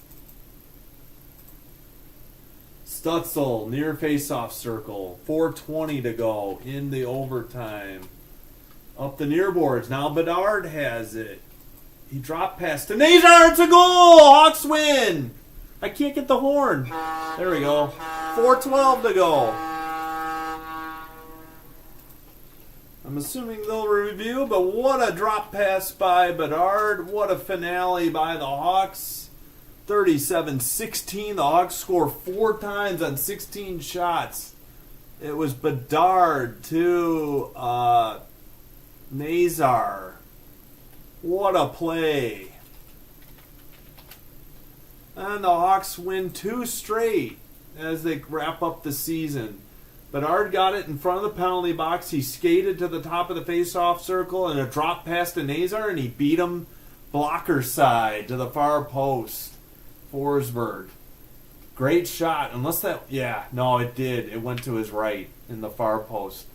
Stutzel, near face-off circle. 4:20 to go in the overtime. Up the near boards. Now Bedard has it. He dropped past to Nazar. It's a goal! Hawks win! I can't get the horn. There we go. 4:12 to go. I'm assuming they'll review, but what a drop pass by Bedard. What a finale by the Hawks. 37-16. The Hawks score 4 times on 16 shots. It was Bedard to Nazar. What a play. And the Hawks win 2 straight as they wrap up the season. Bedard got it in front of the penalty box. He skated to the top of the face-off circle and a drop pass to Nazar, and he beat him blocker side to the far post. Forsberg. Great shot. Unless that... Yeah, no, it did. It went to his right in the far post.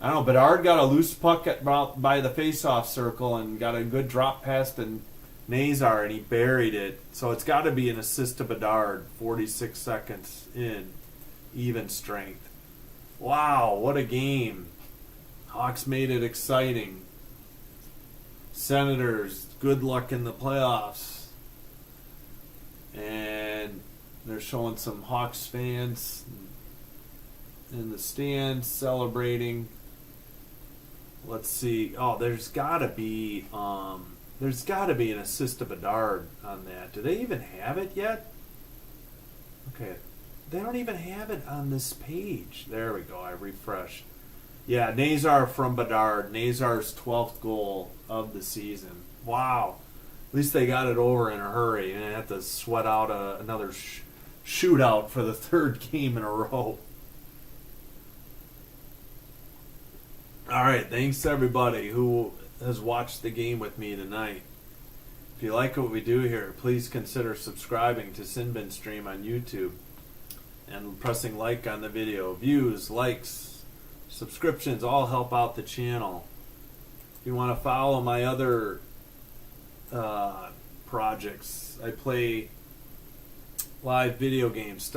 I don't know. Bedard got a loose puck by the face-off circle and got a good drop pass to Nazar, and he buried it. So it's got to be an assist to Bedard. 46 seconds in. Even strength. Wow, what a game. Hawks made it exciting. Senators, good luck in the playoffs. And they're showing some Hawks fans in the stands celebrating. Let's see. Oh, there's got to be an assist to Bedard on that. Do they even have it yet? Okay. They don't even have it on this page. There we go. I refreshed. Yeah, Nazar from Bedard. Nazar's 12th goal of the season. Wow. At least they got it over in a hurry and had to sweat out another shootout for the 3rd game in a row. All right. Thanks to everybody who has watched the game with me tonight. If you like what we do here, please consider subscribing to Sinbin Stream on YouTube and pressing like on the video. Views, likes, subscriptions all help out the channel. If you want to follow my other projects, I play live video games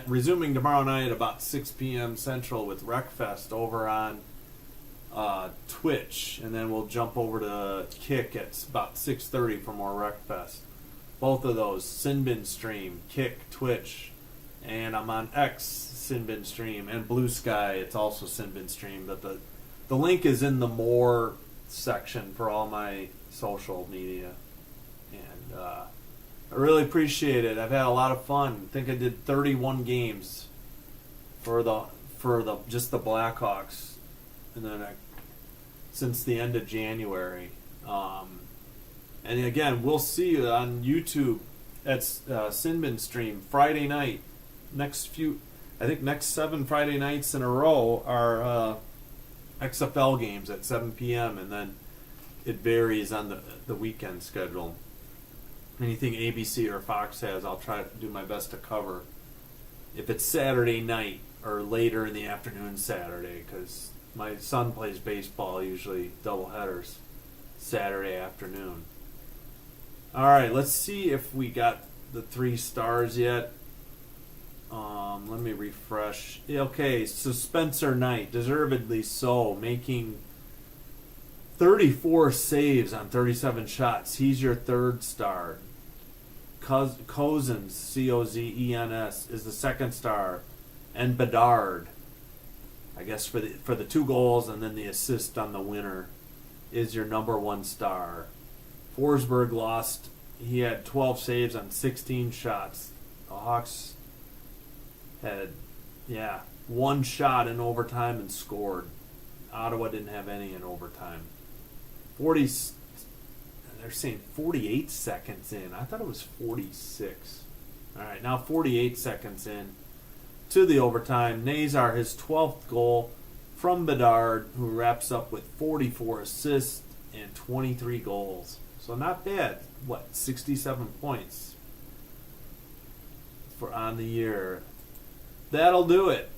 resuming tomorrow night about 6 p.m. Central with Wreckfest over on Twitch, and then we'll jump over to Kick at about 6:30 for more Wreckfest. Both of those, Sinbin Stream, Kick, Twitch. And I'm on X, Sinbin Stream, and Blue Sky, it's also Sinbin Stream. But the link is in the More section for all my social media. And I really appreciate it. I've had a lot of fun. I think I did 31 games for just the Blackhawks, and then since the end of January. And again, we'll see you on YouTube at Sinbin Stream Friday night. Next 7 Friday nights in a row are XFL games at 7 p.m. and then it varies on the weekend schedule. Anything ABC or Fox has, I'll try to do my best to cover. If it's Saturday night or later in the afternoon Saturday, because my son plays baseball, usually doubleheaders Saturday afternoon. All right, let's see if we got the 3 stars yet. Let me refresh. Okay, so Spencer Knight, deservedly so, making 34 saves on 37 shots. He's your third star. Cozens, Cozens, is the second star, and Bedard, I guess for the 2 goals and then the assist on the winner, is your number 1 star. Forsberg lost. He had 12 saves on 16 shots. The Hawks had, 1 shot in overtime and scored. Ottawa didn't have any in overtime. 40. They're saying 48 seconds in. I thought it was 46. All right, now 48 seconds in to the overtime. Nazar, his 12th goal from Bedard, who wraps up with 44 assists and 23 goals. So not bad. 67 points for on the year. That'll do it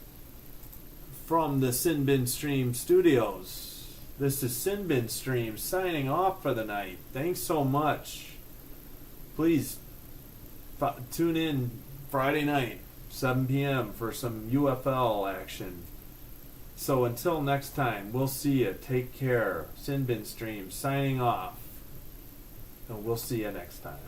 from the Sin Bin Stream Studios. This is Sin Bin Stream signing off for the night. Thanks so much. Please tune in Friday night, 7 p.m. for some UFL action. So until next time, we'll see you. Take care. Sin Bin Stream signing off. And we'll see you next time.